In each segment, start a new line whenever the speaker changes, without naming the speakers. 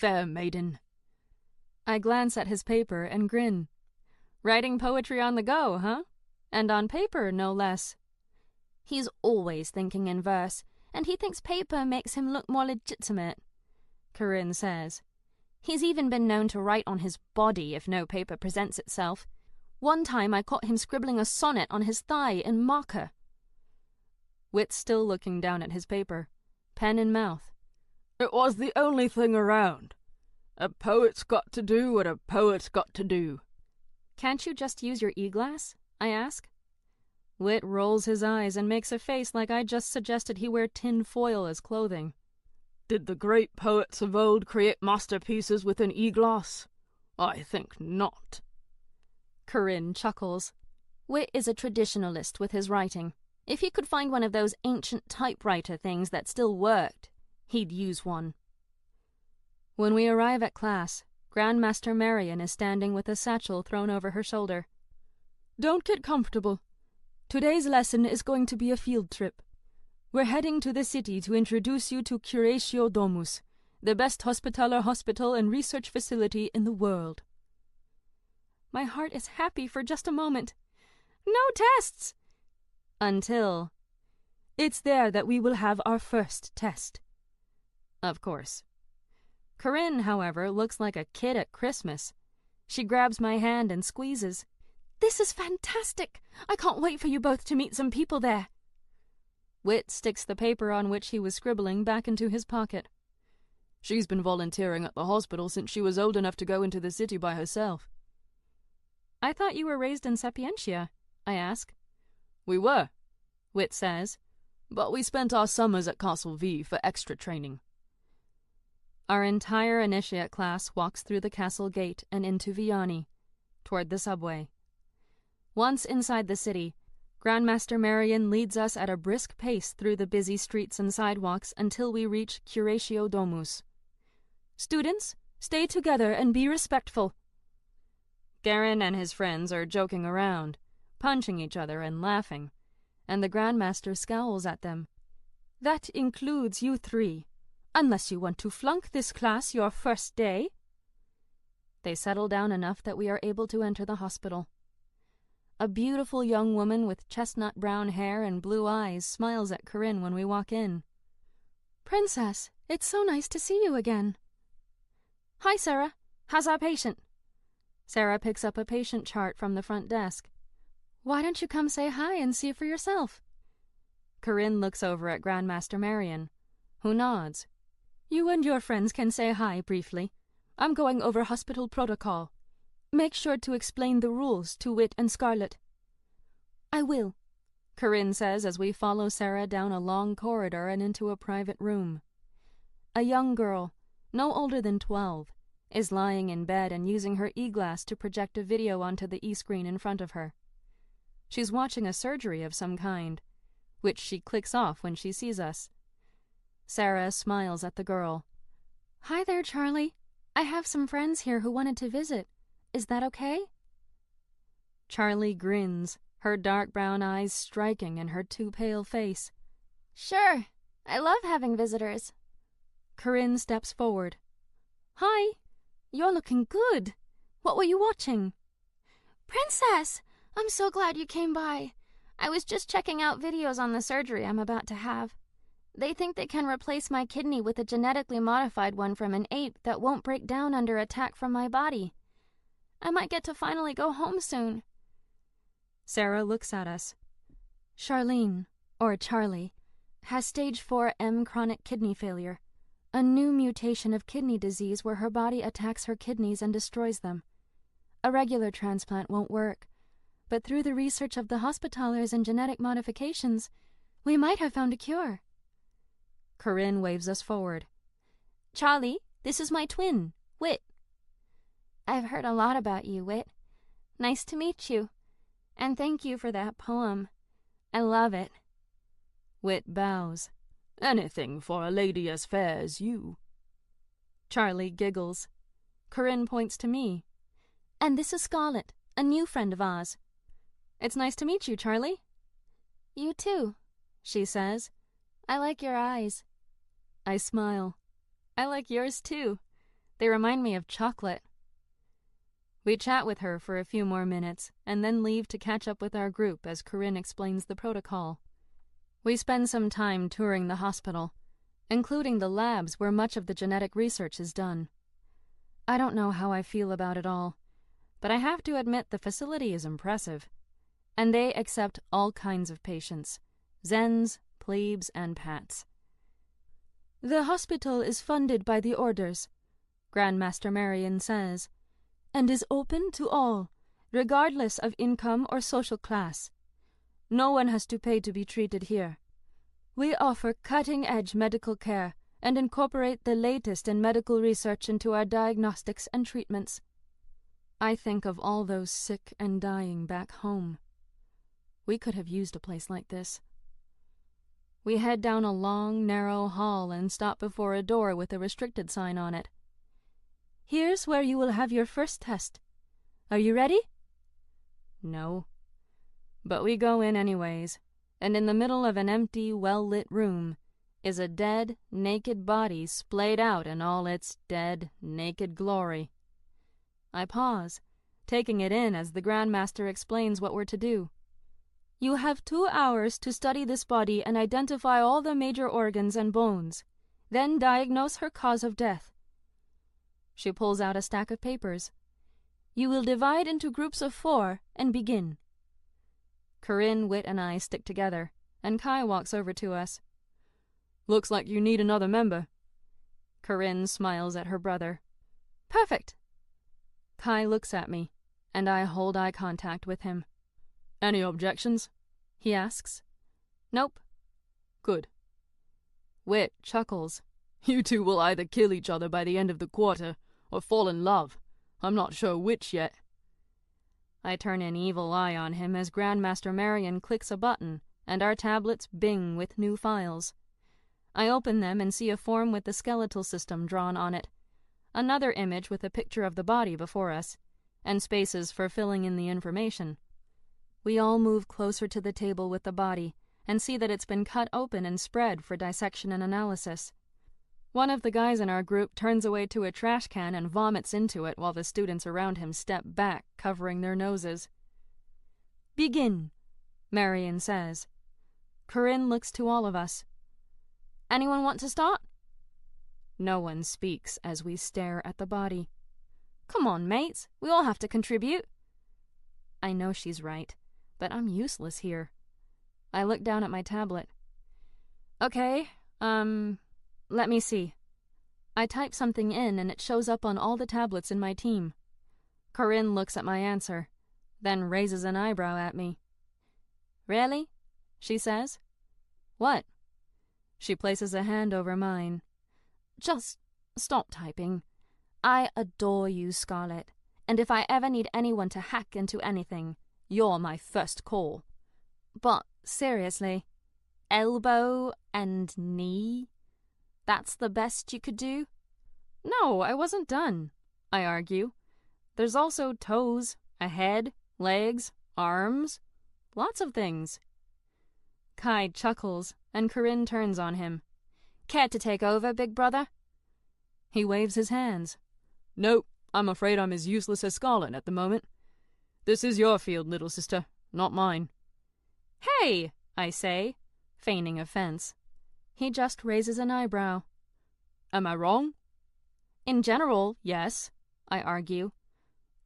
fair maiden.
I glance at his paper and grin. Writing poetry on the go, huh? And on paper, no less.
He's always thinking in verse, and he thinks paper makes him look more legitimate,
Corinne says.
He's even been known to write on his body if no paper presents itself. One time I caught him scribbling a sonnet on his thigh in marker.
Whit's still looking down at his paper, pen in mouth.
It was the only thing around. A poet's got to do what a poet's got to do.
Can't you just use your e-glass? I ask. Whit rolls his eyes and makes a face like I just suggested he wear tin foil as clothing.
Did the great poets of old create masterpieces with an e-glass? I think not.
Corinne chuckles.
Whit is a traditionalist with his writing. If he could find one of those ancient typewriter things that still worked, he'd use one.
When we arrive at class, Grandmaster Marion is standing with a satchel thrown over her shoulder.
Don't get comfortable. Today's lesson is going to be a field trip. We're heading to the city to introduce you to Curatio Domus, the best hospitaller hospital and research facility in the world.
My heart is happy for just a moment. No tests! Until...
It's there that we will have our first test.
Of course. Corinne, however, looks like a kid at Christmas. She grabs my hand and squeezes.
This is fantastic! I can't wait for you both to meet some people there.
Whit sticks the paper on which he was scribbling back into his pocket.
She's been volunteering at the hospital since she was old enough to go into the city by herself.
I thought you were raised in Sapientia, I ask.
We were,
Whit says.
But we spent our summers at Castle V for extra training.
Our entire initiate class walks through the castle gate and into Vianney, toward the subway. Once inside the city, Grandmaster Marion leads us at a brisk pace through the busy streets and sidewalks until we reach Curatio Domus.
Students, stay together and be respectful.
Garin and his friends are joking around, punching each other and laughing, and the Grandmaster scowls at them.
That includes you three, unless you want to flunk this class your first day.
They settle down enough that we are able to enter the hospital. A beautiful young woman with chestnut brown hair and blue eyes smiles at Corinne when we walk in.
Princess, it's so nice to see you again.
Hi, Sarah. How's our patient?
Sarah picks up a patient chart from the front desk.
Why don't you come say hi and see for yourself?
Corinne looks over at Grandmaster Marion, who nods.
You and your friends can say hi briefly. I'm going over hospital protocol. Make sure to explain the rules to Whit and Scarlet.
I will,
Corinne says as we follow Sarah down a long corridor and into a private room. A young girl, no older than 12, is lying in bed and using her e-glass to project a video onto the e-screen in front of her. She's watching a surgery of some kind, which she clicks off when she sees us. Sarah smiles at the girl.
Hi there, Charlie. I have some friends here who wanted to visit. Is that okay?
Charlie grins, her dark brown eyes striking in her too pale face.
Sure. I love having visitors.
Corinne steps forward.
Hi. You're looking good. What were you watching?
Princess! I'm so glad you came by. I was just checking out videos on the surgery I'm about to have. They think they can replace my kidney with a genetically modified one from an ape that won't break down under attack from my body. I might get to finally go home soon.
Sarah looks at us.
Charlene, or Charlie, has stage 4M chronic kidney failure, a new mutation of kidney disease where her body attacks her kidneys and destroys them. A regular transplant won't work, but through the research of the hospitallers and genetic modifications, we might have found a cure.
Corinne waves us forward.
Charlie, this is my twin, Whit. I've heard a lot about you, Whit. Nice to meet you. And thank you for that poem. I love it.
Whit bows.
Anything for a lady as fair as you.
Charlie giggles. Corinne points to me.
And this is Scarlet, a new friend of ours.
It's nice to meet you, Charlie.
You too, she says. I like your eyes.
I smile. I like yours too. They remind me of chocolate. We chat with her for a few more minutes, and then leave to catch up with our group as Corinne explains the protocol. We spend some time touring the hospital, including the labs where much of the genetic research is done. I don't know how I feel about it all, but I have to admit the facility is impressive, and they accept all kinds of patients, Zens, plebes, and Pats.
The hospital is funded by the orders, Grandmaster Marion says, and is open to all, regardless of income or social class. No one has to pay to be treated here. We offer cutting-edge medical care and incorporate the latest in medical research into our diagnostics and treatments.
I think of all those sick and dying back home. We could have used a place like this. We head down a long, narrow hall and stop before a door with a restricted sign on it.
Here's where you will have your first test. Are you ready?
No. But we go in anyways, and in the middle of an empty, well-lit room is a dead, naked body splayed out in all its dead, naked glory. I pause, taking it in as the Grandmaster explains what we're to do.
You have 2 hours to study this body and identify all the major organs and bones, then diagnose her cause of death.
She pulls out a stack of papers.
You will divide into groups of 4 and begin.
Corinne, Whit, and I stick together, and Kai walks over to us. Looks like you need another member. Corinne smiles at her brother.
Perfect.
Kai looks at me, and I hold eye contact with him. Any objections? He asks. Nope. Good. Whit chuckles. You two will either kill each other by the end of the quarter, or fall in love. I'm not sure which yet. I turn an evil eye on him as Grandmaster Marion clicks a button, and our tablets bing with new files. I open them and see a form with the skeletal system drawn on it, another image with a picture of the body before us, and spaces for filling in the information. We all move closer to the table with the body, and see that it's been cut open and spread for dissection and analysis. One of the guys in our group turns away to a trash can and vomits into it while the students around him step back, covering their noses.
Begin,
Marion says. Corinne looks to all of us. Anyone want to start? No one speaks as we stare at the body. Come on, mates, we all have to contribute. I know she's right, but I'm useless here. I look down at my tablet. Okay, let me see. I type something in and it shows up on all the tablets in my team. Corinne looks at my answer, then raises an eyebrow at me. Really? She says. What? She places a hand over mine. Just stop typing. I adore you, Scarlet, and if I ever need anyone to hack into anything, you're my first call. But seriously, elbow and knee? That's the best you could do? No, I wasn't done, I argue. There's also toes, a head, legs, arms, lots of things. Kai chuckles, and Corinne turns on him. Care to take over, big brother? He waves his hands. Nope, I'm afraid I'm as useless as Scarlet at the moment. This is your field, little sister, not mine. Hey, I say, feigning offense. He just raises an eyebrow. Am I wrong? In general, yes, I argue,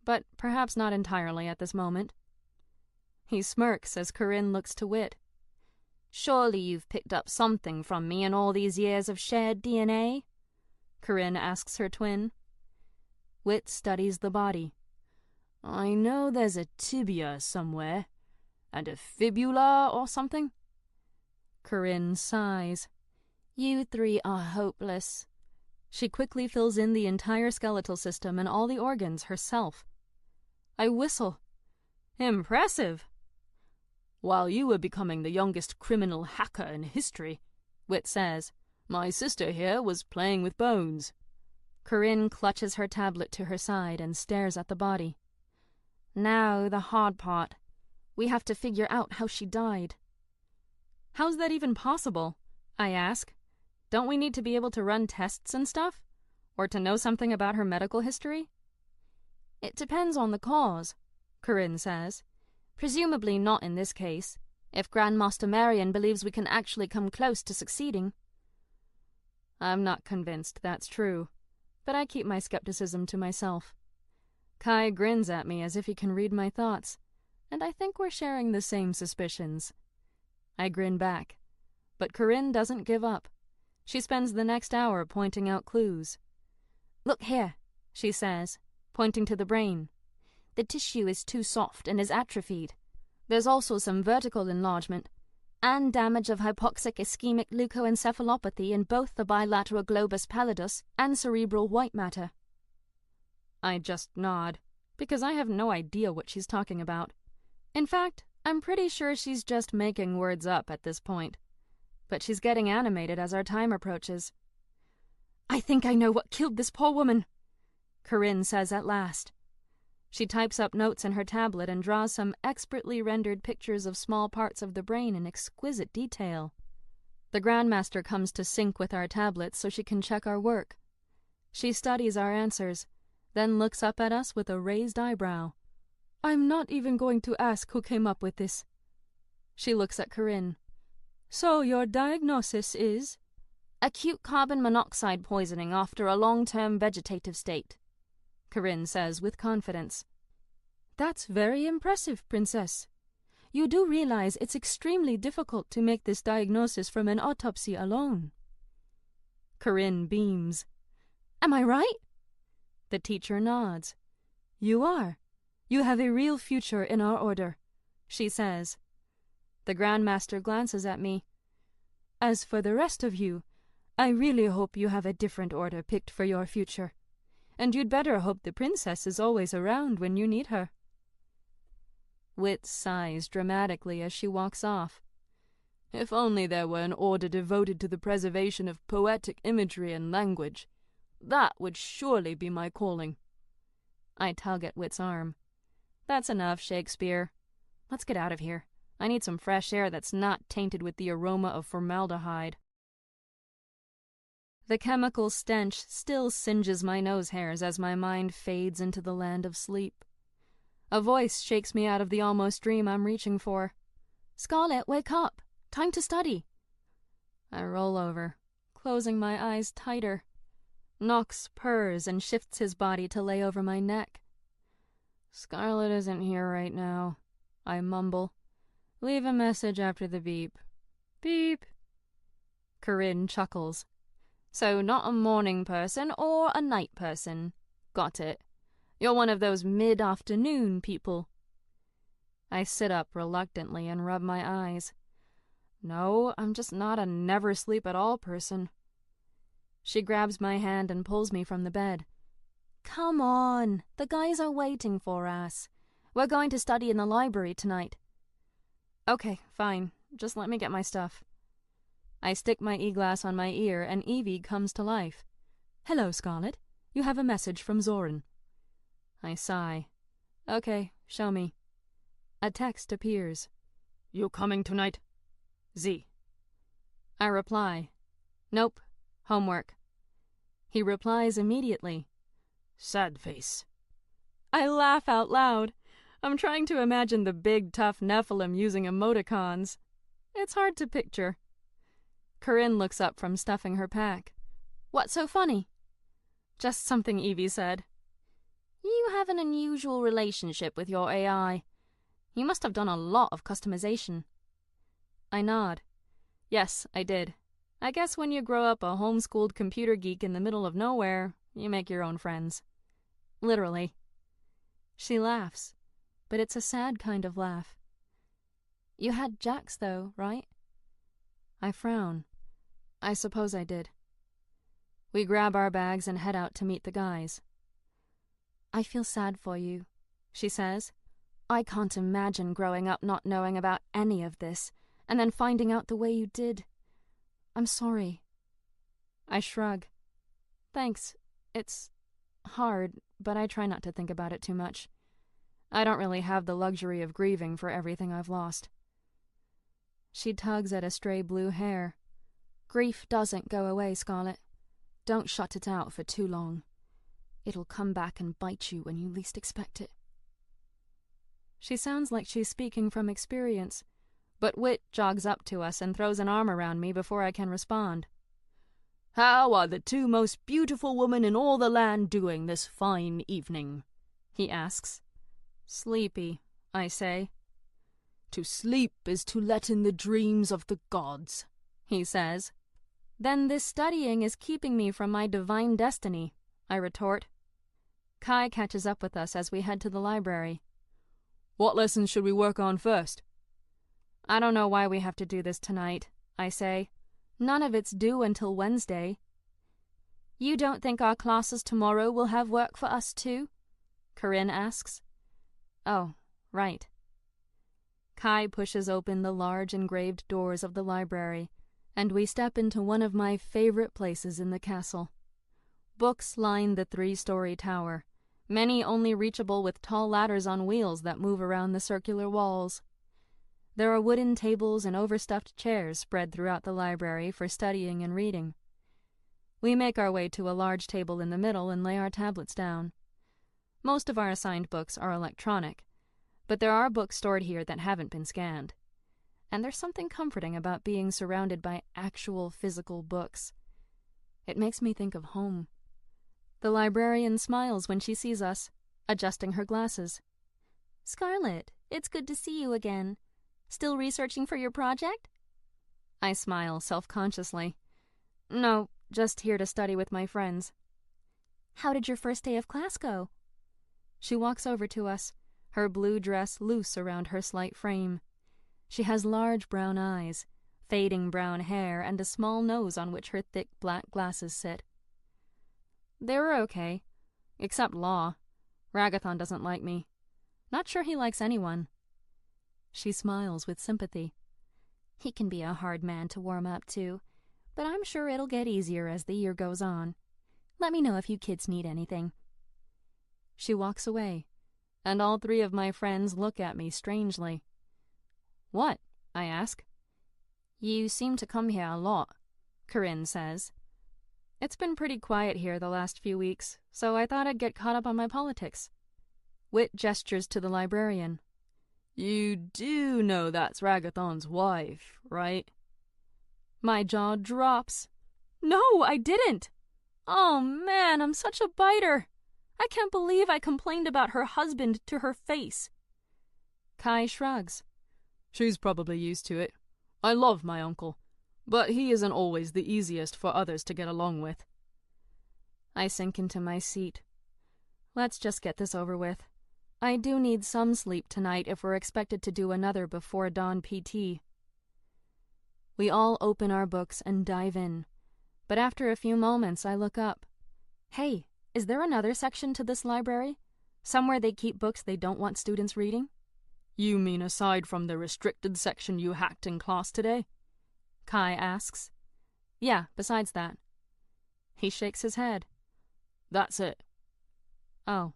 but perhaps not entirely at this moment. He smirks as Corinne looks to Whit. Surely you've picked up something from me in all these years of shared DNA? Corinne asks her twin. Whit studies the body. I know there's a tibia somewhere, and a fibula or something. Corinne sighs. You 3 are hopeless. She quickly fills in the entire skeletal system and all the organs herself. I whistle. Impressive. While you were becoming the youngest criminal hacker in history, Whit says, my sister here was playing with bones. Corinne clutches her tablet to her side and stares at the body. Now the hard part. We have to figure out how she died. How's that even possible? I ask. Don't we need to be able to run tests and stuff? Or to know something about her medical history?
It depends on the cause,
Corinne says.
Presumably not in this case, if Grandmaster Marion believes we can actually come close to succeeding.
I'm not convinced that's true, but I keep my skepticism to myself. Kai grins at me as if he can read my thoughts, and I think we're sharing the same suspicions. I grin back, but Corinne doesn't give up. She spends the next hour pointing out clues.
Look here, she says, pointing to the brain. The tissue is too soft and is atrophied. There's also some vertical enlargement, and damage of hypoxic ischemic leukoencephalopathy in both the bilateral globus pallidus and cerebral white matter.
I just nod, because I have no idea what she's talking about. In fact, I'm pretty sure she's just making words up at this point. But she's getting animated as our time approaches.
I think I know what killed this poor woman,
Corinne says at last. She types up notes in her tablet and draws some expertly rendered pictures of small parts of the brain in exquisite detail. The Grandmaster comes to sync with our tablets so she can check our work. She studies our answers, then looks up at us with a raised eyebrow.
I'm not even going to ask who came up with this.
She looks at Corinne.
So your diagnosis is?
Acute carbon monoxide poisoning after a long-term vegetative state,
Corinne says with confidence.
That's very impressive, Princess. You do realize it's extremely difficult to make this diagnosis from an autopsy alone.
Corinne beams.
Am I right?
The teacher nods.
You are. You have a real future in our order, she says.
The Grandmaster glances at me.
As for the rest of you, I really hope you have a different order picked for your future. And you'd better hope the princess is always around when you need her.
Wit sighs dramatically as she walks off. If only there were an order devoted to the preservation of poetic imagery and language. That would surely be my calling. I tug at Wit's arm. That's enough, Shakespeare. Let's get out of here. I need some fresh air that's not tainted with the aroma of formaldehyde. The chemical stench still singes my nose hairs as my mind fades into the land of sleep. A voice shakes me out of the almost dream I'm reaching for.
Scarlet, wake up! Time to study!
I roll over, closing my eyes tighter. Nox purrs and shifts his body to lay over my neck. Scarlet isn't here right now, I mumble. Leave a message after the beep. Beep. Corinne chuckles. So not a morning person or a night person. Got it. You're one of those mid-afternoon people. I sit up reluctantly and rub my eyes. No, I'm just not a never-sleep-at-all person. She grabs my hand and pulls me from the bed.
Come on, the guys are waiting for us. We're going to study in the library tonight.
Okay, fine. Just let me get my stuff. I stick my e-glass on my ear and Evie comes to life.
Hello, Scarlet. You have a message from Zoran.
I sigh. Okay, show me. A text appears.
You coming tonight? Z.
I reply. Nope. Homework. He replies immediately.
Sad face.
I laugh out loud. I'm trying to imagine the big, tough Nephilim using emoticons. It's hard to picture. Corinne looks up from stuffing her pack.
What's so funny?
Just something Evie said.
You have an unusual relationship with your AI. You must have done a lot of customization.
I nod. Yes, I did. I guess when you grow up a homeschooled computer geek in the middle of nowhere, you make your own friends. Literally. She laughs, but it's a sad kind of laugh.
You had Jax, though, right?
I frown. I suppose I did. We grab our bags and head out to meet the guys.
I feel sad for you, she says. I can't imagine growing up not knowing about any of this, and then finding out the way you did. I'm sorry.
I shrug. Thanks. It's hard, but I try not to think about it too much. I don't really have the luxury of grieving for everything I've lost. She tugs at a stray blue hair.
Grief doesn't go away, Scarlet.
don't shut it out for too long. It'll come back and bite you when you least expect it. She sounds like she's speaking from experience, but Wit jogs up to us and throws an arm around me before I can respond. "How are the two most beautiful women in all the land doing this fine evening?" he asks. "Sleepy," I say. "To sleep is to let in the dreams of the gods," he says. "Then this studying is keeping me from my divine destiny," I retort. Kai catches up with us as we head to the library. "What lessons should we work on first?" "I don't know why we have to do this tonight," I say. "None of it's due until Wednesday." "You don't think our classes tomorrow will have work for us too?" Corinne asks. "Oh, right." Kai pushes open the large engraved doors of the library, and we step into one of my favorite places in the castle. Books line the 3-story tower, many only reachable with tall ladders on wheels that move around the circular walls. There are wooden tables and overstuffed chairs spread throughout the library for studying and reading. We make our way to a large table in the middle and lay our tablets down. Most of our assigned books are electronic, but there are books stored here that haven't been scanned. And there's something comforting about being surrounded by actual physical books. It makes me think of home. The librarian smiles when she sees us, adjusting her glasses.
"Scarlet, it's good to see you again. Still researching for your project?"
I smile self-consciously. "No, just here to study with my friends."
"How did your first day of class go?"
She walks over to us, her blue dress loose around her slight frame. She has large brown eyes, fading brown hair, and a small nose on which her thick black glasses sit. "They were okay, except law. Ragathon doesn't like me. Not sure he likes anyone." She smiles with sympathy.
"He can be a hard man to warm up to, but I'm sure it'll get easier as the year goes on. Let me know if you kids need anything."
She walks away, and all 3 of my friends look at me strangely. "What?" I ask. "You seem to come here a lot," Corinne says. "It's been pretty quiet here the last few weeks, so I thought I'd get caught up on my politics." Wit gestures to the librarian. "You do know that's Ragathon's wife, right?" My jaw drops. "No, I didn't! Oh man, I'm such a biter! I can't believe I complained about her husband to her face." Kai shrugs. "She's probably used to it. I love my uncle, but he isn't always the easiest for others to get along with." I sink into my seat. Let's just get this over with. I do need some sleep tonight if we're expected to do another before dawn PT. We all open our books and dive in, but after a few moments I look up. "Hey, is there another section to this library? Somewhere they keep books they don't want students reading?" "You mean aside from the restricted section you hacked in class today?" Kai asks. "Yeah, besides that." He shakes his head. "That's it." "Oh."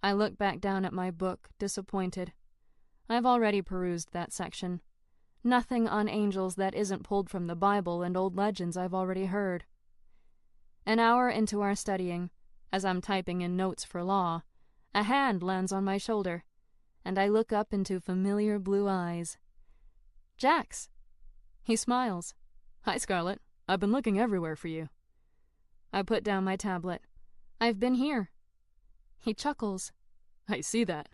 I look back down at my book, disappointed. I've already perused that section. Nothing on angels that isn't pulled from the Bible and old legends I've already heard. An hour into our studying, as I'm typing in notes for law, a hand lands on my shoulder, and I look up into familiar blue eyes. "Jax!" He smiles. "Hi, Scarlet. I've been looking everywhere for you." I put down my tablet. "I've been here." He chuckles. "I see that."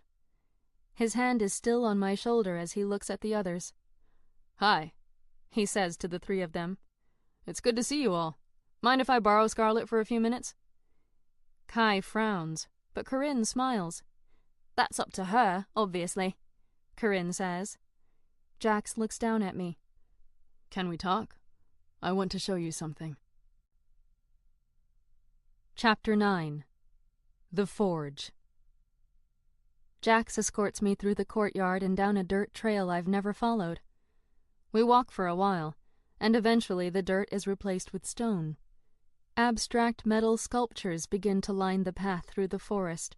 His hand is still on my shoulder as he looks at the others. "Hi," he says to the 3 of them. "It's good to see you all. Mind if I borrow Scarlet for a few minutes?" Kai frowns, but Corinne smiles. "That's up to her, obviously," Corinne says. Jax looks down at me. "Can we talk? I want to show you something." Chapter 9. The Forge. Jax escorts me through the courtyard and down a dirt trail I've never followed. We walk for a while, and eventually the dirt is replaced with stone. Abstract metal sculptures begin to line the path through the forest.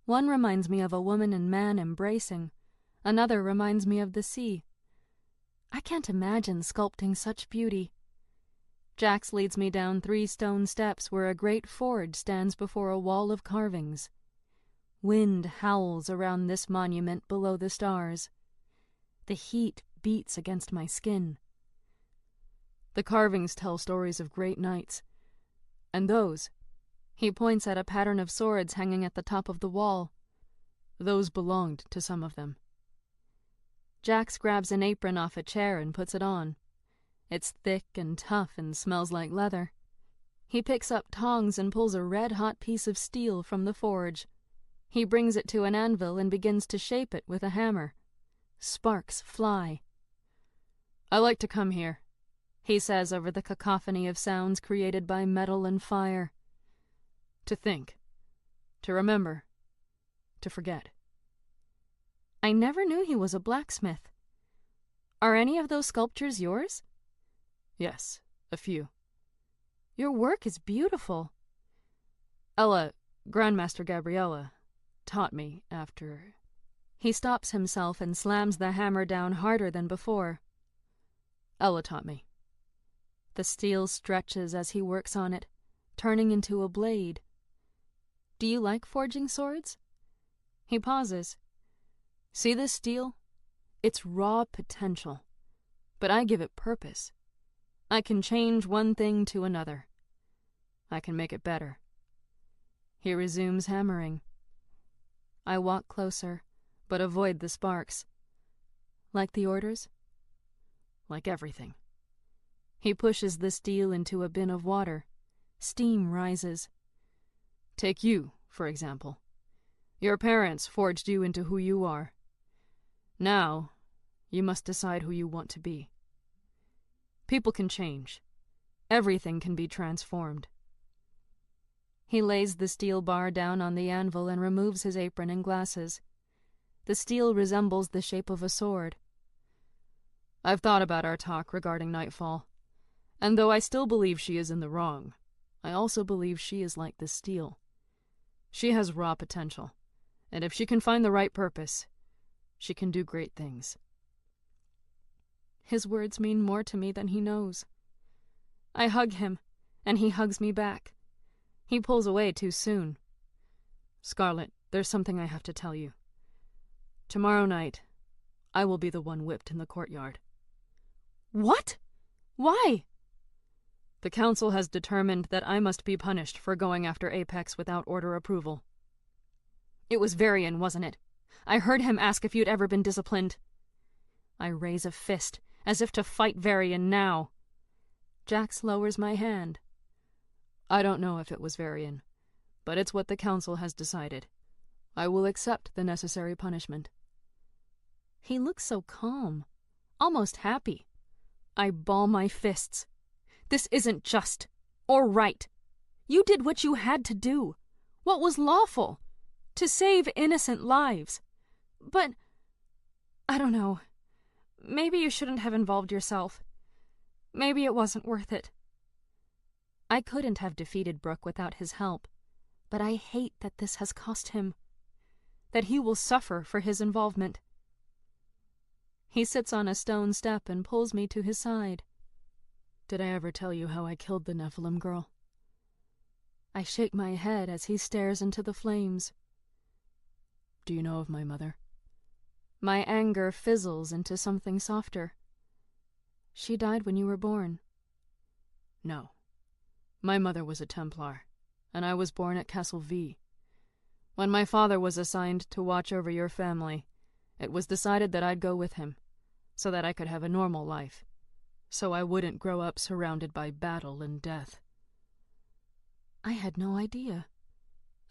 One reminds me of a woman and man embracing. Another reminds me of the sea. I can't imagine sculpting such beauty. Jax leads me down 3 stone steps where a great forge stands before a wall of carvings. Wind howls around this monument below the stars. The heat beats against my skin. The carvings tell stories of great knights. And those, he points at a pattern of swords hanging at the top of the wall, those belonged to some of them. Jax grabs an apron off a chair and puts it on. It's thick and tough and smells like leather. He picks up tongs and pulls a red-hot piece of steel from the forge. He brings it to an anvil and begins to shape it with a hammer. Sparks fly. "I like to come here," he says over the cacophony of sounds created by metal and fire. "To think. To remember. To forget." I never knew he was a blacksmith. Are any of those sculptures yours?
Yes, a few.
Your work is beautiful.
Ella, Grandmaster Gabriella, taught me after...
He stops himself and slams the hammer down harder than before.
Ella taught me.
The steel stretches as he works on it, turning into a blade. Do you like forging swords? He pauses.
See this steel? It's raw potential. But I give it purpose. I can change one thing to another. I can make it better.
He resumes hammering. I walk closer, but avoid the sparks. Like the orders?
Like everything.
He pushes the steel into a bin of water. Steam rises.
Take you, for example. Your parents forged you into who you are. Now, you must decide who you want to be. People can change. Everything can be transformed.
He lays the steel bar down on the anvil and removes his apron and glasses. The steel resembles the shape of a sword.
I've thought about our talk regarding Nightfall, and though I still believe she is in the wrong, I also believe she is like the steel. She has raw potential, and if she can find the right purpose, she can do great things.
His words mean more to me than he knows. I hug him, and he hugs me back. He pulls away too soon.
Scarlet, there's something I have to tell you. Tomorrow night, I will be the one whipped in the courtyard.
What? Why?
The council has determined that I must be punished for going after Apex without order approval.
It was Varian, wasn't it? I heard him ask if you'd ever been disciplined. I raise a fist, as if to fight Varian now. Jax lowers my hand.
I don't know if it was Varian, but it's what the council has decided. I will accept the necessary punishment.
He looks so calm, almost happy. I ball my fists. This isn't just, or right. You did what you had to do, what was lawful, to save innocent lives. But, I don't know, maybe you shouldn't have involved yourself. Maybe it wasn't worth it. I couldn't have defeated Brooke without his help, but I hate that this has cost him, that he will suffer for his involvement. He sits on a stone step and pulls me to his side.
Did I ever tell you how I killed the Nephilim girl?
I shake my head as he stares into the flames.
Do you know of my mother?
My anger fizzles into something softer. She died when you were born.
No. My mother was a Templar, and I was born at Castle V. When my father was assigned to watch over your family, it was decided that I'd go with him, so that I could have a normal life, so I wouldn't grow up surrounded by battle and death.
I had no idea.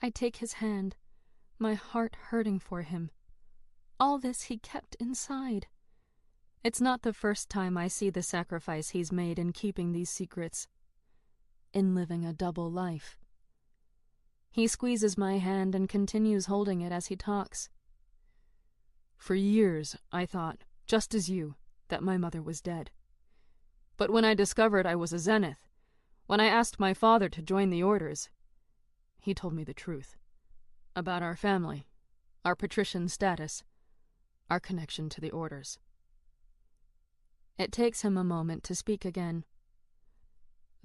I take his hand, my heart hurting for him. All this he kept inside. It's not the first time I see the sacrifice he's made in keeping these secrets, in living a double life. He squeezes my hand and continues holding it as he talks.
For years, I thought, just as you, that my mother was dead. But when I discovered I was a Zenith, when I asked my father to join the orders, he told me the truth. About our family, our patrician status, our connection to the orders.
It takes him a moment to speak again.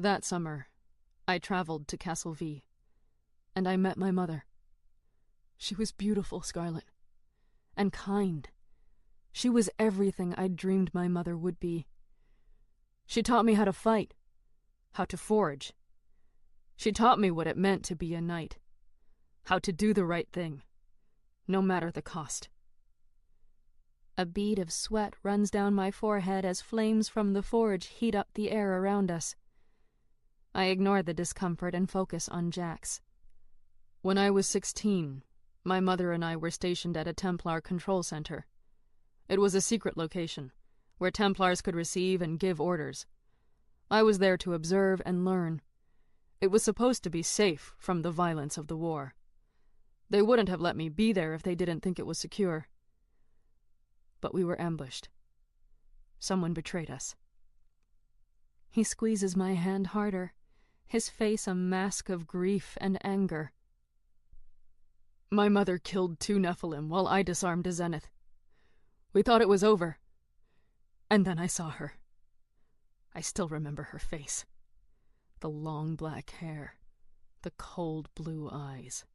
That summer, I traveled to Castle V, and I met my mother. She was beautiful, Scarlet, and kind. She was everything I'd dreamed my mother would be. She taught me how to fight, how to forge. She taught me what it meant to be a knight, how to do the right thing, no matter the cost.
A bead of sweat runs down my forehead as flames from the forge heat up the air around us. I ignore the discomfort and focus on Jax.
When I was 16, my mother and I were stationed at a Templar control center. It was a secret location, where Templars could receive and give orders. I was there to observe and learn. It was supposed to be safe from the violence of the war. They wouldn't have let me be there if they didn't think it was secure. But we were ambushed. Someone betrayed us.
He squeezes my hand harder, his face a mask of grief and anger.
My mother killed 2 Nephilim while I disarmed a Zenith. We thought it was over. And then I saw her. I still remember her face. The long black hair. The cold blue eyes.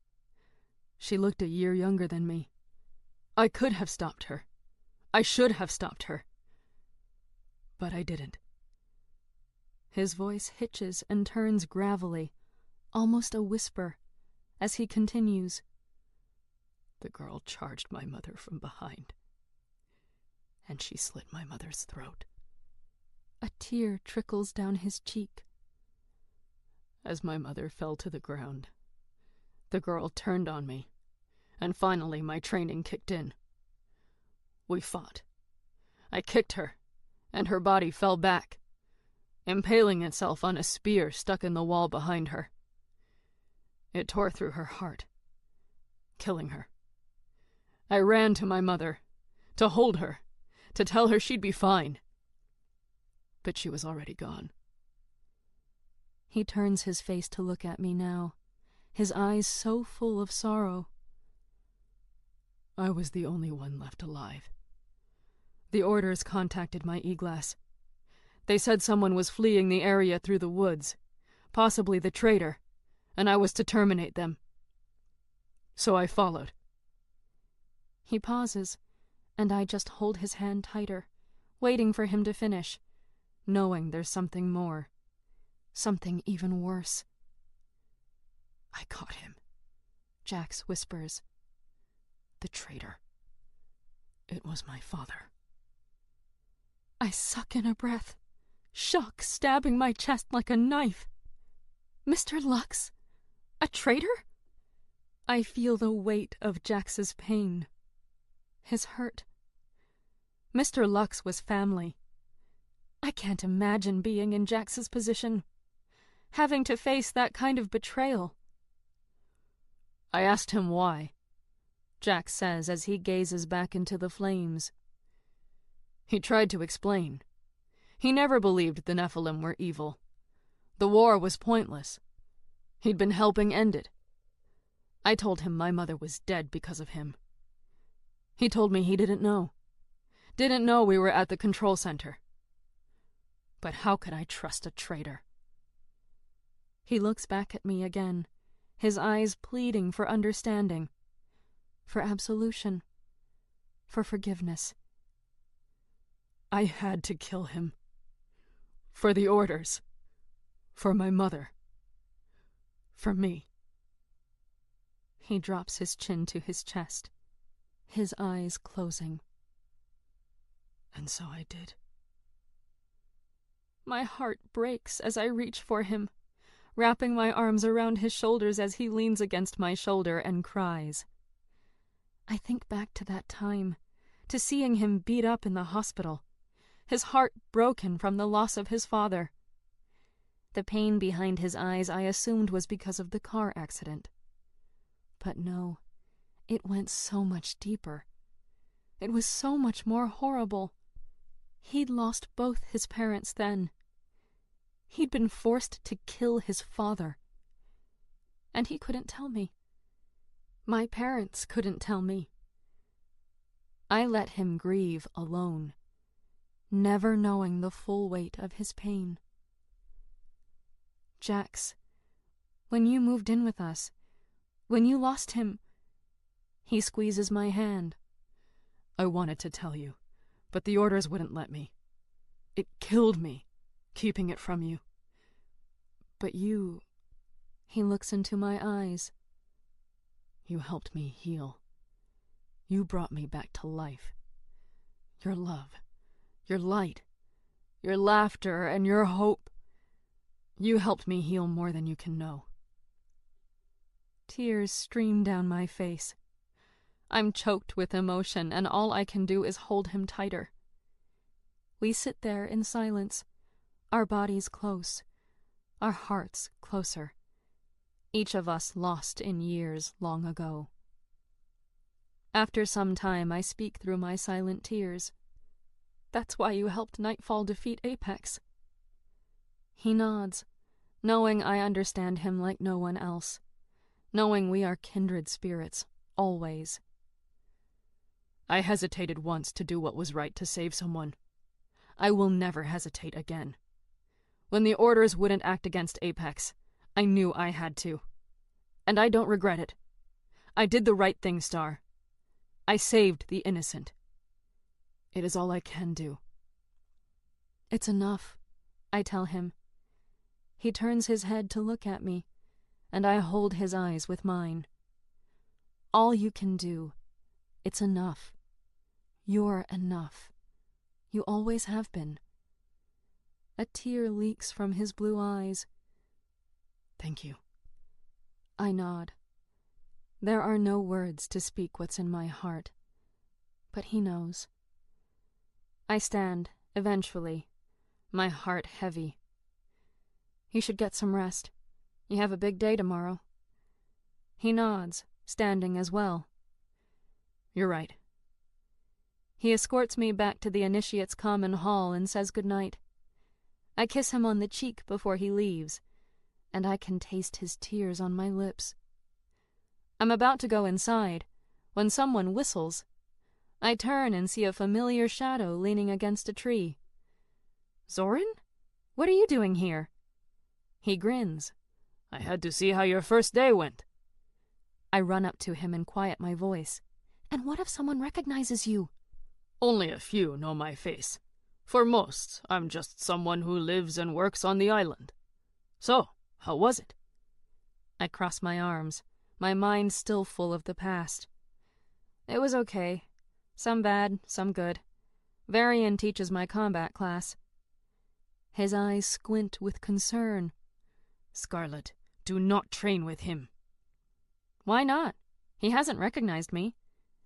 She looked a year younger than me. I could have stopped her. I should have stopped her. But I didn't.
His voice hitches and turns gravelly, almost a whisper, as he continues.
The girl charged my mother from behind, and she slit my mother's throat.
A tear trickles down his cheek.
As my mother fell to the ground, the girl turned on me, and finally my training kicked in. We fought. I kicked her, and her body fell back, impaling itself on a spear stuck in the wall behind her. It tore through her heart, killing her. I ran to my mother, to hold her, to tell her she'd be fine. But she was already gone.
He turns his face to look at me now, his eyes so full of sorrow.
I was the only one left alive. The Orders contacted my e-glass. They said someone was fleeing the area through the woods, possibly the traitor, and I was to terminate them. So I followed.
He pauses, and I just hold his hand tighter, waiting for him to finish, knowing there's something more, something even worse.
I caught him, Jax whispers. The traitor. It was my father.
I suck in a breath, shock stabbing my chest like a knife. Mr. Lux? A traitor? I feel the weight of Jax's pain, his hurt. Mr. Lux was family. I can't imagine being in Jax's position, having to face that kind of betrayal.
I asked him why, Jax says as he gazes back into the flames. He tried to explain. He never believed the Nephilim were evil. The war was pointless. He'd been helping end it. I told him my mother was dead because of him. He told me he didn't know. Didn't know we were at the control center. But how could I trust a traitor?
He looks back at me again, his eyes pleading for understanding, for absolution, for forgiveness.
I had to kill him. For the Orders. For my mother. For me.
He drops his chin to his chest, his eyes closing.
And so I did.
My heart breaks as I reach for him, wrapping my arms around his shoulders as he leans against my shoulder and cries. I think back to that time, to seeing him beat up in the hospital, his heart broken from the loss of his father. The pain behind his eyes I assumed was because of the car accident. But no, it went so much deeper. It was so much more horrible. He'd lost both his parents then. He'd been forced to kill his father. And he couldn't tell me. My parents couldn't tell me. I let him grieve alone, never knowing the full weight of his pain. Jax, when you moved in with us, when you lost him... He squeezes my hand.
I wanted to tell you, but the orders wouldn't let me. It killed me, keeping it from you. But you...
He looks into my eyes.
You helped me heal. You brought me back to life. Your love, your light, your laughter, and your hope. You helped me heal more than you can know.
Tears stream down my face. I'm choked with emotion, and all I can do is hold him tighter. We sit there in silence, our bodies close, our hearts closer, each of us lost in years long ago. After some time, I speak through my silent tears. That's why you helped Nightfall defeat Apex. He nods, knowing I understand him like no one else, knowing we are kindred spirits, always.
I hesitated once to do what was right to save someone. I will never hesitate again. When the orders wouldn't act against Apex, I knew I had to. And I don't regret it. I did the right thing, Star. I saved the innocent. It is all I can do.
It's enough, I tell him. He turns his head to look at me, and I hold his eyes with mine. All you can do. It's enough. You're enough. You always have been. A tear leaks from his blue eyes.
Thank you.
I nod. There are no words to speak what's in my heart, but he knows. I stand, eventually, my heart heavy. You should get some rest. You have a big day tomorrow. He nods, standing as well.
You're right.
He escorts me back to the initiate's common hall and says goodnight. I kiss him on the cheek before he leaves, and I can taste his tears on my lips. I'm about to go inside, when someone whistles. I turn and see a familiar shadow leaning against a tree. Zoran? What are you doing here? He grins.
I had to see how your first day went.
I run up to him and quiet my voice. And what if someone recognizes you?
Only a few know my face. For most, I'm just someone who lives and works on the island. So, how was it?
I cross my arms, my mind still full of the past. It was okay. Some bad, some good. Varian teaches my combat class. His eyes squint with concern.
Scarlet, do not train with him.
Why not? He hasn't recognized me.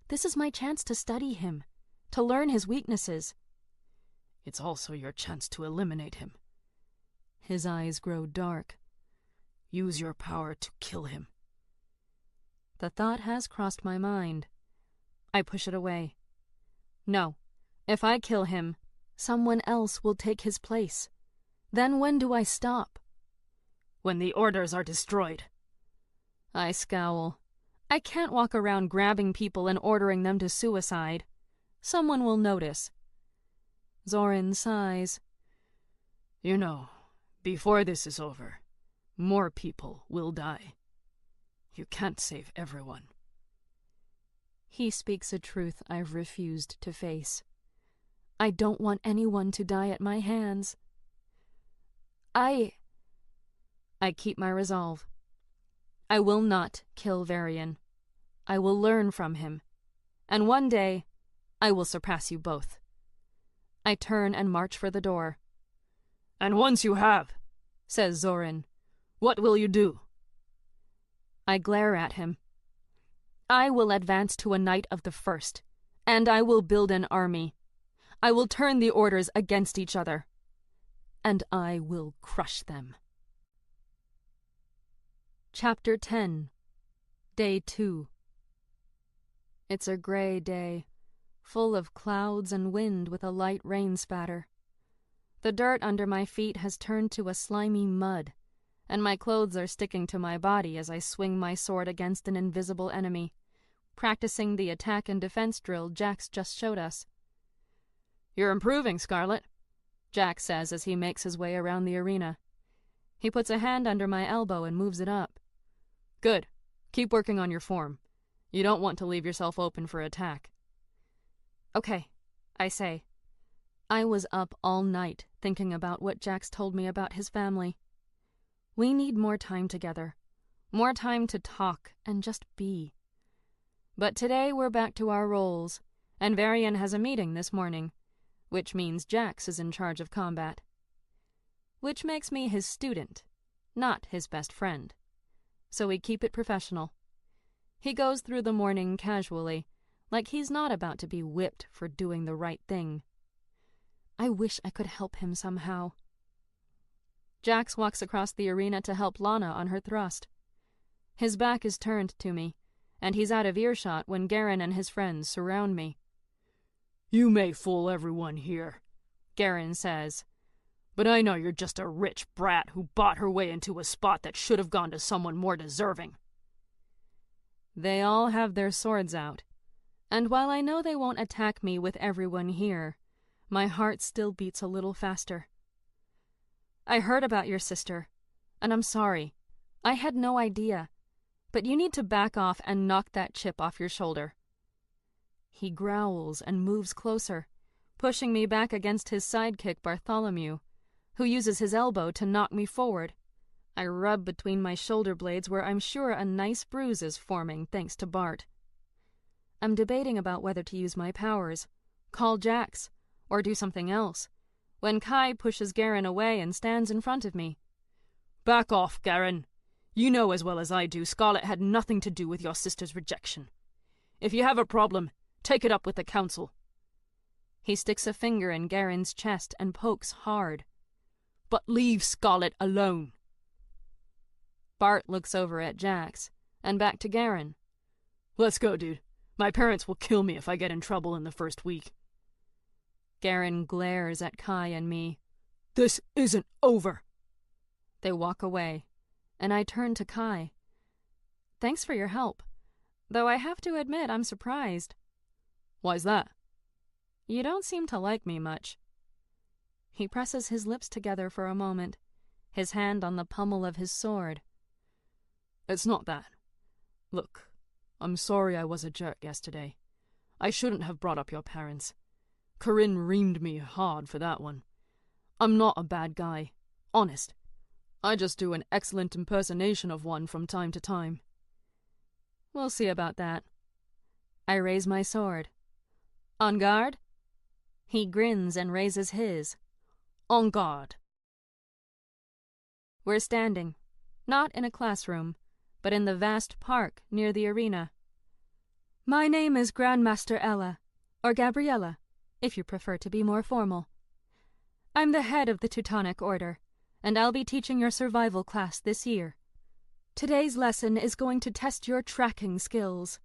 This is my chance to study him, to learn his weaknesses.
It's also your chance to eliminate him.
His eyes grow dark.
Use your power to kill him.
The thought has crossed my mind. I push it away. No, if I kill him, someone else will take his place. Then when do I stop?
When the orders are destroyed.
I scowl. I can't walk around grabbing people and ordering them to suicide. Someone will notice. Zoran sighs.
You know, before this is over, more people will die. You can't save everyone.
He speaks a truth I've refused to face. I don't want anyone to die at my hands. I keep my resolve. I will not kill Varian. I will learn from him. And one day, I will surpass you both. I turn and march for the door.
And once you have, says Zoran, what will you do?
I glare at him. I will advance to a knight of the first, and I will build an army. I will turn the orders against each other, and I will crush them. Chapter 10. Day 2. It's a gray day, full of clouds and wind with a light rain spatter. The dirt under my feet has turned to a slimy mud, and my clothes are sticking to my body as I swing my sword against an invisible enemy, practicing the attack and defense drill Jax just showed us.
You're improving, Scarlet,
Jax says as he makes his way around the arena. He puts a hand under my elbow and moves it up.
Good. Keep working on your form. You don't want to leave yourself open for attack.
Okay, I say. I was up all night thinking about what Jax told me about his family. We need more time together. More time to talk and just be. But today we're back to our roles, and Varian has a meeting this morning, which means Jax is in charge of combat. Which makes me his student, not his best friend. So we keep it professional. He goes through the morning casually, like he's not about to be whipped for doing the right thing. I wish I could help him somehow. Jax walks across the arena to help Lana on her thrust. His back is turned to me, and he's out of earshot when Garen and his friends surround me.
You may fool everyone here, Garen says, but I know you're just a rich brat who bought her way into a spot that should have gone to someone more deserving.
They all have their swords out, and while I know they won't attack me with everyone here, my heart still beats a little faster. I heard about your sister, and I'm sorry. I had no idea, but you need to back off and knock that chip off your shoulder. He growls and moves closer, pushing me back against his sidekick Bartholomew, who uses his elbow to knock me forward. I rub between my shoulder blades where I'm sure a nice bruise is forming thanks to Bart. I'm debating about whether to use my powers, call Jax, or do something else, when Kai pushes Garen away and stands in front of me.
Back off, Garen. You know as well as I do Scarlet had nothing to do with your sister's rejection. If you have a problem, take it up with the council.
He sticks a finger in Garen's chest and pokes hard.
But leave Scarlet alone.
Bart looks over at Jax, and back to Garen.
Let's go, dude. My parents will kill me if I get in trouble in the first week.
Garen glares at Kai and me.
This isn't over.
They walk away, and I turn to Kai. Thanks for your help, though I have to admit I'm surprised.
Why's that?
You don't seem to like me much. He presses his lips together for a moment, his hand on the pommel of his sword.
It's not that. Look, I'm sorry I was a jerk yesterday. I shouldn't have brought up your parents. Corinne reamed me hard for that one. I'm not a bad guy. Honest. I just do an excellent impersonation of one from time to time.
We'll see about that. I raise my sword. On guard? He grins and raises his.
On guard.
We're standing, not in a classroom, but in the vast park near the arena. My name is Grandmaster Ella, or Gabriella, if you prefer to be more formal. I'm the head of the Teutonic Order, and I'll be teaching your survival class this year. Today's lesson is going to test your tracking skills.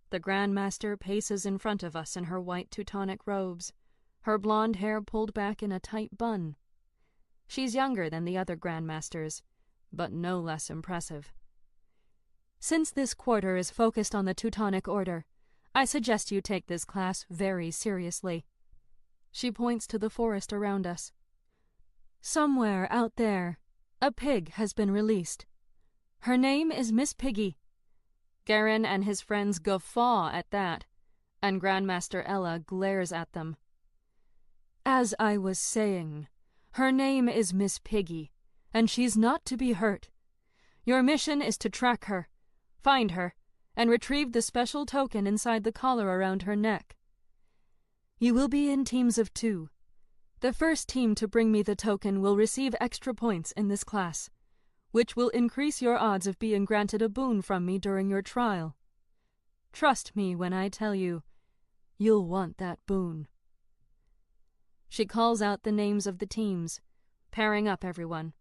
The Grandmaster paces in front of us in her white Teutonic robes, her blonde hair pulled back in a tight bun. She's younger than the other Grandmasters, but no less impressive. Since this quarter is focused on the Teutonic Order, I suggest you take this class very seriously. She points to the forest around us. Somewhere out there, a pig has been released. Her name is Miss Piggy. Garen and his friends guffaw at that, and Grandmaster Ella glares at them. As I was saying, her name is Miss Piggy, and she's not to be hurt. Your mission is to track her, find her, and retrieve the special token inside the collar around her neck. You will be in teams of 2. The first team to bring me the token will receive extra points in this class, which will increase your odds of being granted a boon from me during your trial. Trust me when I tell you, you'll want that boon. She calls out the names of the teams, pairing up everyone.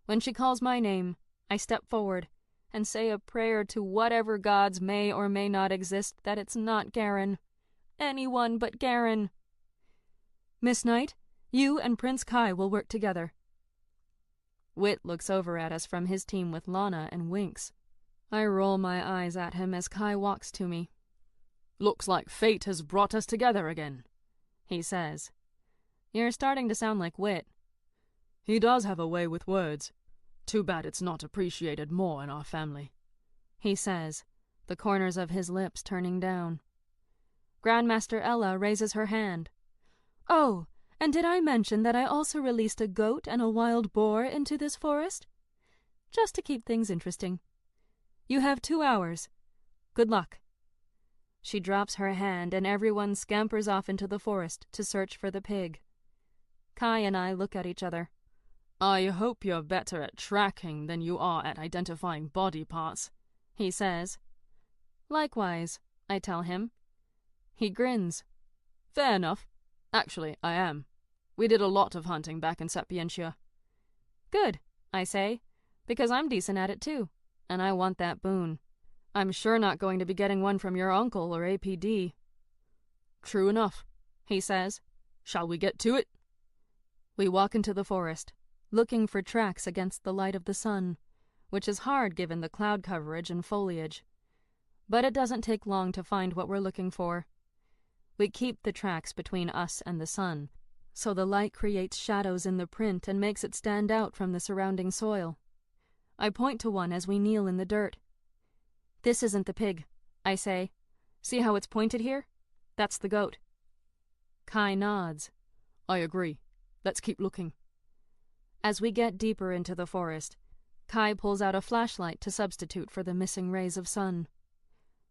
When she calls my name, I step forward and say a prayer to whatever gods may or may not exist that it's not Garen. Anyone but Garen. Miss Knight, you and Prince Kai will work together. Wit looks over at us from his team with Lana and winks. I roll my eyes at him as Kai walks to me.
Looks like fate has brought us together again,
he says. You're starting to sound like Wit.
He does have a way with words. Too bad it's not appreciated more in our family,"
he says, the corners of his lips turning down. Grandmaster Ella raises her hand. "Oh, and did I mention that I also released a goat and a wild boar into this forest? Just to keep things interesting. You have 2 hours. Good luck." She drops her hand and everyone scampers off into the forest to search for the pig. Kai and I look at each other.
"I hope you're better at tracking than you are at identifying body parts,"
he says. "Likewise," I tell him. He grins.
"Fair enough. Actually, I am. We did a lot of hunting back in Sapientia."
"Good," I say, because I'm decent at it too, and I want that boon.
"I'm sure not going to be getting one from your uncle or APD." "True enough," he says. "Shall we get to it?"
We walk into the forest, looking for tracks against the light of the sun, which is hard given the cloud coverage and foliage. But it doesn't take long to find what we're looking for. We keep the tracks between us and the sun, so the light creates shadows in the print and makes it stand out from the surrounding soil. I point to one as we kneel in the dirt. "This isn't the pig," I say. "See how it's pointed here? That's the goat." Kai nods.
"I agree. Let's keep looking."
As we get deeper into the forest, Kai pulls out a flashlight to substitute for the missing rays of sun.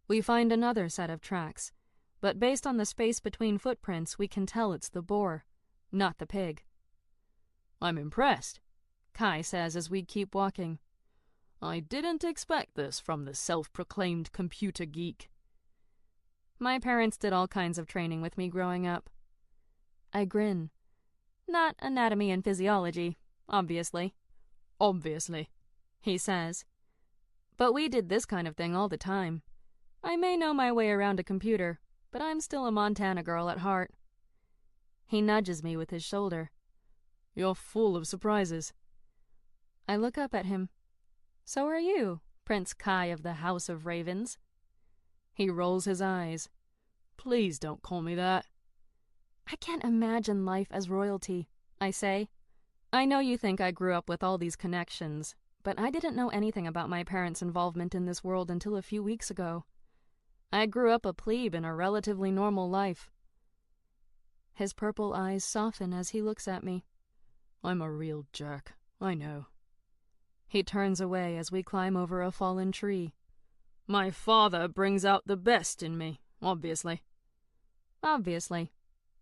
We find another set of tracks, but based on the space between footprints, we can tell it's the boar, not the pig.
"I'm impressed,"
Kai says as we keep walking.
"I didn't expect this from the self-proclaimed computer geek."
My parents did all kinds of training with me growing up. I grin. Not anatomy and physiology, obviously.
"Obviously,"
he says. But we did this kind of thing all the time. I may know my way around a computer, but I'm still a Montana girl at heart. He nudges me with his shoulder.
"You're full of surprises."
I look up at him. "So are you, Prince Kai of the House of Ravens."
He rolls his eyes. "Please don't call me that."
"I can't imagine life as royalty," I say. "I know you think I grew up with all these connections, but I didn't know anything about my parents' involvement in this world until a few weeks ago. I grew up a plebe in a relatively normal life." His purple eyes soften as he looks at me.
"I'm a real jerk, I know."
He turns away as we climb over a fallen tree.
"My father brings out the best in me, obviously."
"Obviously,"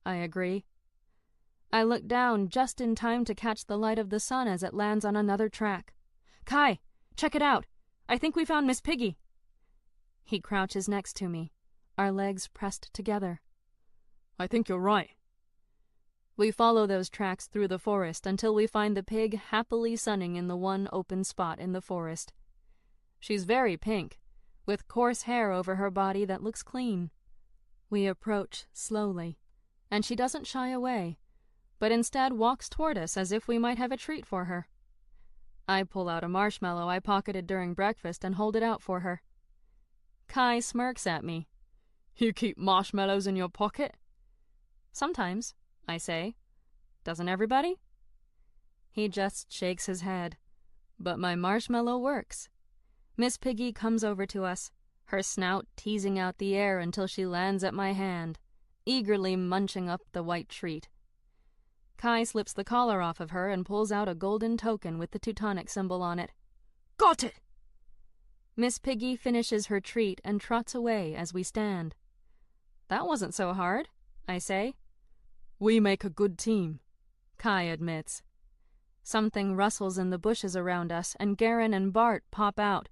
I agree. I look down just in time to catch the light of the sun as it lands on another track. "Kai, check it out. I think we found Miss Piggy." He crouches next to me, our legs pressed together.
"I think you're right."
We follow those tracks through the forest until we find the pig happily sunning in the one open spot in the forest. She's very pink, with coarse hair over her body that looks clean. We approach slowly, and she doesn't shy away, but instead walks toward us as if we might have a treat for her. I pull out a marshmallow I pocketed during breakfast and hold it out for her. Kai smirks at me.
"You keep marshmallows in your pocket?"
"Sometimes," I say. "Doesn't everybody?" He just shakes his head. But my marshmallow works. Miss Piggy comes over to us, her snout teasing out the air until she lands at my hand, eagerly munching up the white treat. Kai slips the collar off of her and pulls out a golden token with the Teutonic symbol on it.
"Got it!"
Miss Piggy finishes her treat and trots away as we stand. "That wasn't so hard," I say.
"We make a good team,"
Kai admits. Something rustles in the bushes around us, and Garen and Bart pop out.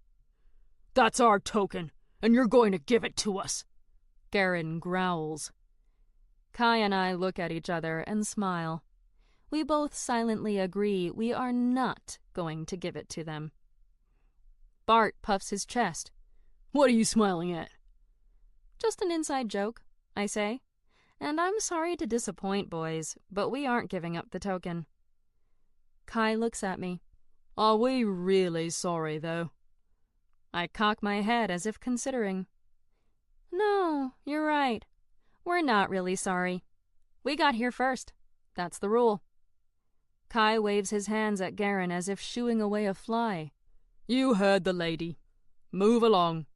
"That's our token, and you're going to give it to us,"
Garen growls. Kai and I look at each other and smile. We both silently agree we are not going to give it to them. Bart puffs his chest.
"What are you smiling at?"
"Just an inside joke," I say. "And I'm sorry to disappoint, boys, but we aren't giving up the token." Kai looks at me.
"Are we really sorry, though?"
I cock my head as if considering. "No, you're right. We're not really sorry. We got here first. That's the rule." Kai waves his hands at Garen as if shooing away a fly.
You heard the lady. Move along.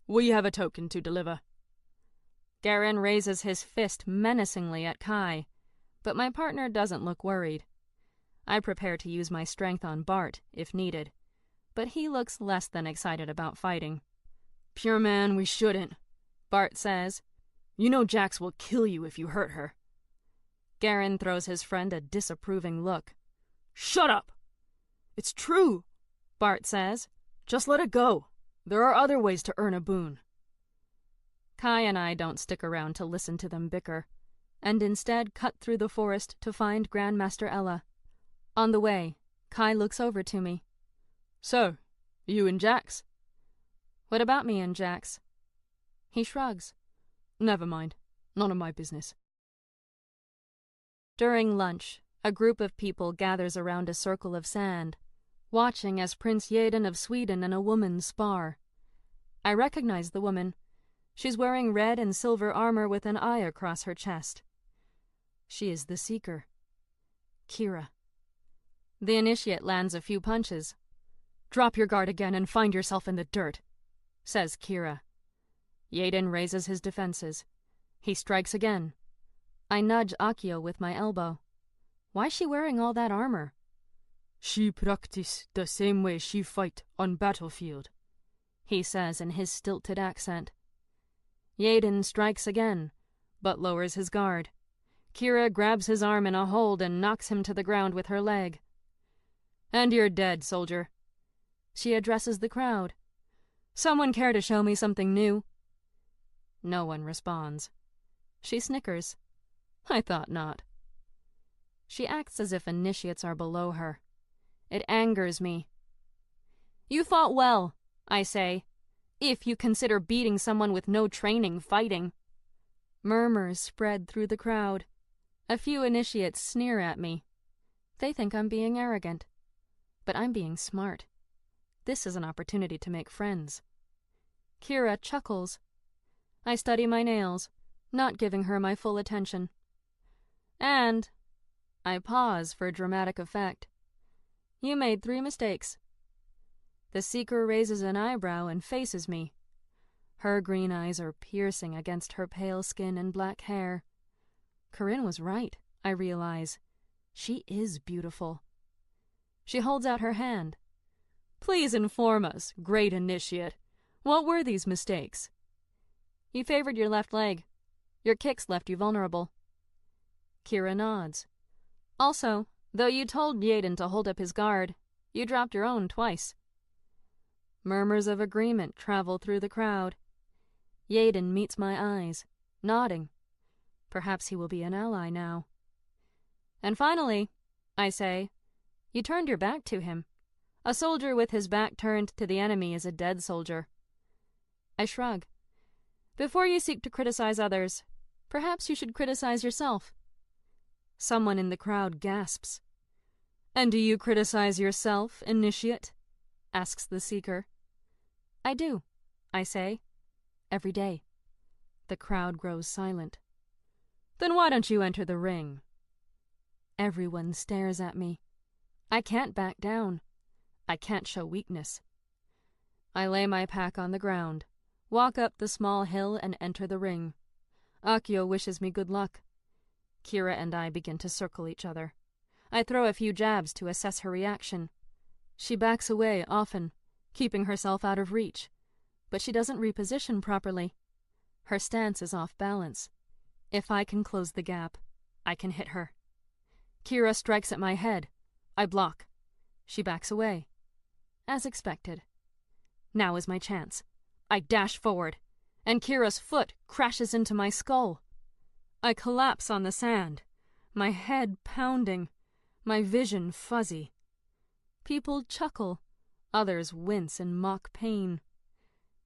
We have a token to deliver.
Garen raises his fist menacingly at Kai, but my partner doesn't look worried. I prepare to use my strength on Bart, if needed, but he looks less than excited about fighting.
Pure man, we shouldn't,
Bart says.
You know Jax will kill you if you hurt her.
Garen throws his friend a disapproving look.
Shut up! It's true,
Bart says.
Just let it go. There are other ways to earn a boon.
Kai and I don't stick around to listen to them bicker, and instead cut through the forest to find Grandmaster Ella. On the way, Kai looks over to me.
So, you and Jax?
What about me and Jax? He shrugs.
Never mind. None of my business.
During lunch, a group of people gathers around a circle of sand, watching as Prince Jeden of Sweden and a woman spar. I recognize the woman. She's wearing red and silver armor with an eye across her chest. She is the Seeker. Kira. The initiate lands a few punches.
Drop your guard again and find yourself in the dirt,
says Kira. Jeden raises his defenses. He strikes again. I nudge Akio with my elbow. Why's she wearing all that armor?
She practice the same way she fight on battlefield,
he says in his stilted accent. Jeden strikes again, but lowers his guard. Kira grabs his arm in a hold and knocks him to the ground with her leg.
And you're dead, soldier.
She addresses the crowd. Someone care to show me something new? No one responds. She snickers. I thought not. She acts as if initiates are below her. It angers me. You fought well, I say, if you consider beating someone with no training fighting. Murmurs spread through the crowd. A few initiates sneer at me. They think I'm being arrogant. But I'm being smart. This is an opportunity to make friends. Kira chuckles. I study my nails, not giving her my full attention. And I pause for dramatic effect. You made 3 mistakes. The Seeker raises an eyebrow and faces me. Her green eyes are piercing against her pale skin and black hair. Corinne was right, I realize. She is beautiful. She holds out her hand. Please inform us, great initiate. What were these mistakes? You favored your left leg. Your kicks left you vulnerable. Kira nods. Also, though you told Jeden to hold up his guard, you dropped your own twice. Murmurs of agreement travel through the crowd. Jeden meets my eyes, nodding. Perhaps he will be an ally now. And finally, I say, you turned your back to him. A soldier with his back turned to the enemy is a dead soldier. I shrug. Before you seek to criticize others, perhaps you should criticize yourself. Someone in the crowd gasps. And do you criticize yourself, initiate? Asks the Seeker. I do, I say. Every day. The crowd grows silent. Then why don't you enter the ring? Everyone stares at me. I can't back down. I can't show weakness. I lay my pack on the ground, walk up the small hill and enter the ring. Akio wishes me good luck. Kira and I begin to circle each other. I throw a few jabs to assess her reaction. She backs away often, keeping herself out of reach, but she doesn't reposition properly. Her stance is off balance. If I can close the gap, I can hit her. Kira strikes at my head. I block. She backs away. As expected. Now is my chance. I dash forward, and Kira's foot crashes into my skull. I collapse on the sand, my head pounding, my vision fuzzy. People chuckle, others wince in mock pain.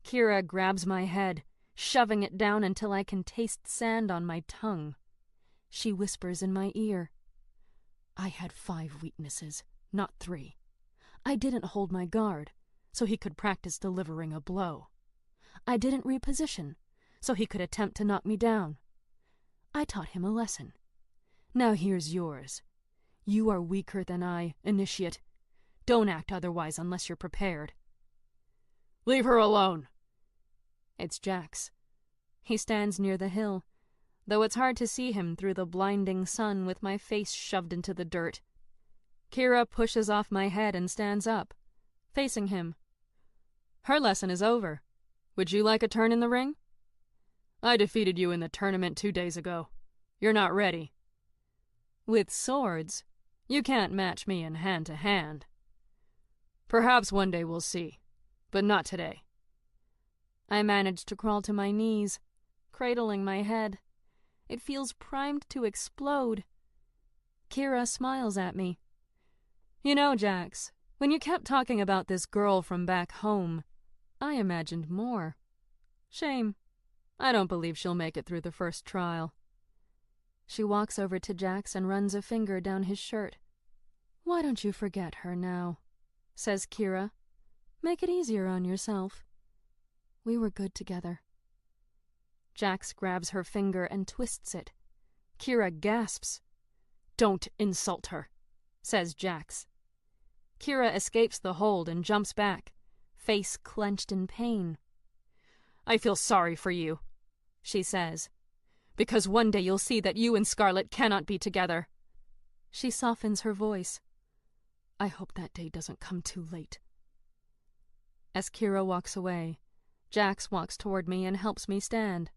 Kira grabs my head, shoving it down until I can taste sand on my tongue. She whispers in my ear. I had 5 weaknesses, not 3. I didn't hold my guard, so he could practice delivering a blow. I didn't reposition, so he could attempt to knock me down. I taught him a lesson. Now here's yours.
You are weaker than I, initiate. Don't act otherwise unless you're prepared. Leave her alone. It's Jax. He stands near the hill, though it's hard to see him through the blinding sun with my face shoved into the dirt. Kira pushes off my head and stands up, facing him. Her lesson is over. Would you like a turn in the ring? I defeated you in the tournament 2 days ago. You're not ready. With swords, you can't match me in hand to hand. Perhaps one day we'll see, but not today. I managed to crawl to my knees, cradling my head. It feels primed to explode. Kira smiles at me. You know, Jax, when you kept talking about this girl from back home, I imagined more. Shame. I don't believe she'll make it through the first trial. She walks over to Jax and runs a finger down his shirt. Why don't you forget her now? Says Kira. Make it easier on yourself. We were good together. Jax grabs her finger and twists it. Kira gasps. Don't insult her, says Jax. Kira escapes the hold and jumps back, face clenched in pain. I feel sorry for you, she says, because one day you'll see that you and Scarlet cannot be together. She softens her voice. I hope that day doesn't come too late. As Kira walks away, Jax walks toward me and helps me stand.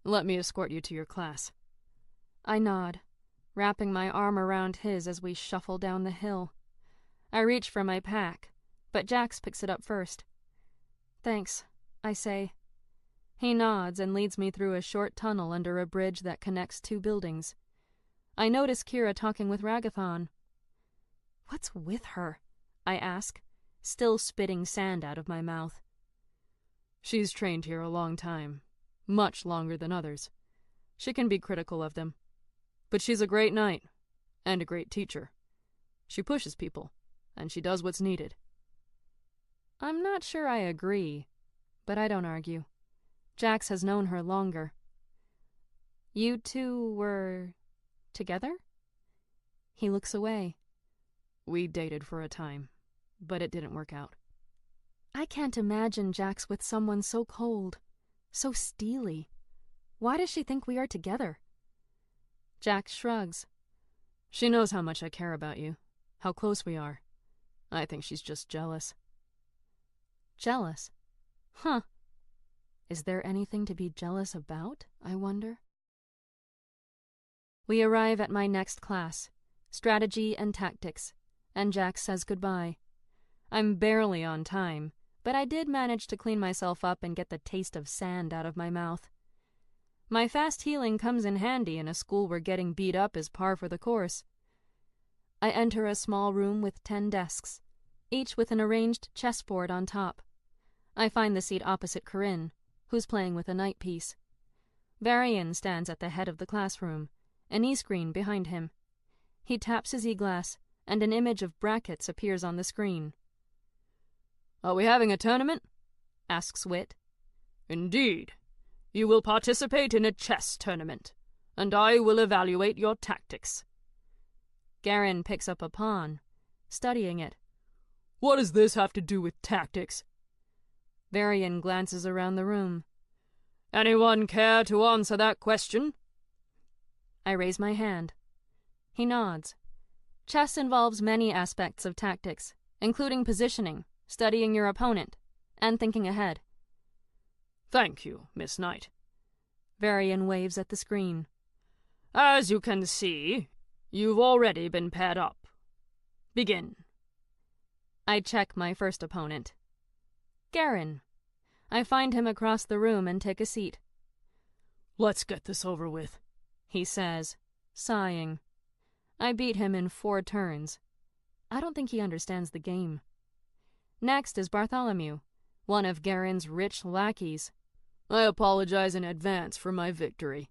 Let me escort you to your class. I nod, wrapping my arm around his as we shuffle down the hill. I reach for my pack, but Jax picks it up first. Thanks, I say. He nods and leads me through a short tunnel under a bridge that connects 2 buildings. I notice Kira talking with Ragathon. What's with her? I ask, still spitting sand out of my mouth. She's trained here a long time, much longer than others. She can be critical of them. But she's a great knight, and a great teacher. She pushes people, and she does what's needed. I'm not sure I agree, but I don't argue. Jax has known her longer. You two were together? He looks away. We dated for a time, but it didn't work out. I can't imagine Jax with someone so cold, so steely. Why does she think we are together? Jax shrugs. She knows how much I care about you, how close we are. I think she's just jealous. Jealous? Huh. Is there anything to be jealous about, I wonder? We arrive at my next class, Strategy and Tactics, and Jax says goodbye. I'm barely on time, but I did manage to clean myself up and get the taste of sand out of my mouth. My fast healing comes in handy in a school where getting beat up is par for the course. I enter a small room with 10 desks, each with an arranged chessboard on top. I find the seat opposite Corinne, who's playing with a knight piece. Varian stands at the head of the classroom, an e-screen behind him. He taps his e-glass, and an image of brackets appears on the screen. Are we having a tournament? Asks Wit. Indeed. You will participate in a chess tournament, and I will evaluate your tactics. Garen picks up a pawn, studying it. What does this have to do with tactics? Varian glances around the room. Anyone care to answer that question? I raise my hand. He nods. Chess involves many aspects of tactics, including positioning, studying your opponent, and thinking ahead. Thank you, Miss Knight. Varian waves at the screen. As you can see, you've already been paired up. Begin. I check my first opponent. Garen. I find him across the room and take a seat. Let's get this over with, he says, sighing. I beat him in 4 turns. I don't think he understands the game. Next is Bartholomew, one of Garen's rich lackeys. I apologize in advance for my victory.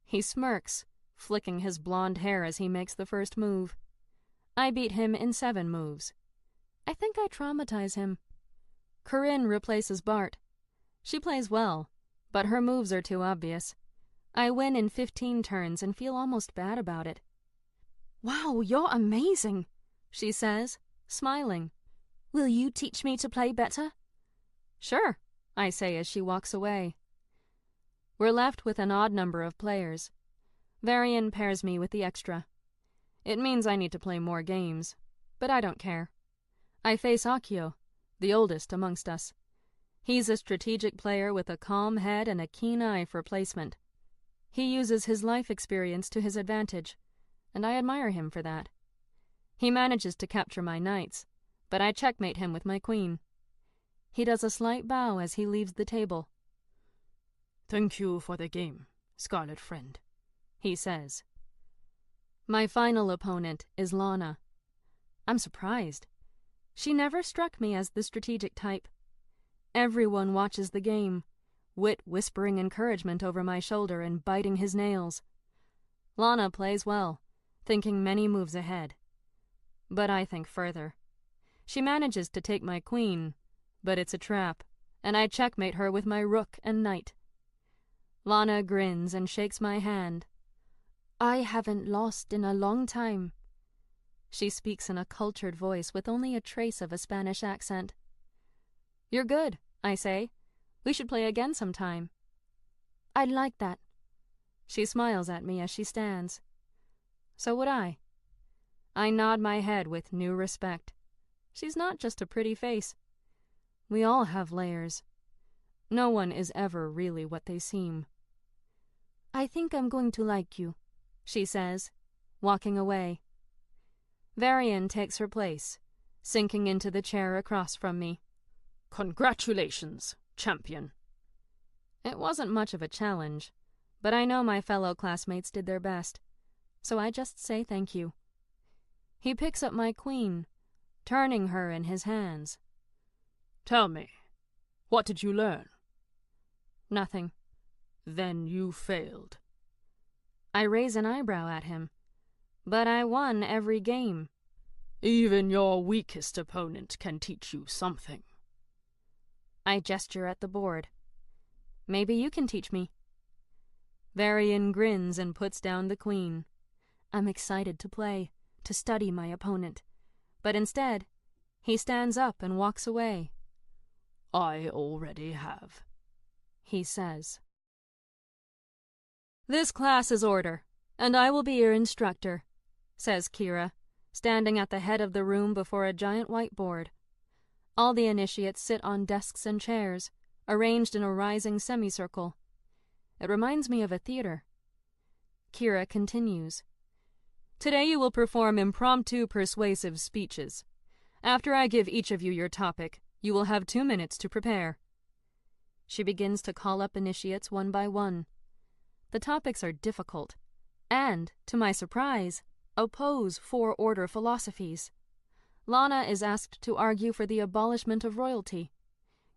He smirks, flicking his blonde hair as he makes the first move. I beat him in 7 moves. I think I traumatize him. Corinne replaces Bart. She plays well, but her moves are too obvious. I win in 15 turns and feel almost bad about it.
"Wow, you're amazing," she says, smiling. "Will you teach me to play better?"
"Sure," I say as she walks away. We're left with an odd number of players. Varian pairs me with the extra. It means I need to play more games, but I don't care. I face Akio, the oldest amongst us. He's a strategic player with a calm head and a keen eye for placement. He uses his life experience to his advantage, and I admire him for that. He manages to capture my knights, but I checkmate him with my queen. He does a slight bow as he leaves the table. "Thank you for the game, Scarlet Friend," he says. My final opponent is Lana. I'm surprised. She never struck me as the strategic type. Everyone watches the game, Wit whispering encouragement over my shoulder and biting his nails. Lana plays well, thinking many moves ahead. But I think further. She manages to take my queen, but it's a trap, and I checkmate her with my rook and knight. Lana grins and shakes my hand.
"I haven't lost in a long time."
She speaks in a cultured voice with only a trace of a Spanish accent. "You're good," I say. "We should play again sometime."
"I'd like that."
She smiles at me as she stands. So would I. I nod my head with new respect. She's not just a pretty face. We all have layers. No one is ever really what they seem.
"I think I'm going to like you,"
she says, walking away. Varian takes her place, sinking into the chair across from me. "Congratulations, champion." It wasn't much of a challenge, but I know my fellow classmates did their best, so I just say thank you. He picks up my queen, turning her in his hands. "Tell me, what did you learn?" "Nothing." "Then you failed." I raise an eyebrow at him. But I won every game. "Even your weakest opponent can teach you something." I gesture at the board. "Maybe you can teach me." Varian grins and puts down the queen. I'm excited to play, to study my opponent. But instead, he stands up and walks away. "I already have," he says. "This class is order, and I will be your instructor," says Kira, standing at the head of the room before a giant whiteboard. All the initiates sit on desks and chairs, arranged in a rising semicircle. It reminds me of a theater. Kira continues. "Today you will perform impromptu persuasive speeches. After I give each of you your topic, you will have 2 minutes to prepare." She begins to call up initiates one by one. The topics are difficult, and, to my surprise, oppose four-order philosophies. Lana is asked to argue for the abolishment of royalty.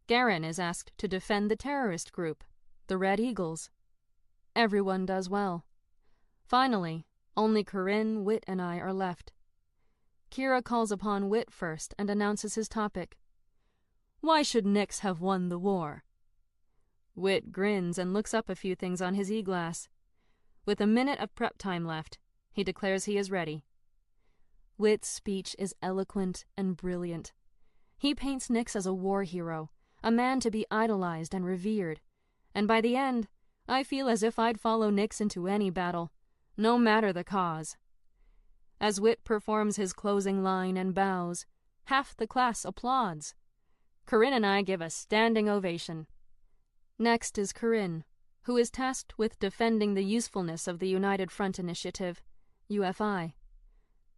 Garen is asked to defend the terrorist group, the Red Eagles. Everyone does well. Finally, only Corinne, Wit, and I are left. Kira calls upon Wit first and announces his topic. "Why should Nyx have won the war?" Wit grins and looks up a few things on his e-glass. With a minute of prep time left, he declares he is ready. Wit's speech is eloquent and brilliant. He paints Nyx as a war hero, a man to be idolized and revered, and by the end, I feel as if I'd follow Nyx into any battle, no matter the cause. As Wit performs his closing line and bows, half the class applauds. Corinne and I give a standing ovation. Next is Corinne, who is tasked with defending the usefulness of the United Front Initiative, UFI.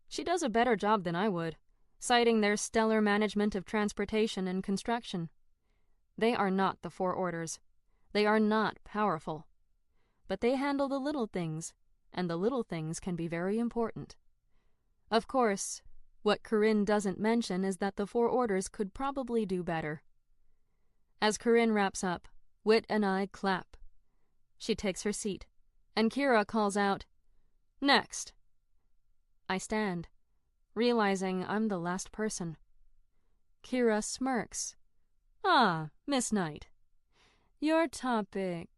She does a better job than I would, citing their stellar management of transportation and construction. They are not the Four Orders. They are not powerful. But they handle the little things, and the little things can be very important. Of course, what Corinne doesn't mention is that the Four Orders could probably do better. As Corinne wraps up, Wit and I clap. She takes her seat, and Kira calls out, "Next." I stand, realizing I'm the last person. Kira smirks. "Ah, Miss Knight. Your topic."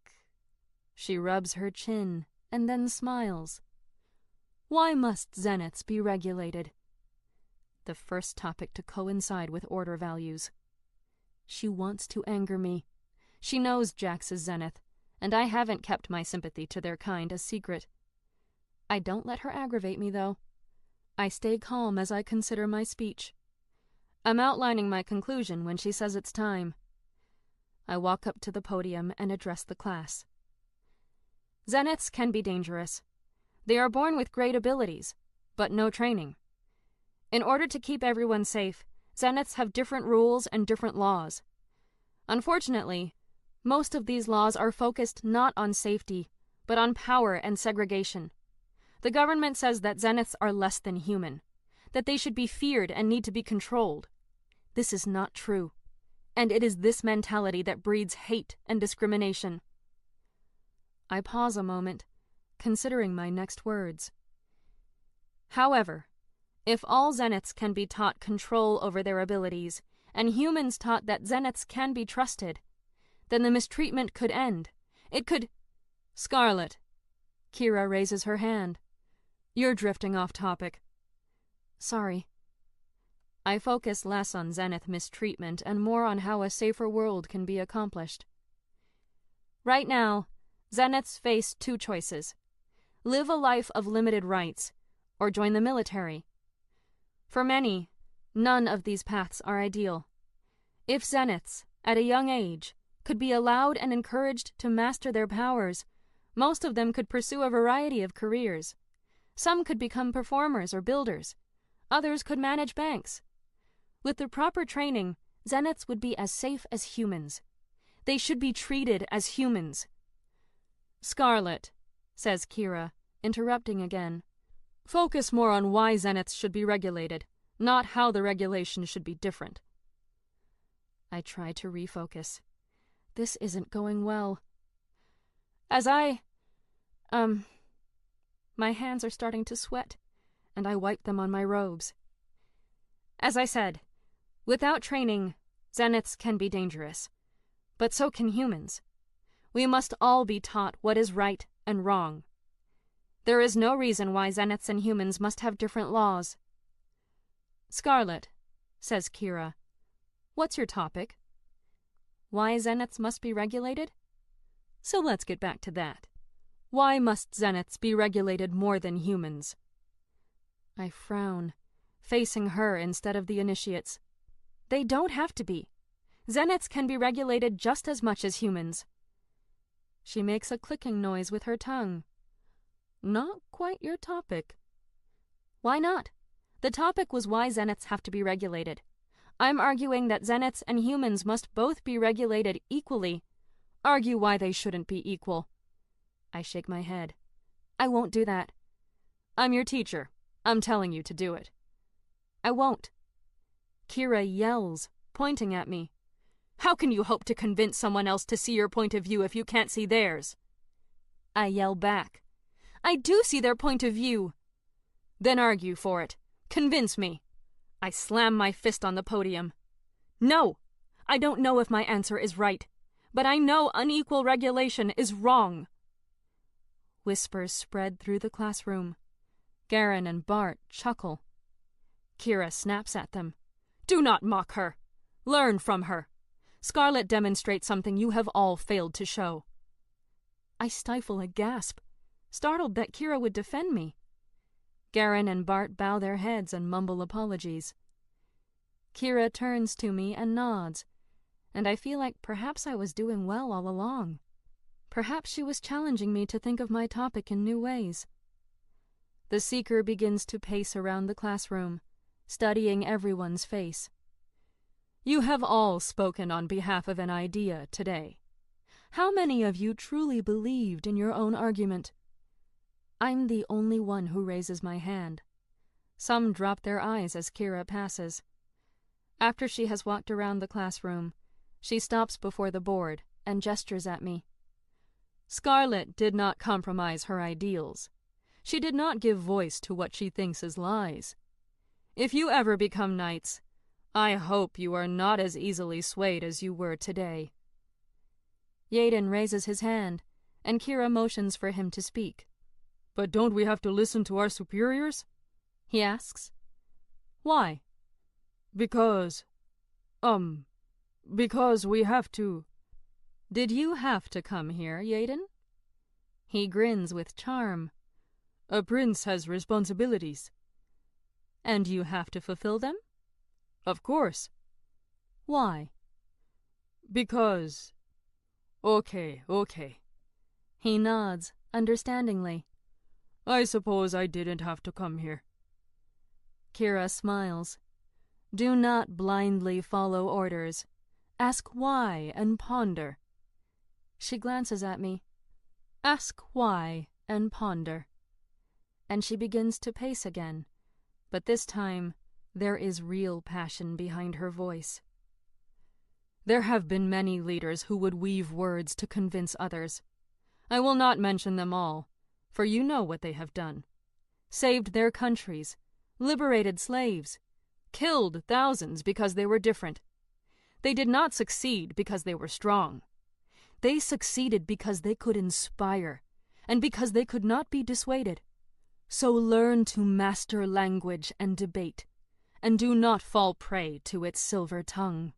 She rubs her chin and then smiles. Why must zeniths be regulated? The first topic to coincide with order values. She wants to anger me. She knows Jax is zenith, and I haven't kept my sympathy to their kind a secret. I don't let her aggravate me, though. I stay calm as I consider my speech. I'm outlining my conclusion when she says it's time. I walk up to the podium and address the class. Zeniths can be dangerous. They are born with great abilities, but no training. In order to keep everyone safe, zeniths have different rules and different laws. Unfortunately, most of these laws are focused not on safety, but on power and segregation. The government says that zeniths are less than human, that they should be feared and need to be controlled. This is not true, and it is this mentality that breeds hate and discrimination. I pause a moment, considering my next words. However, if all zeniths can be taught control over their abilities, and humans taught that zeniths can be trusted, then the mistreatment could end. It could— Scarlet. Kira raises her hand. You're drifting off topic. Sorry. I focus less on zenith mistreatment and more on how a safer world can be accomplished. Right now, zeniths face two choices: live a life of limited rights, or join the military. For many, none of these paths are ideal. If zeniths, at a young age, could be allowed and encouraged to master their powers, most of them could pursue a variety of careers. Some could become performers or builders. Others could manage banks. With the proper training, zeniths would be as safe as humans. They should be treated as humans. Scarlet, says Kira, interrupting again. Focus more on why zeniths should be regulated, not how the regulation should be different. I try to refocus. This isn't going well. My hands are starting to sweat, and I wipe them on my robes. As I said, without training, zeniths can be dangerous. But so can humans. We must all be taught what is right and wrong. There is no reason why zeniths and humans must have different laws. Scarlet, says Kira, what's your topic? Why zeniths must be regulated? So let's get back to that. Why must zeniths be regulated more than humans? I frown, facing her instead of the initiates. They don't have to be. Zeniths can be regulated just as much as humans. She makes a clicking noise with her tongue. Not quite your topic. Why not? The topic was why zeniths have to be regulated. I'm arguing that zeniths and humans must both be regulated equally. Argue why they shouldn't be equal. I shake my head. I won't do that. I'm your teacher. I'm telling you to do it. I won't. Kira yells, pointing at me. How can you hope to convince someone else to see your point of view if you can't see theirs? I yell back. I do see their point of view. Then argue for it. Convince me. I slam my fist on the podium. No! I don't know if my answer is right, but I know unequal regulation is wrong. Whispers spread through the classroom. Garen and Bart chuckle. Kira snaps at them. Do not mock her. Learn from her. Scarlet demonstrates something you have all failed to show. I stifle a gasp, startled that Kira would defend me. Garen and Bart bow their heads and mumble apologies. Kira turns to me and nods, and I feel like perhaps I was doing well all along. Perhaps she was challenging me to think of my topic in new ways. The seeker begins to pace around the classroom, studying everyone's face. You have all spoken on behalf of an idea today. How many of you truly believed in your own argument? I'm the only one who raises my hand. Some drop their eyes as Kira passes. After she has walked around the classroom, she stops before the board and gestures at me. Scarlet did not compromise her ideals. She did not give voice to what she thinks is lies. If you ever become knights, I hope you are not as easily swayed as you were today. Yaden raises his hand, and Kira motions for him to speak. But don't we have to listen to our superiors?
He asks.
Why? Because we have to.
Did you have to come here, Yaden? He grins with charm.
A prince has responsibilities.
And you have to fulfill them?
Of course.
Why?
Because. Okay.
He nods, understandingly.
I suppose I didn't have to come here.
Kira smiles. Do not blindly follow orders. Ask why and ponder. She glances at me. Ask why and ponder. And she begins to pace again, but this time there is real passion behind her voice.
There have been many leaders who would weave words to convince others. I will not mention them all, for you know what they have done. Saved their countries, liberated slaves, killed thousands because they were different. They did not succeed because they were strong. They succeeded because they could inspire, and because they could not be dissuaded. So learn to master language and debate, and do not fall prey to its silver tongue.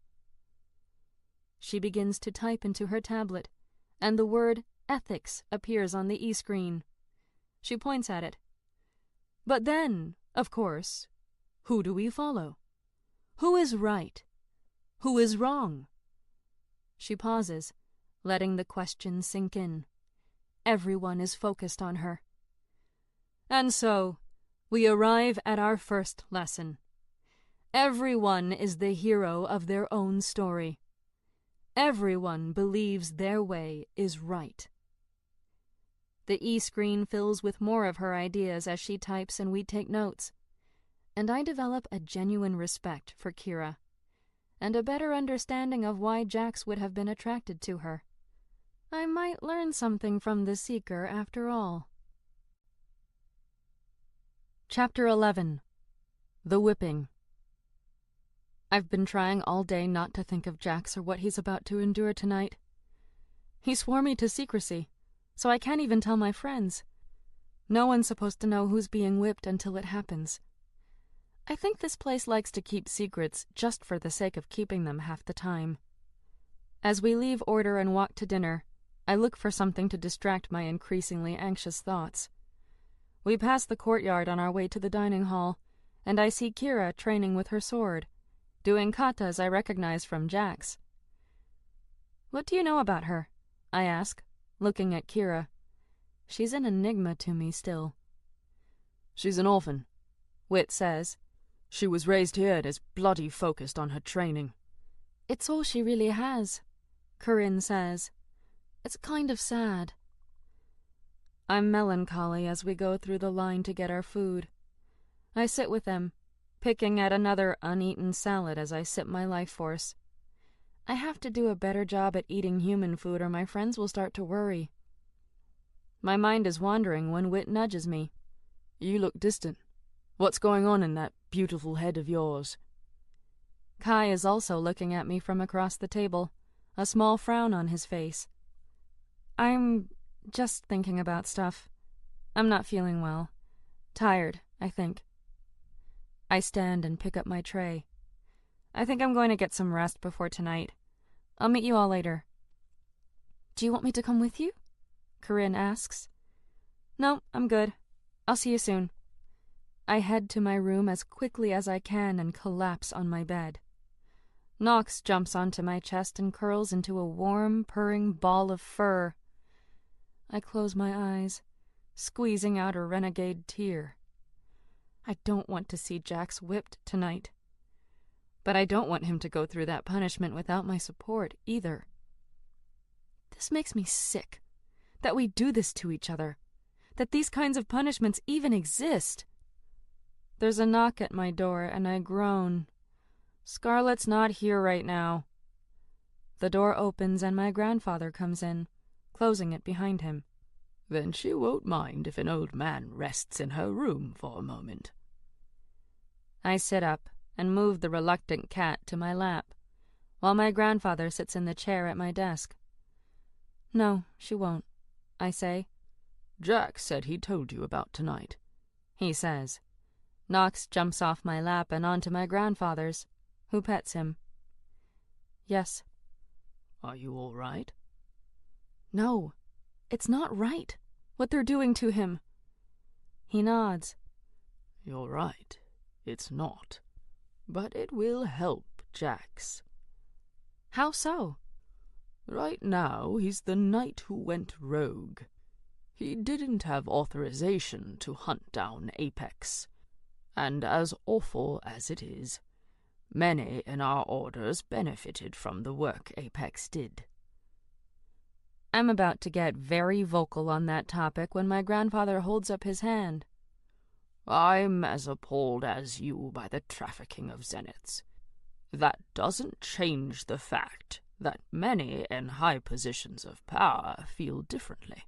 She begins to type into her tablet, and the word ethics appears on the e-screen. She points at it. But then, of course, who do we follow? Who is right? Who is wrong? She pauses, letting the question sink in. Everyone is focused on her. And so, we arrive at our first lesson. Everyone is the hero of their own story. Everyone believes their way is right. The e-screen fills with more of her ideas as she types and we take notes. And I develop a genuine respect for Kira, and a better understanding of why Jax would have been attracted to her. I might learn something from the Seeker after all. Chapter 11. The Whipping. I've been trying all day not to think of Jax or what he's about to endure tonight. He swore me to secrecy, so I can't even tell my friends. No one's supposed to know who's being whipped until it happens. I think this place likes to keep secrets just for the sake of keeping them half the time. As we leave Order and walk to dinner, I look for something to distract my increasingly anxious thoughts. We pass the courtyard on our way to the dining hall, and I see Kira training with her sword, doing katas I recognize from Jax. What do you know about her? I ask, looking at Kira. She's an enigma to me still. She's an orphan, Wit says. She was raised here and is bloody focused on her training. It's all she really has, Corinne says. It's kind of sad. I'm melancholy as we go through the line to get our food. I sit with them, picking at another uneaten salad as I sip my life force. I have to do a better job at eating human food or my friends will start to worry. My mind is wandering when Wit nudges me. You look distant. What's going on in that beautiful head of yours? Kai is also looking at me from across the table, a small frown on his face. I'm just thinking about stuff. I'm not feeling well. Tired, I think. I stand and pick up my tray. I think I'm going to get some rest before tonight. I'll meet you all later. Do you want me to come with you? Corinne asks. No, I'm good. I'll see you soon. I head to my room as quickly as I can and collapse on my bed. Nox jumps onto my chest and curls into a warm, purring ball of fur. I close my eyes, squeezing out a renegade tear. I don't want to see Jax whipped tonight. But I don't want him to go through that punishment without my support, either. This makes me sick, that we do this to each other, that these kinds of punishments even exist. There's a knock at my door, and I groan. Scarlet's not here right now. The door opens, and my grandfather comes in, closing it behind him. Then she won't mind if an old man rests in her room for a moment. I sit up and move the reluctant cat to my lap, while my grandfather sits in the chair at my desk. No, she won't, I say. "Jack said he told you about tonight,"
he says. Knox jumps off my lap and onto my grandfather's, who pets him. "Yes."
"Are you all right?"
"No, it's not right, what they're doing to him." He nods.
"You're right, it's not. But it will help Jax."
"How so?"
"Right now, he's the knight who went rogue. He didn't have authorization to hunt down Apex. And as awful as it is, many in our orders benefited from the work Apex did."
I'm about to get very vocal on that topic when my grandfather holds up his hand.
"I'm as appalled as you by the trafficking of zeniths. That doesn't change the fact that many in high positions of power feel differently.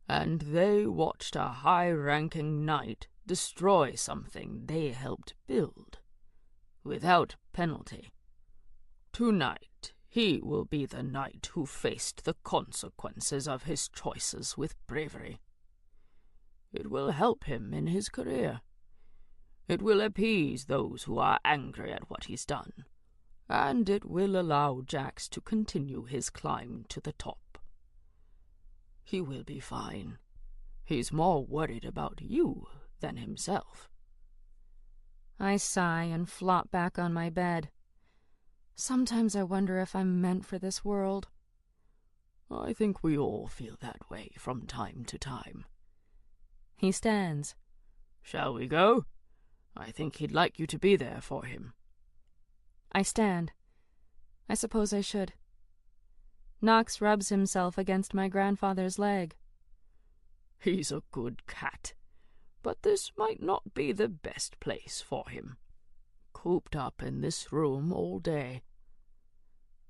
And they watched a high-ranking knight destroy something they helped build, without penalty. Tonight, he will be the knight who faced the consequences of his choices with bravery. It will help him in his career. It will appease those who are angry at what he's done, and it will allow Jax to continue his climb to the top. He will be fine. He's more worried about you than himself."
I sigh and flop back on my bed. Sometimes I wonder if I'm meant for this world.
"I think we all feel that way from time to time."
He stands.
"Shall we go? I think he'd like you to be there for him."
I stand. I suppose I should. Knox rubs himself against my grandfather's leg.
"He's a good cat, but this might not be the best place for him. Cooped up in this room all day."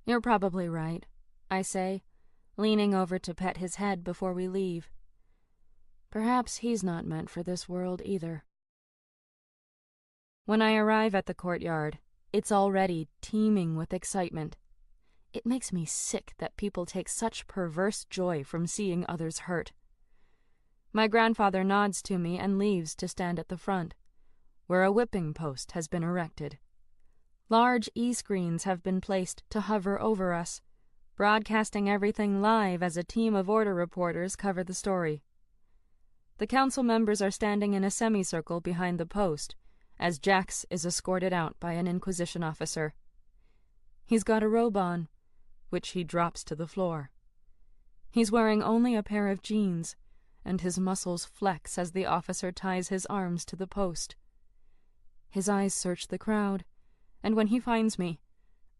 "You're probably right," I say, leaning over to pet his head before we leave. Perhaps he's not meant for this world either. When I arrive at the courtyard, it's already teeming with excitement. It makes me sick that people take such perverse joy from seeing others hurt. My grandfather nods to me and leaves to stand at the front, where a whipping post has been erected. Large e-screens have been placed to hover over us, broadcasting everything live as a team of order reporters cover the story. The council members are standing in a semicircle behind the post, as Jax is escorted out by an Inquisition officer. He's got a robe on, which he drops to the floor. He's wearing only a pair of jeans, and his muscles flex as the officer ties his arms to the post. His eyes search the crowd, and when he finds me,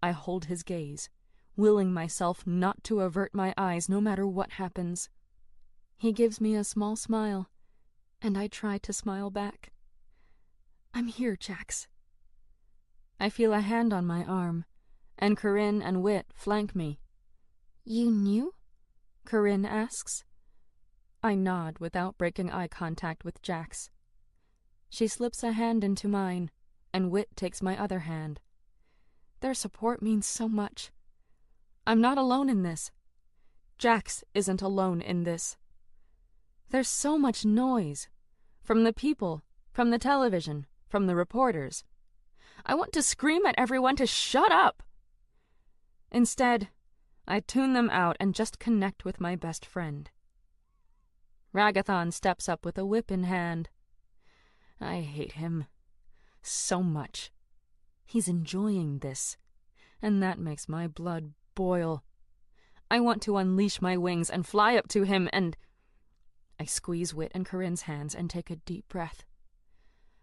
I hold his gaze, willing myself not to avert my eyes no matter what happens. He gives me a small smile, and I try to smile back. "I'm here, Jax." I feel a hand on my arm, and Corinne and Whit flank me.
"You knew?"
Corinne asks. I nod without breaking eye contact with Jax. She slips a hand into mine, and Whit takes my other hand. Their support means so much. I'm not alone in this. Jax isn't alone in this. There's so much noise. From the people, from the television, from the reporters. I want to scream at everyone to shut up. Instead, I tune them out and just connect with my best friend. Ragathon steps up with a whip in hand. I hate him. So much. He's enjoying this, and that makes my blood boil. I want to unleash my wings and fly up to him and... I squeeze Whit and Corinne's hands and take a deep breath.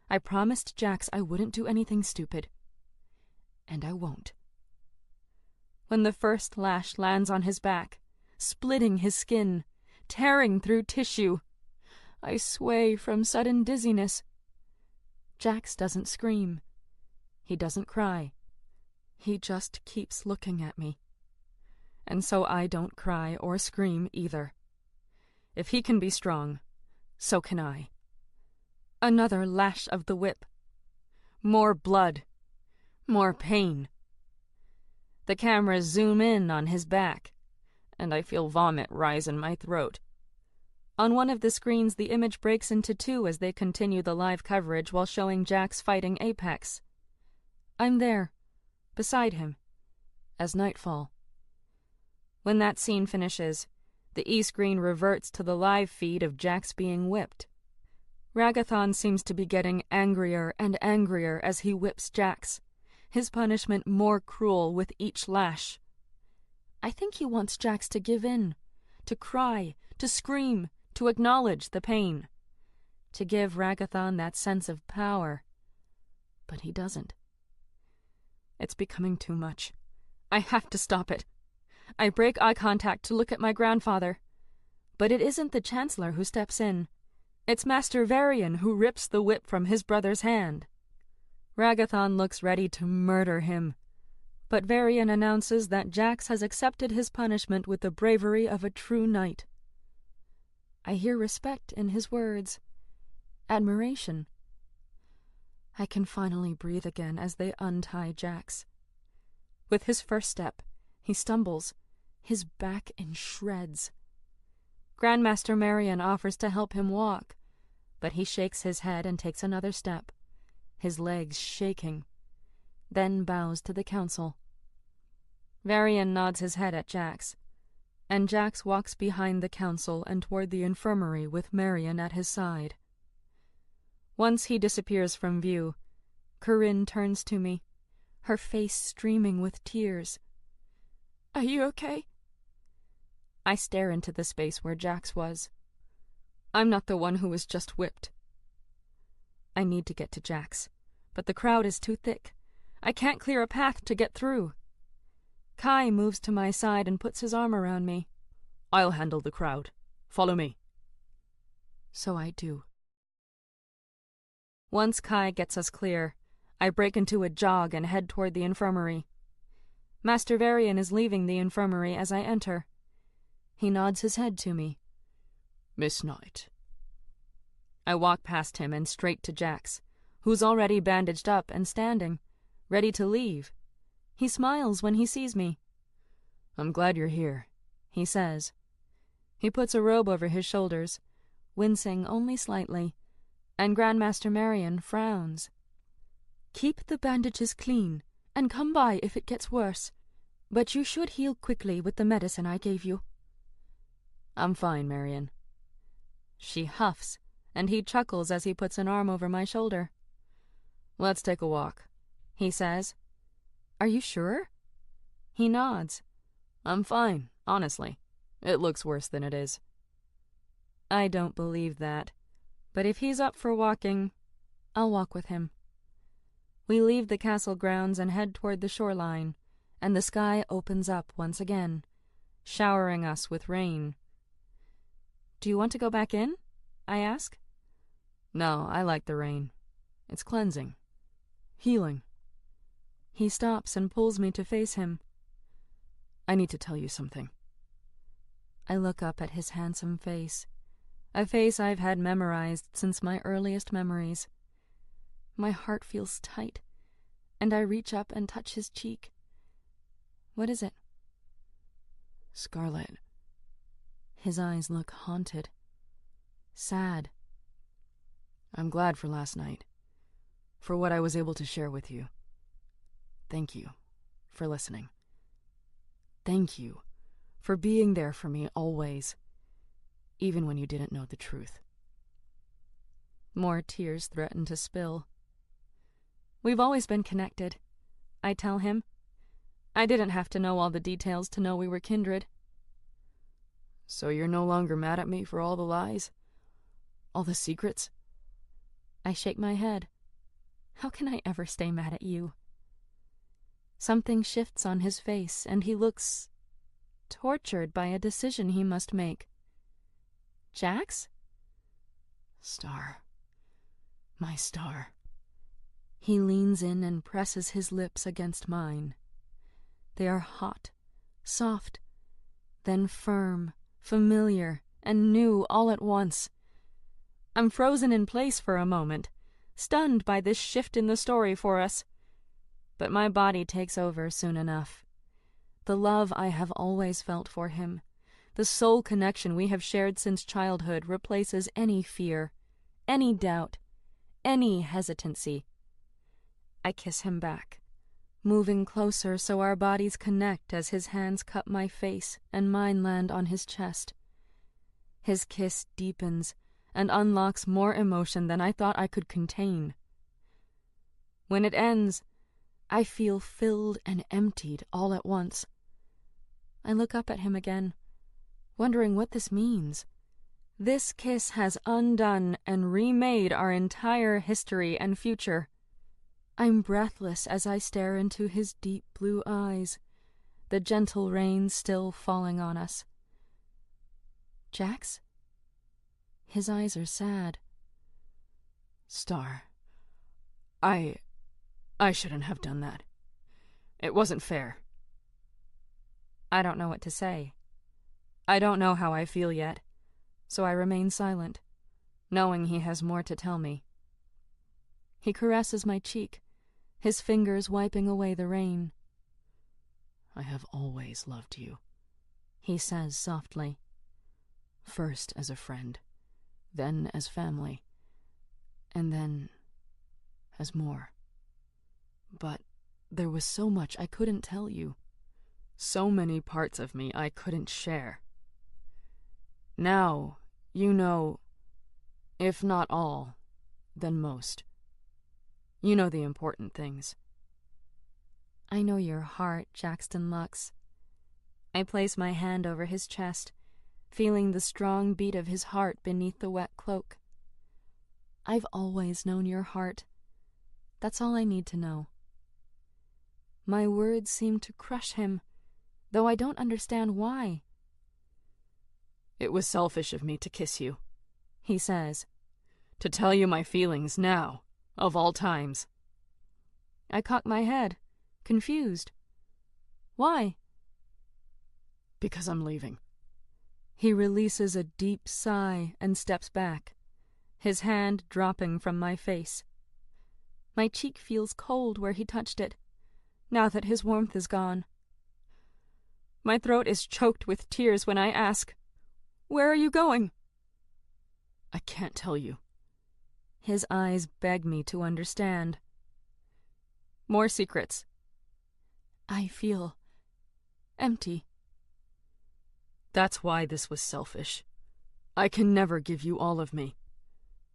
I promised Jax I wouldn't do anything stupid. And I won't. When the first lash lands on his back, splitting his skin, tearing through tissue, I sway from sudden dizziness. Jax doesn't scream. He doesn't cry. He just keeps looking at me. And so I don't cry or scream either. If he can be strong, so can I. Another lash of the whip. More blood. More pain. The cameras zoom in on his back, and I feel vomit rise in my throat. On one of the screens, the image breaks into two as they continue the live coverage while showing Jax fighting Apex. I'm there, beside him, as nightfall. When that scene finishes, the e-screen reverts to the live feed of Jax being whipped. Ragathon seems to be getting angrier and angrier as he whips Jax, his punishment more cruel with each lash. I think he wants Jax to give in, to cry, to scream, to acknowledge the pain, to give Ragathon that sense of power. But he doesn't. It's becoming too much. I have to stop it. I break eye contact to look at my grandfather. But it isn't the Chancellor who steps in. It's Master Varian who rips the whip from his brother's hand. Ragathon looks ready to murder him. But Varian announces that Jax has accepted his punishment with the bravery of a true knight. I hear respect in his words. Admiration. I can finally breathe again as they untie Jax. With his first step, he stumbles, his back in shreds. Grandmaster Marion offers to help him walk, but he shakes his head and takes another step, his legs shaking, then bows to the council. Varian nods his head at Jax, and Jax walks behind the council and toward the infirmary with Marion at his side. Once he disappears from view, Corinne turns to me, her face streaming with tears. Are you okay? I stare into the space where Jax was. I'm not the one who was just whipped. I need to get to Jax, but the crowd is too thick. I can't clear a path to get through. Kai moves to my side and puts his arm around me.
I'll handle the crowd. Follow me.
So I do. Once Kai gets us clear, I break into a jog and head toward the infirmary. Master Varian is leaving the infirmary as I enter. He nods his head to me.
Miss Knight.
I walk past him and straight to Jax, who's already bandaged up and standing, ready to leave. He smiles when he sees me.
I'm glad you're here,
he says. He puts a robe over his shoulders, wincing only slightly, and Grandmaster Marion frowns. Keep the bandages clean, and come by if it gets worse. But you should heal quickly with the medicine I gave you.
I'm fine, Marion.
She huffs, and he chuckles as he puts an arm over my shoulder.
Let's take a walk,
he says. Are you sure? He nods.
I'm fine, honestly. It looks worse than it is.
I don't believe that, but if he's up for walking, I'll walk with him. We leave the castle grounds and head toward the shoreline, and the sky opens up once again, showering us with rain. Do you want to go back in? I ask.
No, I like the rain. It's cleansing. Healing.
He stops and pulls me to face him.
I need to tell you something.
I look up at his handsome face, a face I've had memorized since my earliest memories. My heart feels tight, and I reach up and touch his cheek. What is it?
Scarlet.
His eyes look haunted. Sad.
I'm glad for last night. For what I was able to share with you. Thank you for listening. Thank you for being there for me always, even when you didn't know the truth.
More tears threaten to spill. We've always been connected, I tell him. I didn't have to know all the details to know we were kindred.
So you're no longer mad at me for all the lies? All the secrets?
I shake my head. How can I ever stay mad at you? Something shifts on his face, and he looks tortured by a decision he must make. Jax?
Star. My star.
He leans in and presses his lips against mine. They are hot, soft, then firm, familiar, and new all at once. I'm frozen in place for a moment, stunned by this shift in the story for us. But my body takes over soon enough. The love I have always felt for him, the sole connection we have shared since childhood, replaces any fear, any doubt, any hesitancy. I kiss him back, moving closer so our bodies connect as his hands cup my face and mine land on his chest. His kiss deepens and unlocks more emotion than I thought I could contain. When it ends, I feel filled and emptied all at once. I look up at him again, wondering what this means. This kiss has undone and remade our entire history and future. I'm breathless as I stare into his deep blue eyes, the gentle rain still falling on us. Jax? His eyes are sad.
Star, I shouldn't have done that. It wasn't fair.
I don't know what to say. I don't know how I feel yet, so I remain silent, knowing he has more to tell me. He caresses my cheek, his fingers wiping away the rain.
I have always loved you,
he says softly.
First as a friend, then as family, and then as more. But there was so much I couldn't tell you. So many parts of me I couldn't share. Now, you know, if not all, then most. You know the important things.
I know your heart, Jackson Lux. I place my hand over his chest, feeling the strong beat of his heart beneath the wet cloak. I've always known your heart. That's all I need to know. My words seem to crush him, though I don't understand why.
It was selfish of me to kiss you,
he says.
To tell you my feelings now, of all times.
I cock my head, confused. Why?
Because I'm leaving.
He releases a deep sigh and steps back, his hand dropping from my face. My cheek feels cold where he touched it, now that his warmth is gone. My throat is choked with tears when I ask, "Where are you going?"
I can't tell you.
His eyes beg me to understand. More secrets. I feel empty.
That's why this was selfish. I can never give you all of me.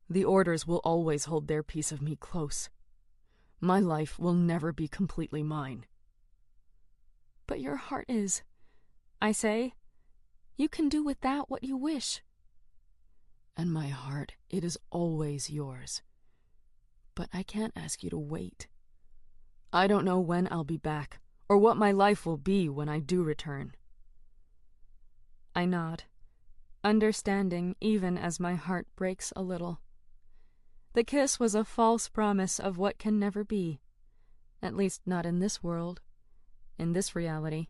The Orders will always hold their piece of me close. My life will never be completely mine.
But your heart is, I say. You can do with that what you wish.
And my heart, it is always yours. But I can't ask you to wait. I don't know when I'll be back, or what my life will be when I do return.
I nod, understanding even as my heart breaks a little. The kiss was a false promise of what can never be, at least not in this world, in this reality.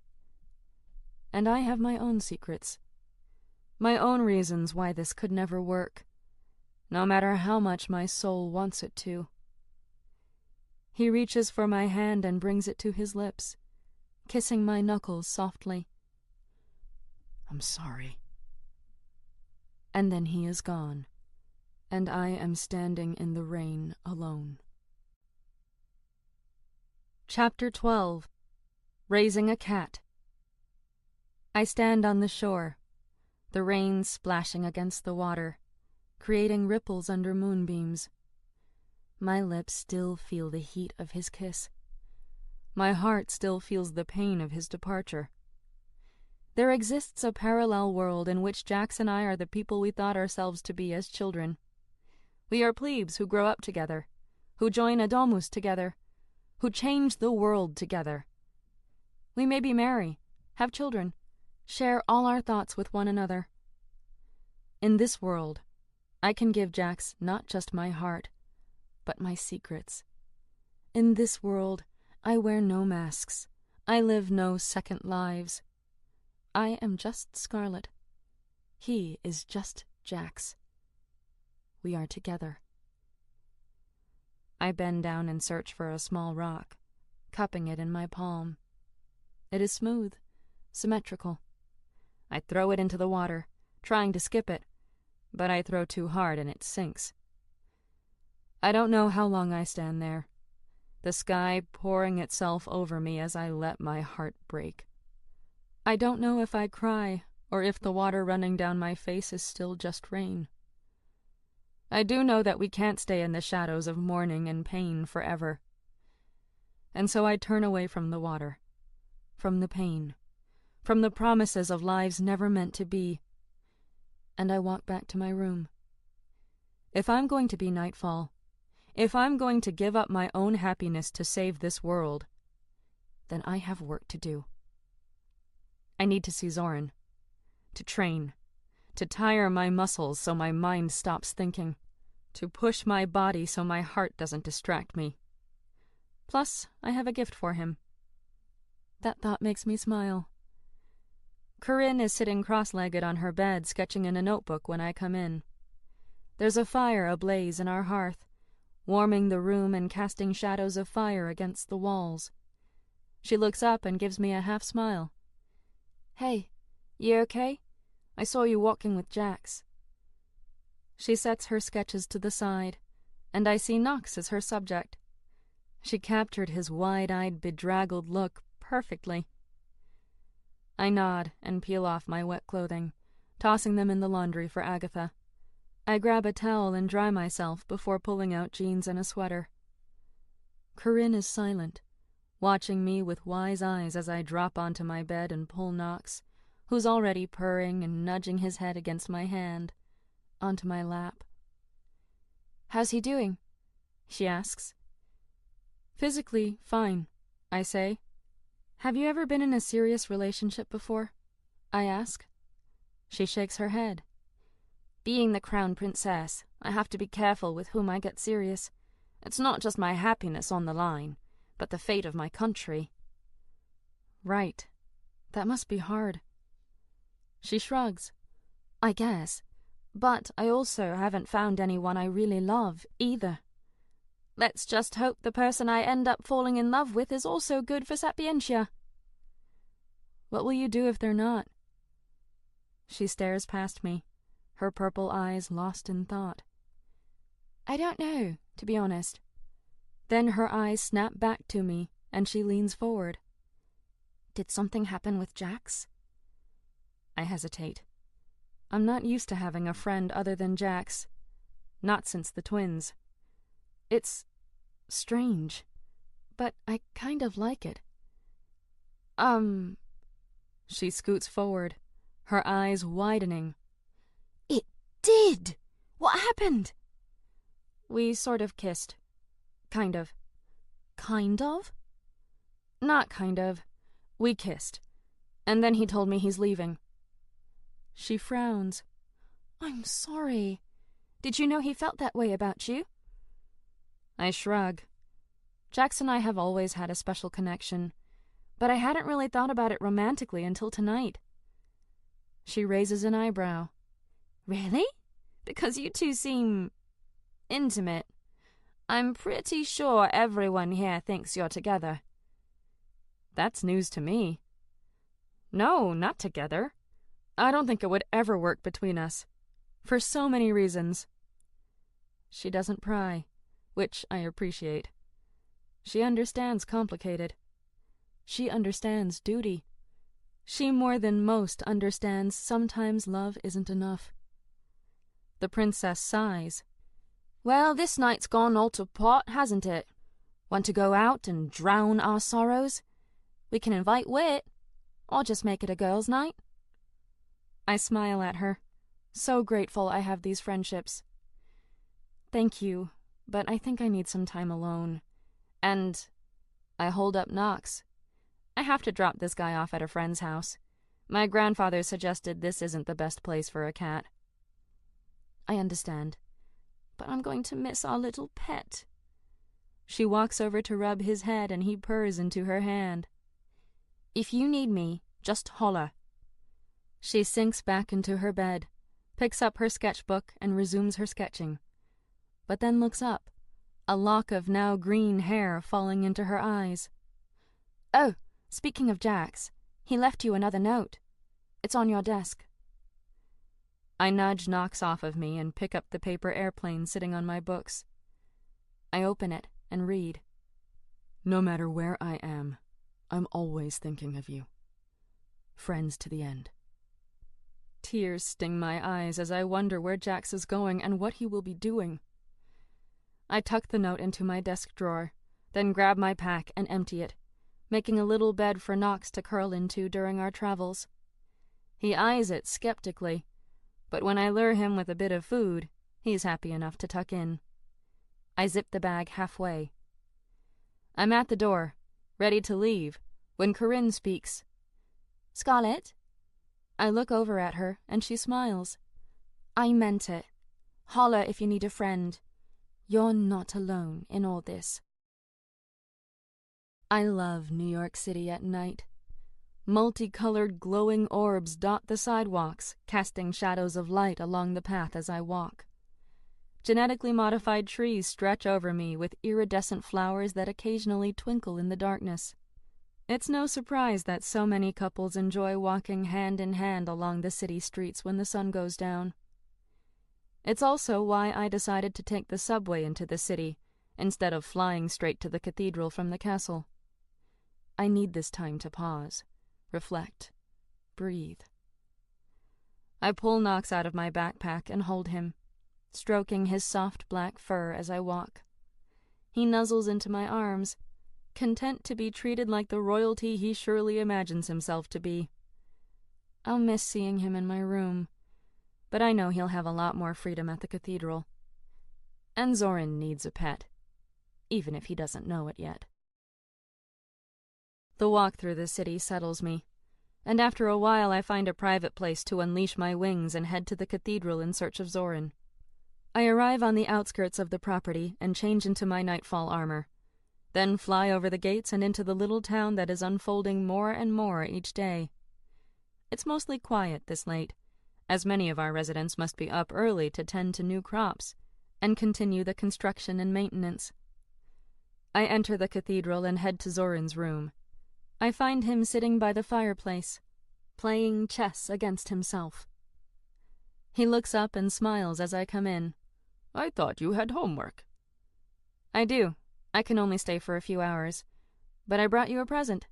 And I have my own secrets, my own reasons why this could never work, no matter how much my soul wants it to. He reaches for my hand and brings it to his lips, kissing my knuckles softly.
I'm sorry.
And then he is gone, and I am standing in the rain alone. Chapter 12. Raising a Cat. I stand on the shore, the rain splashing against the water, creating ripples under moonbeams. My lips still feel the heat of his kiss. My heart still feels the pain of his departure. There exists a parallel world in which Jax and I are the people we thought ourselves to be as children. We are plebes who grow up together, who join a domus together, who change the world together. We maybe marry, have children, share all our thoughts with one another. In this world, I can give Jax not just my heart, but my secrets. In this world, I wear no masks. I live no second lives. I am just Scarlet. He is just Jax. We are together. I bend down and search for a small rock, cupping it in my palm. It is smooth, symmetrical.
I throw it into the water, trying to skip it, but I throw too hard and it sinks. I don't know how long I stand there, the sky pouring itself over me as I let my heart break. I don't know if I cry or if the water running down my face is still just rain. I do know that we can't stay in the shadows of mourning and pain forever. And so I turn away from the water, from the pain, from the promises of lives never meant to be, and I walk back to my room. If I'm going to be Nightfall, if I'm going to give up my own happiness to save this world, then I have work to do. I need to see Zoran, to train, to tire my muscles so my mind stops thinking, to push my body so my heart doesn't distract me. Plus, I have a gift for him. That thought makes me smile. Corinne is sitting cross-legged on her bed, sketching in a notebook when I come in. There's a fire ablaze in our hearth, warming the room and casting shadows of fire against the walls. She looks up and gives me a half-smile. "Hey, you okay? I saw you walking with Jax." She sets her sketches to the side, and I see Knox as her subject. She captured his wide-eyed, bedraggled look perfectly. I nod and peel off my wet clothing, tossing them in the laundry for Agatha. I grab a towel and dry myself before pulling out jeans and a sweater. Corinne is silent, watching me with wise eyes as I drop onto my bed and pull Knox, who's already purring and nudging his head against my hand, onto my lap. "How's he doing?" she asks. "Physically, fine," I say. "Have you ever been in a serious relationship before?" I ask. She shakes her head. "Being the crown princess, I have to be careful with whom I get serious. It's not just my happiness on the line, but the fate of my country." "Right. That must be hard." She shrugs. "I guess. But I also haven't found anyone I really love, either. Let's just hope the person I end up falling in love with is also good for Sapientia." "What will you do if they're not?" She stares past me, her purple eyes lost in thought. "I don't know, to be honest." Then her eyes snap back to me, and she leans forward. "Did something happen with Jax?" I hesitate. I'm not used to having a friend other than Jax. Not since the twins. It's strange, but I kind of like it. She scoots forward, her eyes widening. "It did! What happened?" "We sort of kissed. Kind of." "Kind of?" "Not kind of. We kissed. And then he told me he's leaving." She frowns. "I'm sorry. Did you know he felt that way about you?" I shrug. Jax and I have always had a special connection, but I hadn't really thought about it romantically until tonight. She raises an eyebrow. "Really? Because you two seem intimate. I'm pretty sure everyone here thinks you're together." That's news to me. "No, not together. I don't think it would ever work between us. For so many reasons." She doesn't pry, which I appreciate. She understands complicated. She understands duty. She more than most understands sometimes love isn't enough. The princess sighs. "Well, this night's gone all to pot, hasn't it? Want to go out and drown our sorrows? We can invite Wit, or just make it a girls' night." I smile at her. So grateful I have these friendships. "Thank you, but I think I need some time alone. And I hold up Knox. I have to drop this guy off at a friend's house. My grandfather suggested this isn't the best place for a cat." "I understand. But I'm going to miss our little pet." She walks over to rub his head and he purrs into her hand. "If you need me, just holler." She sinks back into her bed, picks up her sketchbook and resumes her sketching, but then looks up, a lock of now green hair falling into her eyes. "Oh, speaking of Jax, he left you another note."
It's on your desk. I nudge Knox off of me and pick up the paper airplane sitting on my books. I open it and read.
No matter where I am, I'm always thinking of you. Friends to the end.
Tears sting my eyes as I wonder where Jax is going and what he will be doing. I tuck the note into my desk drawer, then grab my pack and empty it, making a little bed for Knox to curl into during our travels. He eyes it skeptically, but when I lure him with a bit of food, he's happy enough to tuck in. I zip the bag halfway. I'm at the door, ready to leave, when Corinne speaks.
Scarlet?
I look over at her, and she smiles.
I meant it. Holler if you need a friend. You're not alone in all this.
I love New York City at night. Multicolored glowing orbs dot the sidewalks, casting shadows of light along the path as I walk. Genetically modified trees stretch over me with iridescent flowers that occasionally twinkle in the darkness. It's no surprise that so many couples enjoy walking hand in hand along the city streets when the sun goes down. It's also why I decided to take the subway into the city instead of flying straight to the cathedral from the castle. I need this time to pause, reflect, breathe. I pull Knox out of my backpack and hold him, stroking his soft black fur as I walk. He nuzzles into my arms, content to be treated like the royalty he surely imagines himself to be. I'll miss seeing him in my room, but I know he'll have a lot more freedom at the cathedral. And Zoran needs a pet, even if he doesn't know it yet. The walk through the city settles me, and after a while I find a private place to unleash my wings and head to the cathedral in search of Zoran. I arrive on the outskirts of the property and change into my Nightfall armor, then fly over the gates and into the little town that is unfolding more and more each day. It's mostly quiet this late, as many of our residents must be up early to tend to new crops and continue the construction and maintenance. I enter the cathedral and head to Zoran's room. I find him sitting by the fireplace, playing chess against himself. He looks up and smiles as I come in.
I thought you had homework.
I do. I can only stay for a few hours. But I brought you a present.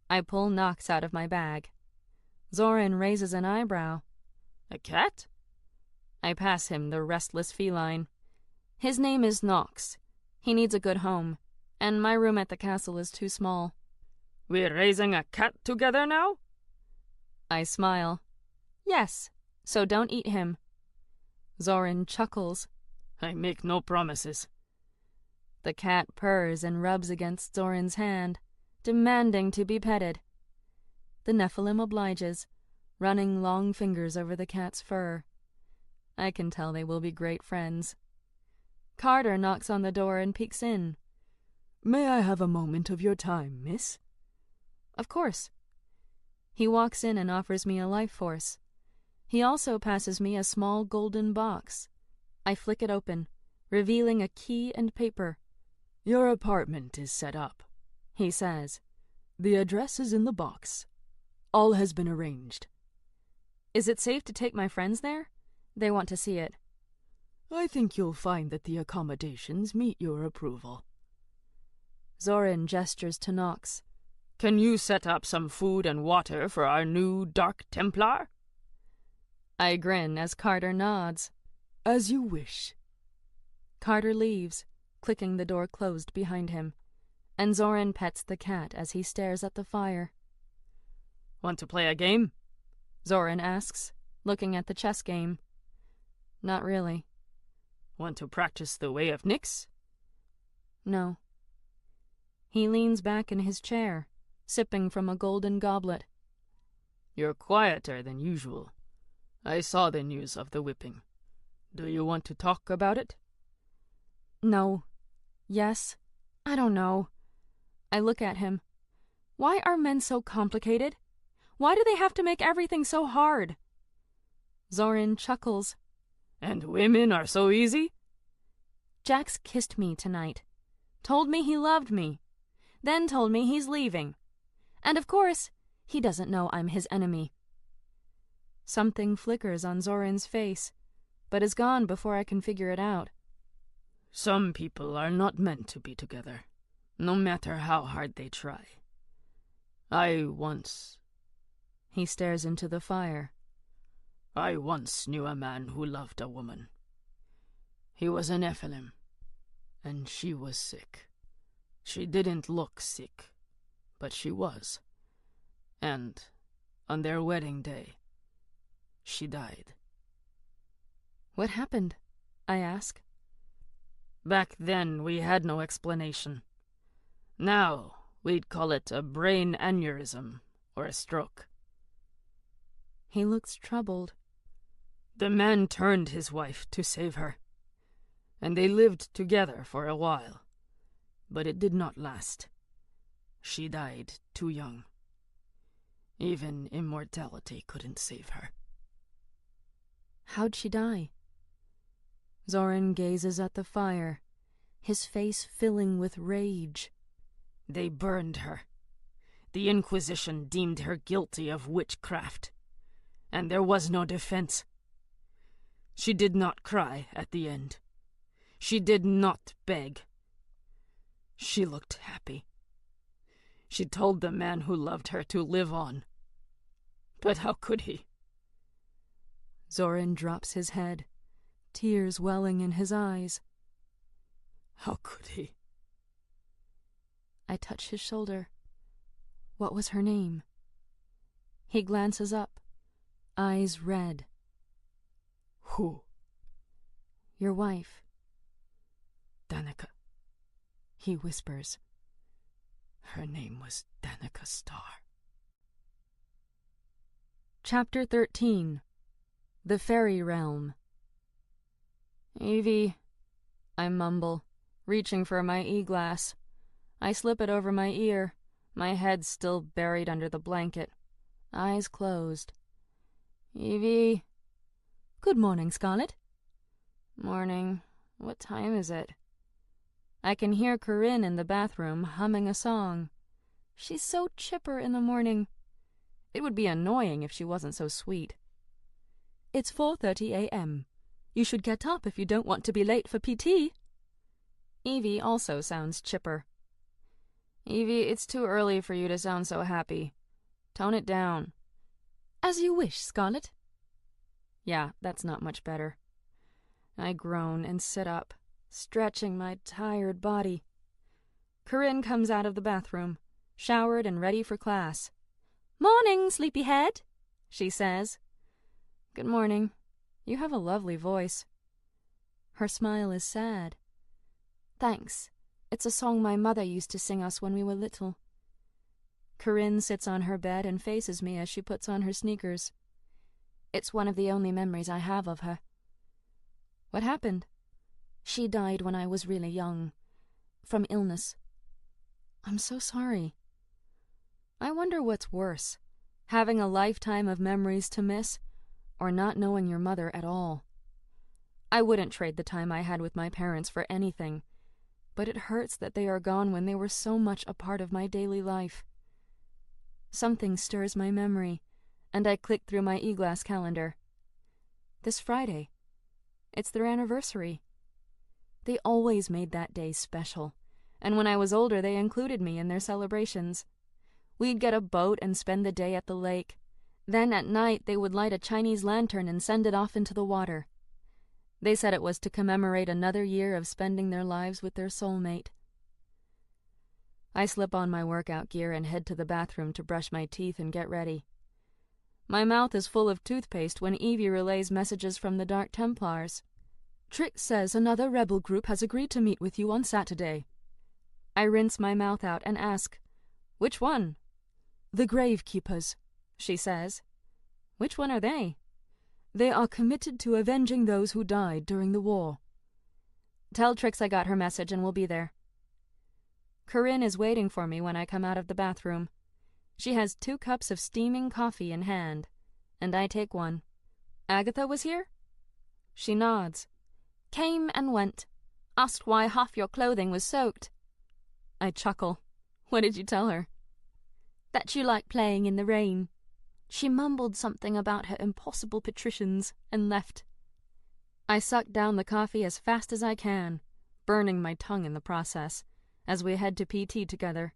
I pull Knox out of my bag. Zoran raises an eyebrow.
A cat?
I pass him the restless feline. His name is Knox. He needs a good home, and my room at the castle is too small.
We're raising a cat together now?
I smile. Yes, so don't eat him. Zoran chuckles.
I make no promises.
The cat purrs and rubs against Zoran's hand, demanding to be petted. The Nephilim obliges, running long fingers over the cat's fur. I can tell they will be great friends. Carter knocks on the door and peeks in.
May I have a moment of your time, miss?
Of course. He walks in and offers me a life force. He also passes me a small golden box. I flick it open, revealing a key and paper.
Your apartment is set up,
he says.
The address is in the box. All has been arranged.
Is it safe to take my friends there? They want to see it.
I think you'll find that the accommodations meet your approval.
Zoran gestures to Knox.
Can you set up some food and water for our new Dark Templar?
I grin as Carter nods.
As you wish.
Carter leaves, clicking the door closed behind him, and Zoran pets the cat as he stares at the fire.
Want to play a game?
Zoran asks, looking at the chess game. Not really.
Want to practice the way of Nyx?
No. He leans back in his chair, sipping from a golden goblet.
You're quieter than usual. I saw the news of the whipping. Do you want to talk about it?
No. Yes. I don't know. I look at him. Why are men so complicated? Why do they have to make everything so hard? Zoran chuckles.
And women are so easy?
Jax kissed me tonight. Told me he loved me. Then told me he's leaving. And of course, he doesn't know I'm his enemy. Something flickers on Zoran's face, but is gone before I can figure it out.
Some people are not meant to be together, no matter how hard they try.
He stares into the fire.
I once knew a man who loved a woman. He was an Nephilim, and she was sick. She didn't look sick, but she was. And on their wedding day, she died.
What happened? I ask.
Back then, we had no explanation. Now, we'd call it a brain aneurysm or a stroke.
He looks troubled.
The man turned his wife to save her, and they lived together for a while, but it did not last. She died too young. Even immortality couldn't save her.
How'd she die? Zoran gazes at the fire, his face filling with rage.
They burned her. The Inquisition deemed her guilty of witchcraft, and there was no defense. She did not cry at the end. She did not beg. She looked happy. She told the man who loved her to live on. But how could he?
Zoran drops his head, tears welling in his eyes.
How could he?
I touch his shoulder. What was her name? He glances up, eyes red.
Who?
Your wife.
Danica.
He whispers.
Her name was Danica Starr.
Chapter 13. The Fairy Realm.
Evie,
I mumble, reaching for my e-glass. I slip it over my ear, my head still buried under the blanket, eyes closed.
Evie.
Good morning, Scarlet.
Morning. What time is it?
I can hear Corinne in the bathroom humming a song. She's so chipper in the morning. It would be annoying if she wasn't so sweet. It's 4:30 a.m. You should get up if you don't want to be late for PT. Evie also sounds chipper.
Evie, it's too early for you to sound so happy. Tone it down.
As you wish, Scarlet.
Yeah, that's not much better. I groan and sit up, stretching my tired body.
Corinne comes out of the bathroom, showered and ready for class.
Morning, sleepyhead, she says.
Good morning. You have a lovely voice. Her smile is sad.
Thanks. It's a song my mother used to sing us when we were little.
Corinne sits on her bed and faces me as she puts on her sneakers.
It's one of the only memories I have of her.
What happened?
She died when I was really young. From illness.
I'm so sorry. I wonder what's worse, having a lifetime of memories to miss, or not knowing your mother at all. I wouldn't trade the time I had with my parents for anything, but it hurts that they are gone when they were so much a part of my daily life. Something stirs my memory, and I click through my e-glass calendar. This Friday. It's their anniversary. They always made that day special, and when I was older they included me in their celebrations. We'd get a boat and spend the day at the lake. Then at night they would light a Chinese lantern and send it off into the water. They said it was to commemorate another year of spending their lives with their soulmate. I slip on my workout gear and head to the bathroom to brush my teeth and get ready. My mouth is full of toothpaste when Evie relays messages from the Dark Templars. Trix says another rebel group has agreed to meet with you on Saturday. I rinse my mouth out and ask, which one? The Gravekeepers, she says. Which one are they? They are committed to avenging those who died during the war. Tell Trix I got her message and we'll be there. Corinne is waiting for me when I come out of the bathroom. She has 2 cups of steaming coffee in hand, and I take one. Agatha was here? She nods.
Came and went. Asked why half your clothing was soaked.
I chuckle. What did you tell her?
That you like playing in the rain.
She mumbled something about her impossible patricians and left.
I sucked down the coffee as fast as I can, burning my tongue in the process, as we head to PT together.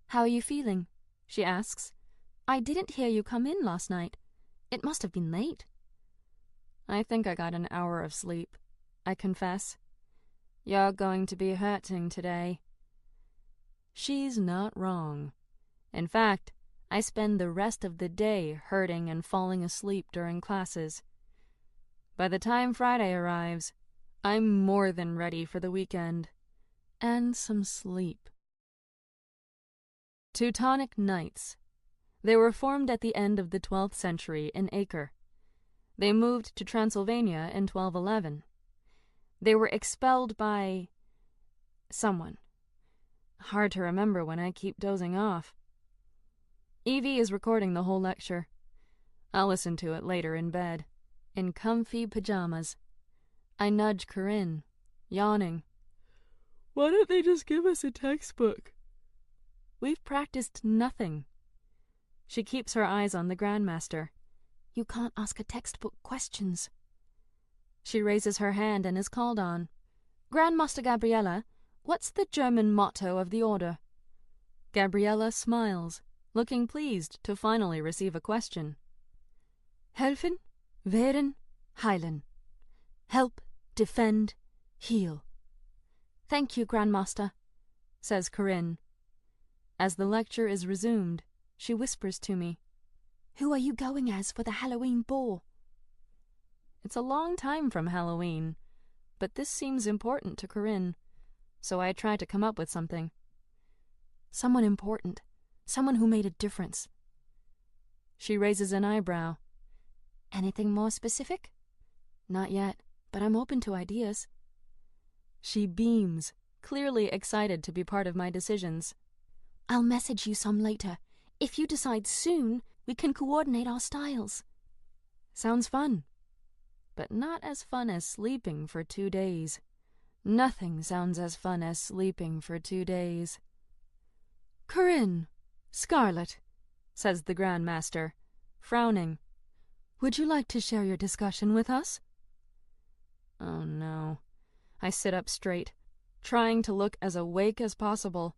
"How are you feeling?" she asks. "I didn't hear you come in last night. It must have been late."
I think I got an hour of sleep, I confess. You're going to be hurting today. She's not wrong. In fact, I spend the rest of the day hurting and falling asleep during classes. By the time Friday arrives, I'm more than ready for the weekend. And some sleep. Teutonic Knights. They were formed at the end of the 12th century in Acre. They moved to Transylvania in 1211. They were expelled by someone. Hard to remember when I keep dozing off. Evie is recording the whole lecture. I'll listen to it later in bed, in comfy pajamas. I nudge Corinne, yawning. Why don't they just give us a textbook? We've practiced nothing. She keeps her eyes on the Grandmaster.
"You can't ask a textbook questions."
She raises her hand and is called on. "Grandmaster Gabriella, what's the German motto of the order?" Gabriella smiles, looking pleased to finally receive a question. "Helfen, wehren, heilen. Help, defend, heal."
"Thank you, Grandmaster,"
says Corinne. As the lecture is resumed, she whispers to me.
"Who are you going as for the Halloween ball?"
It's a long time from Halloween, but this seems important to Corinne, so I try to come up with something.
"Someone important. Someone who made a difference."
She raises an eyebrow.
"Anything more specific?"
"Not yet, but I'm open to ideas." She beams, clearly excited to be part of my decisions.
"I'll message you some later. If you decide soon, we can coordinate our styles."
Sounds fun. But not as fun as sleeping for 2 days. Nothing sounds as fun as sleeping for 2 days. "Corinne, Scarlet," says the Grandmaster, frowning. "Would you like to share your discussion with us?" Oh no. I sit up straight, trying to look as awake as possible.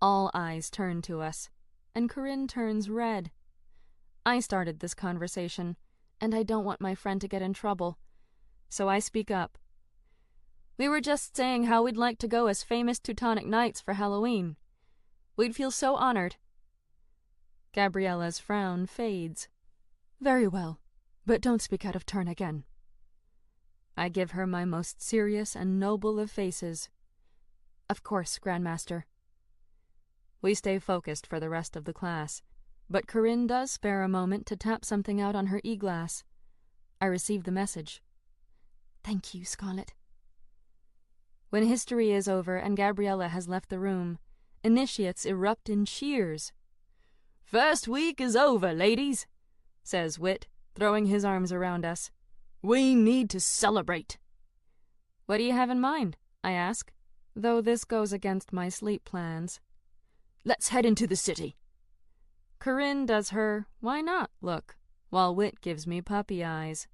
All eyes turn to us, and Corinne turns red. I started this conversation, and I don't want my friend to get in trouble, so I speak up. "We were just saying how we'd like to go as famous Teutonic Knights for Halloween. We'd feel so honored." Gabriella's frown fades. "Very well, but don't speak out of turn again." I give her my most serious and noble of faces. "Of course, Grandmaster." We stay focused for the rest of the class, but Corinne does spare a moment to tap something out on her e-glass. I receive the message.
"Thank you, Scarlet."
When history is over and Gabriella has left the room, initiates erupt in cheers. "First week is over, ladies," says Wit, throwing his arms around us. "We need to celebrate." "What do you have in mind?" I ask, though this goes against my sleep plans. "Let's head into the city." Corinne does her "why not" look, while Wit gives me puppy eyes.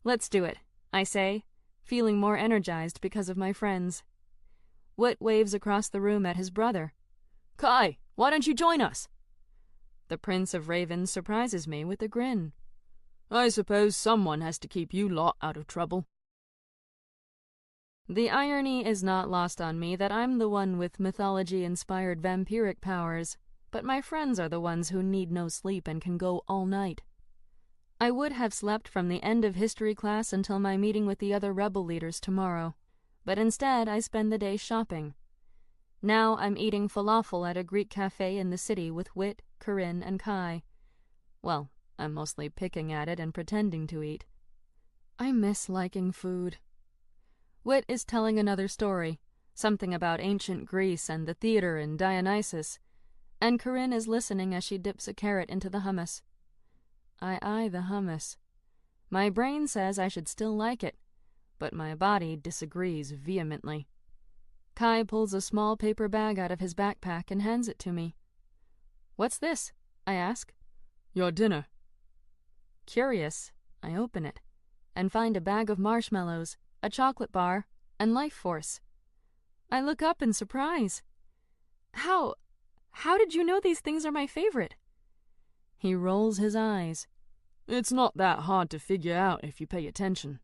"Let's do it," I say, feeling more energized because of my friends. Wit waves across the room at his brother. "Kai, why don't you join us?" The Prince of Ravens surprises me with a grin. "I suppose someone has to keep you lot out of trouble." The irony is not lost on me that I'm the one with mythology-inspired vampiric powers, but my friends are the ones who need no sleep and can go all night. I would have slept from the end of history class until my meeting with the other rebel leaders tomorrow, but instead I spend the day shopping. Now I'm eating falafel at a Greek cafe in the city with Wit, Corinne, and Kai. Well, I'm mostly picking at it and pretending to eat. I miss liking food. Wit is telling another story, something about ancient Greece and the theater and Dionysus, and Corinne is listening as she dips a carrot into the hummus. I eye the hummus. My brain says I should still like it, but my body disagrees vehemently. Kai pulls a small paper bag out of his backpack and hands it to me. "What's this?" I ask. Your dinner.
Curious, I open it and find a bag of marshmallows, a chocolate bar, and Life Force. I look up in surprise. How did you know these things are my favorite? He rolls his eyes.
It's not that hard to figure out if you pay attention.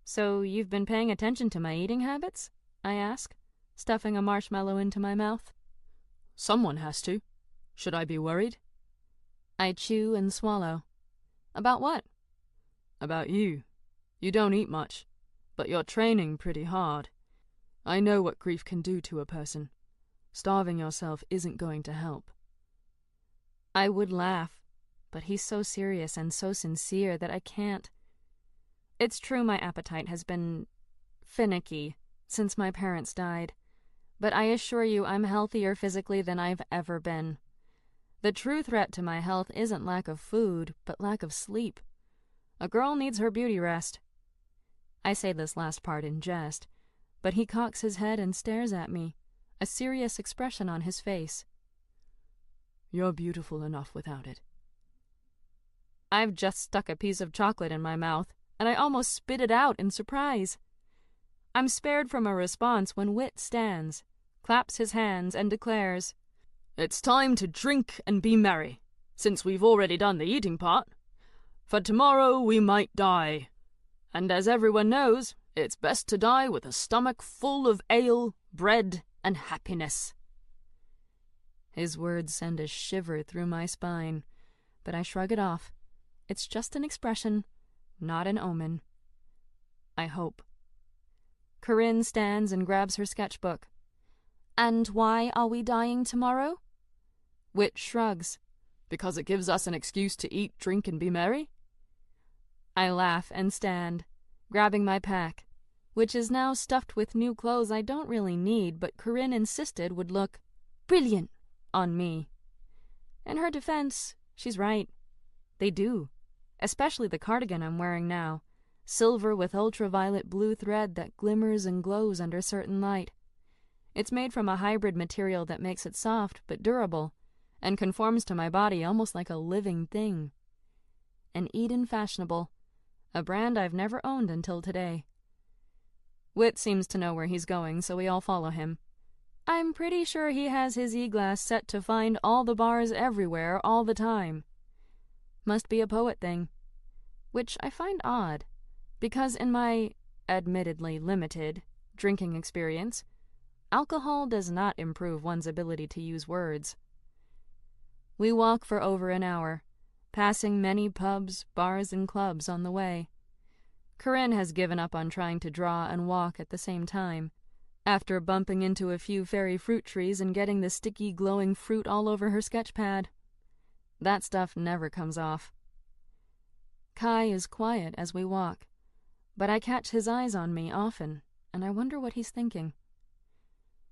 So you've been paying attention to my eating habits? I ask, stuffing a marshmallow into my mouth.
Someone has to. Should I be worried?
I chew and swallow. About what?
About you. You don't eat much, but you're training pretty hard. I know what grief can do to a person. Starving yourself isn't going to help.
I would laugh, but he's so serious and so sincere that I can't. It's true my appetite has been finicky since my parents died, but I assure you I'm healthier physically than I've ever been. The true threat to my health isn't lack of food, but lack of sleep. A girl needs her beauty rest. I say this last part in jest, but he cocks his head and stares at me, a serious expression on his face.
You're beautiful enough without it.
I've just stuck a piece of chocolate in my mouth, and I almost spit it out in surprise. I'm spared from a response when Wit stands, claps his hands, and declares,
It's time to drink and be merry, since we've already done the eating part. For tomorrow we might die. And as everyone knows, it's best to die with a stomach full of ale, bread, and happiness.
His words send a shiver through my spine, but I shrug it off. It's just an expression, not an omen. I hope. Corinne stands and grabs her sketchbook. And why are we dying tomorrow?
Wit shrugs. Because it gives us an excuse to eat, drink, and be merry?
I laugh and stand, grabbing my pack, which is now stuffed with new clothes I don't really need, but Corinne insisted would look brilliant on me. In her defense, she's right. They do, especially the cardigan I'm wearing now, silver with ultraviolet blue thread that glimmers and glows under certain light. It's made from a hybrid material that makes it soft but durable, and conforms to my body almost like a living thing. An Eden Fashionable, a brand I've never owned until today. Wit seems to know where he's going, so we all follow him. I'm pretty sure he has his e-glass set to find all the bars everywhere all the time. Must be a poet thing. Which I find odd, because in my, admittedly limited, drinking experience, alcohol does not improve one's ability to use words. We walk for over an hour, passing many pubs, bars, and clubs on the way. Corinne has given up on trying to draw and walk at the same time, after bumping into a few fairy fruit trees and getting the sticky, glowing fruit all over her sketch pad. That stuff never comes off. Kai is quiet as we walk, but I catch his eyes on me often, and I wonder what he's thinking.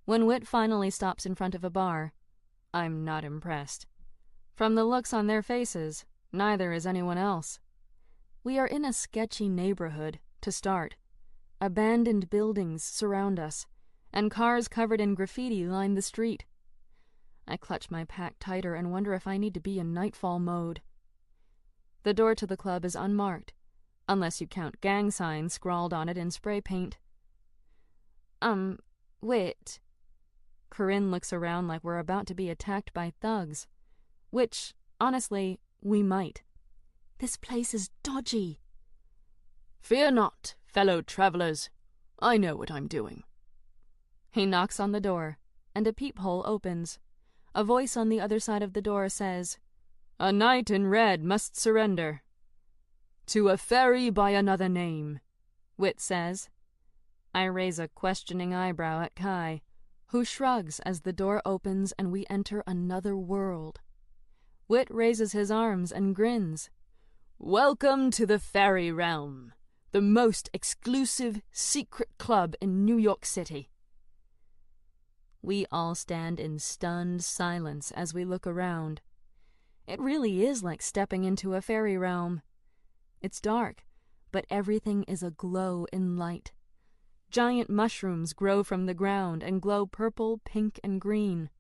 When Wit finally stops in front of a bar, I'm not impressed. From the looks on their faces, neither is anyone else. We are in a sketchy neighborhood, to start. Abandoned buildings surround us, and cars covered in graffiti line the street. I clutch my pack tighter and wonder if I need to be in Nightfall mode. The door to the club is unmarked, unless you count gang signs scrawled on it in spray paint. Wit. Corinne looks around like we're about to be attacked by thugs. Which, honestly, we might. This place is dodgy.
Fear not, fellow travelers. I know what I'm doing.
He knocks on the door, and a peephole opens. A voice on the other side of the door says,
A knight in red must surrender. To a fairy by another name,
Wit says. I raise a questioning eyebrow at Kai, who shrugs as the door opens and we enter another world. Wit raises his arms and grins.
Welcome to the fairy realm, the most exclusive secret club in New York City.
We all stand in stunned silence as we look around. It really is like stepping into a fairy realm. It's dark, but everything is aglow in light. Giant mushrooms grow from the ground and glow purple, pink, and green.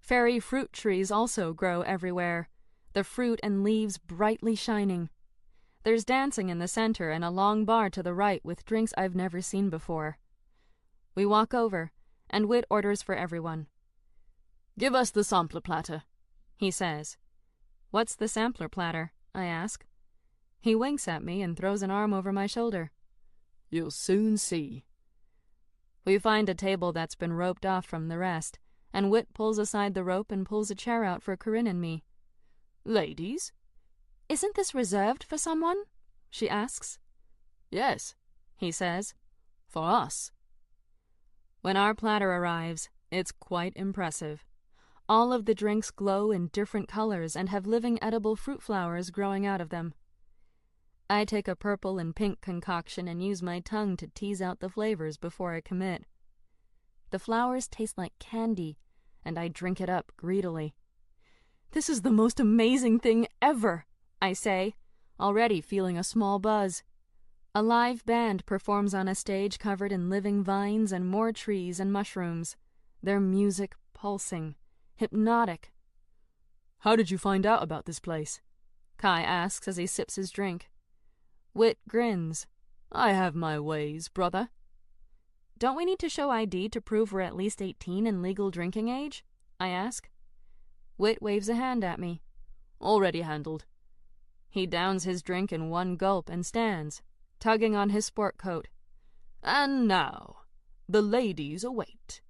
Fairy fruit trees also grow everywhere, the fruit and leaves brightly shining. There's dancing in the center and a long bar to the right with drinks I've never seen before. We walk over, and Whit orders for everyone.
"Give us the sampler platter,"
he says. "What's the sampler platter?" I ask. He winks at me and throws an arm over my shoulder.
"You'll soon see."
We find a table that's been roped off from the rest, and Whit pulls aside the rope and pulls a chair out for Corinne and me.
"Ladies?"
"Isn't this reserved for someone?" she asks.
"Yes," he says, "for us."
When our platter arrives, it's quite impressive. All of the drinks glow in different colors and have living edible fruit flowers growing out of them. I take a purple and pink concoction and use my tongue to tease out the flavors before I commit. The flowers taste like candy, and I drink it up greedily. "This is the most amazing thing ever," I say, already feeling a small buzz. A live band performs on a stage covered in living vines and more trees and mushrooms, their music pulsing, hypnotic.
"How did you find out about this place?"
Kai asks as he sips his drink. Whit grins.
"I have my ways, brother."
"Don't we need to show ID to prove we're at least 18 and legal drinking age?" I ask. Whit waves a hand at me.
"Already handled."
He downs his drink in one gulp and stands, tugging on his sport coat.
"And now, the ladies await."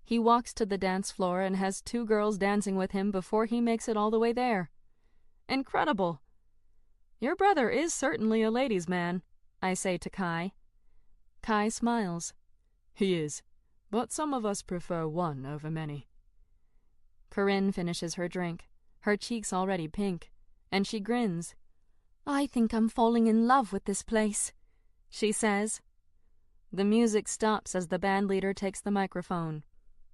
He walks to the dance floor and has 2 girls dancing with him before he makes it all the way there. Incredible! "Your brother is certainly a ladies' man," I say to Kai. Kai smiles.
"He is, but some of us prefer one over many."
Corinne finishes her drink, her cheeks already pink, and she grins.
"I think I'm falling in love with this place," she says.
The music stops as the band leader takes the microphone.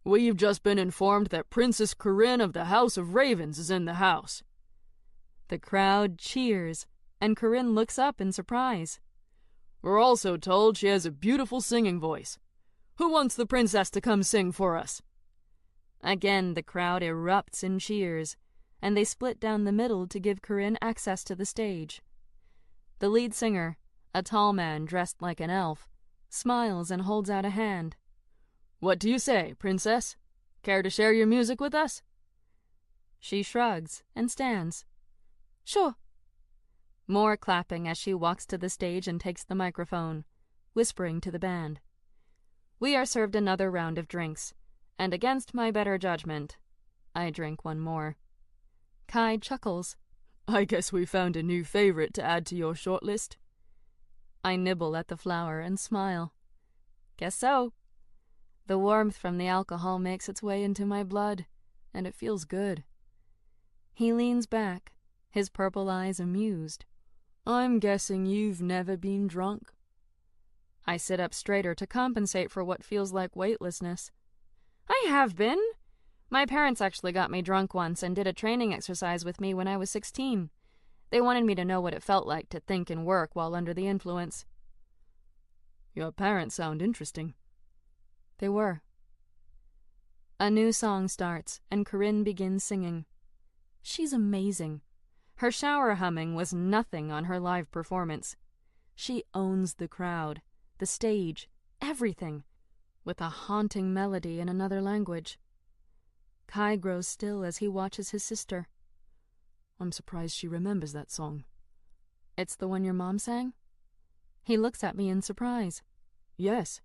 "We've just been informed that Princess Corinne of the House of Ravens is in the house."
The crowd cheers, and Corinne looks up in surprise.
"We're also told she has a beautiful singing voice. Who wants the princess to come sing for us?"
Again the crowd erupts in cheers, and they split down the middle to give Corinne access to the stage. The lead singer, a tall man dressed like an elf, smiles and holds out a hand.
"What do you say, princess? Care to share your music with us?"
She shrugs and stands.
"Sure."
More clapping as she walks to the stage and takes the microphone, whispering to the band. We are served another round of drinks, and against my better judgment, I drink one more. Kai chuckles.
"I guess we found a new favorite to add to your short list."
I nibble at the flower and smile. Guess so. The warmth from the alcohol makes its way into my blood, and it feels good. He leans back, his purple eyes amused.
"I'm guessing you've never been drunk."
I sit up straighter to compensate for what feels like weightlessness. "I have been. My parents actually got me drunk once and did a training exercise with me when I was 16. They wanted me to know what it felt like to think and work while under the influence."
"Your parents sound interesting."
They were. A new song starts, and Corinne begins singing. She's amazing. Her shower humming was nothing on her live performance. She owns the crowd, the stage, everything, with a haunting melody in another language. Kai grows still as he watches his sister.
"I'm surprised she remembers that song."
"It's the one your mom sang?" He looks at me in surprise.
"Yes."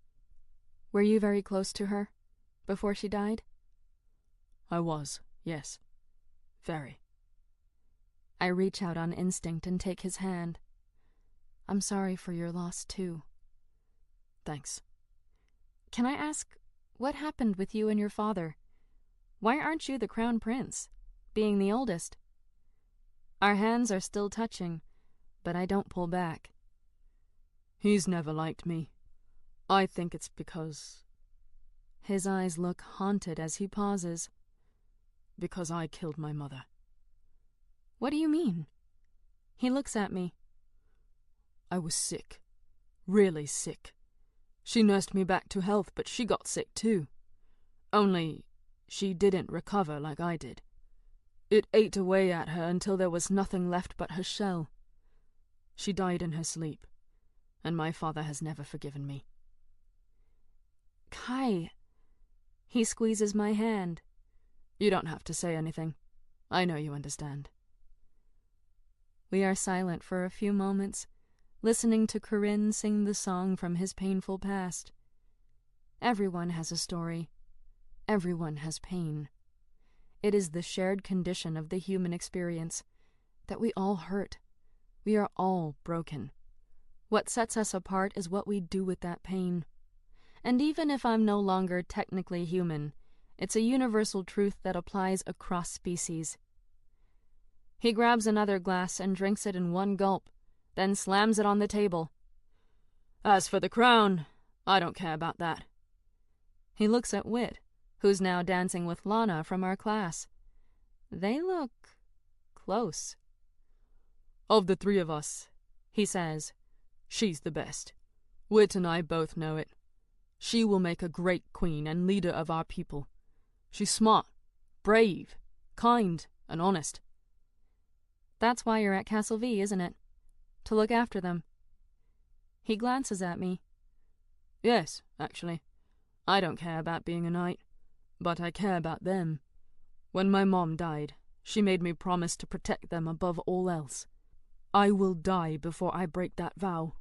"Were you very close to her before she died?"
"I was, yes. Very."
I reach out on instinct and take his hand. "I'm sorry for your loss, too."
"Thanks."
"Can I ask, what happened with you and your father? Why aren't you the crown prince, being the oldest?" Our hands are still touching, but I don't pull back.
"He's never liked me. I think it's because..."
His eyes look haunted as he pauses.
"Because I killed my mother."
"What do you mean?" He looks at me.
"I was sick. Really sick. She nursed me back to health, but she got sick too. Only, she didn't recover like I did. It ate away at her until there was nothing left but her shell. She died in her sleep, and my father has never forgiven me.
Kai. He squeezes my hand.
You don't have to say anything. I know you understand.
We are silent for a few moments, listening to Corinne sing the song from his painful past. Everyone has a story. Everyone has pain. It is the shared condition of the human experience that we all hurt. We are all broken. What sets us apart is what we do with that pain. And even if I'm no longer technically human, it's a universal truth that applies across species. He grabs another glass and drinks it in one gulp, then slams it on the table.
As for the crown, I don't care about that.
He looks at Whit, who's now dancing with Lana from our class. They look close.
Of the three of us, he says, she's the best. Whit and I both know it. She will make a great queen and leader of our people. She's smart, brave, kind, and honest.
That's why you're at Castle V, isn't it? To look after them. He glances at me.
Yes, actually. I don't care about being a knight, but I care about them. When my mom died, she made me promise to protect them above all else. I will die before I break that vow.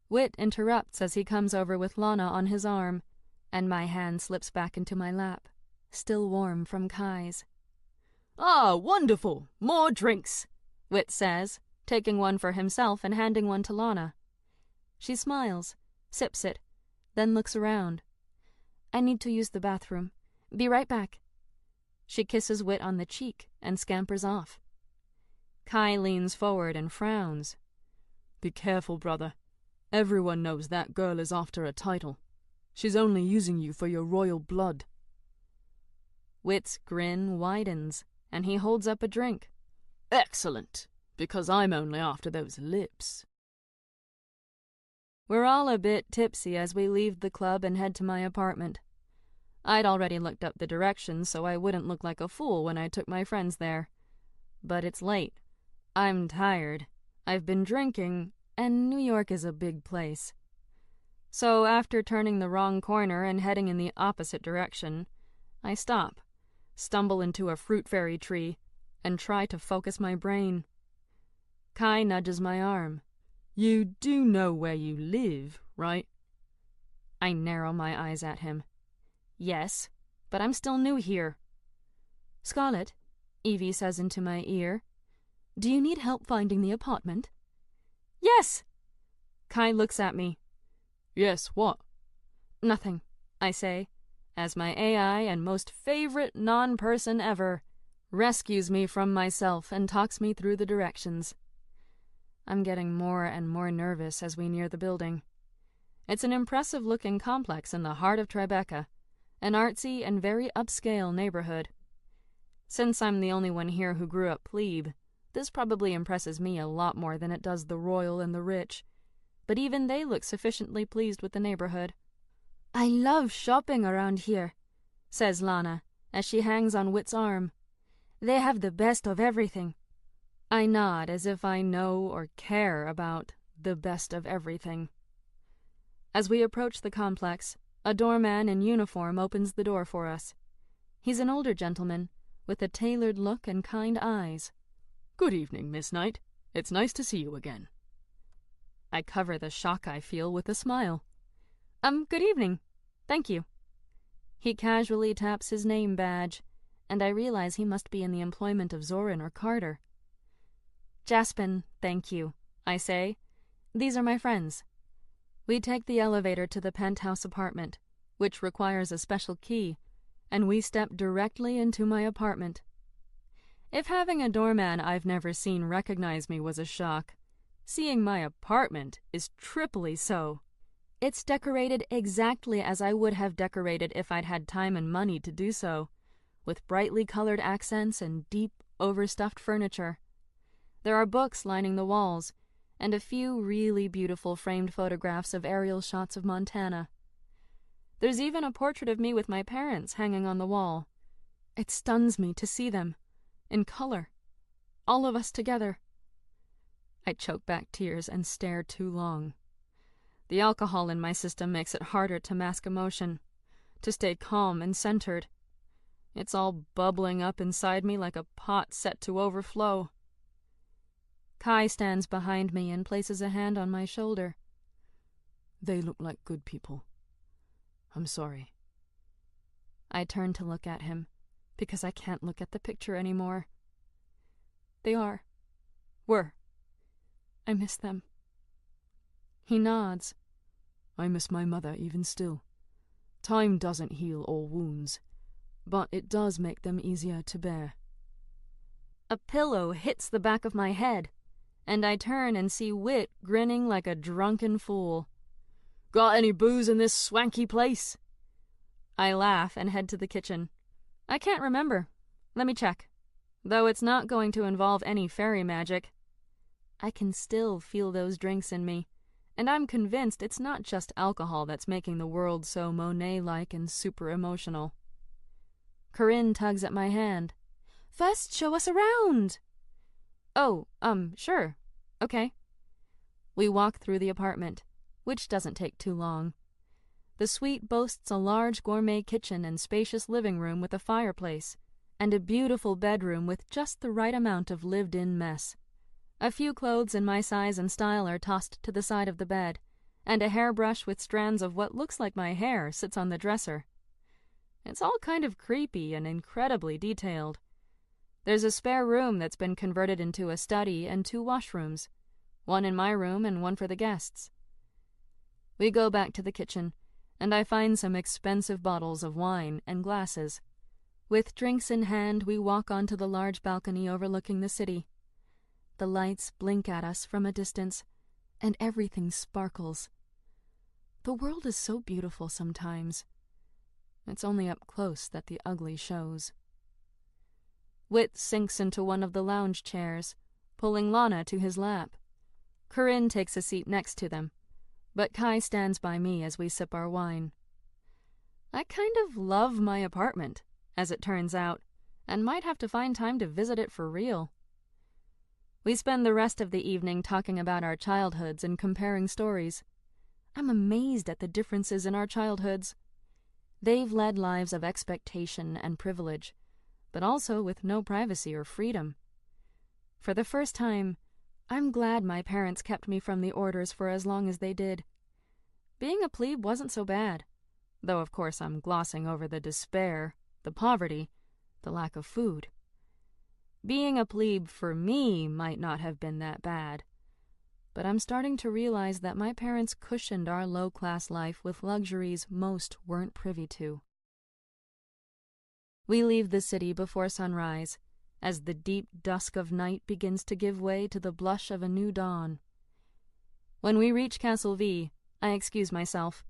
Whit interrupts as he comes over with Lana on his arm, and my hand slips back into my lap, still warm from Kai's.
Ah, wonderful! More drinks,
Whit says, taking one for himself and handing one to Lana. She smiles, sips it, then looks around. I need to use the bathroom. Be right back. She kisses Whit on the cheek and scampers off. Kai leans forward and frowns.
Be careful, brother. Everyone knows that girl is after a title. She's only using you for your royal blood.
Whit's grin widens, and he holds up a drink.
Excellent, because I'm only after those lips.
We're all a bit tipsy as we leave the club and head to my apartment. I'd already looked up the directions so I wouldn't look like a fool when I took my friends there. But it's late. I'm tired. I've been drinking, and New York is a big place. So after turning the wrong corner and heading in the opposite direction, I stop, stumble into a fruit fairy tree, and try to focus my brain. Kai nudges my arm.
You do know where you live, right?
I narrow my eyes at him. Yes, but I'm still new here. Scarlet, Evie says into my ear, do you need help finding the apartment? Yes! Kai looks at me.
Yes, what?
Nothing, I say, as my AI and most favorite non-person ever rescues me from myself and talks me through the directions. I'm getting more and more nervous as we near the building. It's an impressive-looking complex in the heart of Tribeca, an artsy and very upscale neighborhood. Since I'm the only one here who grew up plebe, this probably impresses me a lot more than it does the royal and the rich, but even they look sufficiently pleased with the neighborhood. I love shopping around here, says Lana, as she hangs on Whit's arm. They have the best of everything. I nod as if I know or care about the best of everything. As we approach the complex, a doorman in uniform opens the door for us. He's an older gentleman, with a tailored look and kind eyes.
Good evening, Miss Knight. It's nice to see you again.
I cover the shock I feel with a smile. Good evening. Thank you. He casually taps his name badge, and I realize he must be in the employment of Zoran or Carter. Jaspin, thank you, I say. These are my friends. We take the elevator to the penthouse apartment, which requires a special key, and we step directly into my apartment. If having a doorman I've never seen recognize me was a shock, seeing my apartment is triply so. It's decorated exactly as I would have decorated if I'd had time and money to do so, with brightly colored accents and deep, overstuffed furniture. There are books lining the walls, and a few really beautiful framed photographs of aerial shots of Montana. There's even a portrait of me with my parents hanging on the wall. It stuns me to see them,
in color. All of us together. I choke back tears and stare too long. The alcohol in my system makes it harder to mask emotion, to stay calm and centered. It's all bubbling up inside me like a pot set to overflow. Kai stands behind me and places a hand on my shoulder.
They look like good people. I'm sorry.
I turn to look at him, because I can't look at the picture anymore. They were. I miss them. He nods.
I miss my mother even still. Time doesn't heal all wounds, but it does make them easier to bear.
A pillow hits the back of my head, and I turn and see Whit grinning like a drunken fool.
Got any booze in this swanky place?
I laugh and head to the kitchen. I can't remember. Let me check. Though it's not going to involve any fairy magic. I can still feel those drinks in me, and I'm convinced it's not just alcohol that's making the world so Monet-like and super emotional. Corinne tugs at my hand.
First, show us around.
Oh, sure. Okay. We walk through the apartment, which doesn't take too long. The suite boasts a large gourmet kitchen and spacious living room with a fireplace, and a beautiful bedroom with just the right amount of lived-in mess. A few clothes in my size and style are tossed to the side of the bed, and a hairbrush with strands of what looks like my hair sits on the dresser. It's all kind of creepy and incredibly detailed. There's a spare room that's been converted into a study and 2 washrooms, one in my room and one for the guests. We go back to the kitchen, and I find some expensive bottles of wine and glasses. With drinks in hand, we walk onto the large balcony overlooking the city. The lights blink at us from a distance, and everything sparkles. The world is so beautiful sometimes. It's only up close that the ugly shows. Whit sinks into one of the lounge chairs, pulling Lana to his lap. Corinne takes a seat next to them, but Kai stands by me as we sip our wine. I kind of love my apartment, as it turns out, and might have to find time to visit it for real. We spend the rest of the evening talking about our childhoods and comparing stories. I'm amazed at the differences in our childhoods. They've led lives of expectation and privilege, but also with no privacy or freedom. For the first time, I'm glad my parents kept me from the orders for as long as they did. Being a plebe wasn't so bad, though of course I'm glossing over the despair, the poverty, the lack of food. Being a plebe for me might not have been that bad, but I'm starting to realize that my parents cushioned our low-class life with luxuries most weren't privy to. We leave the city before sunrise, as the deep dusk of night begins to give way to the blush of a new dawn. When we reach Castle V, I excuse myself.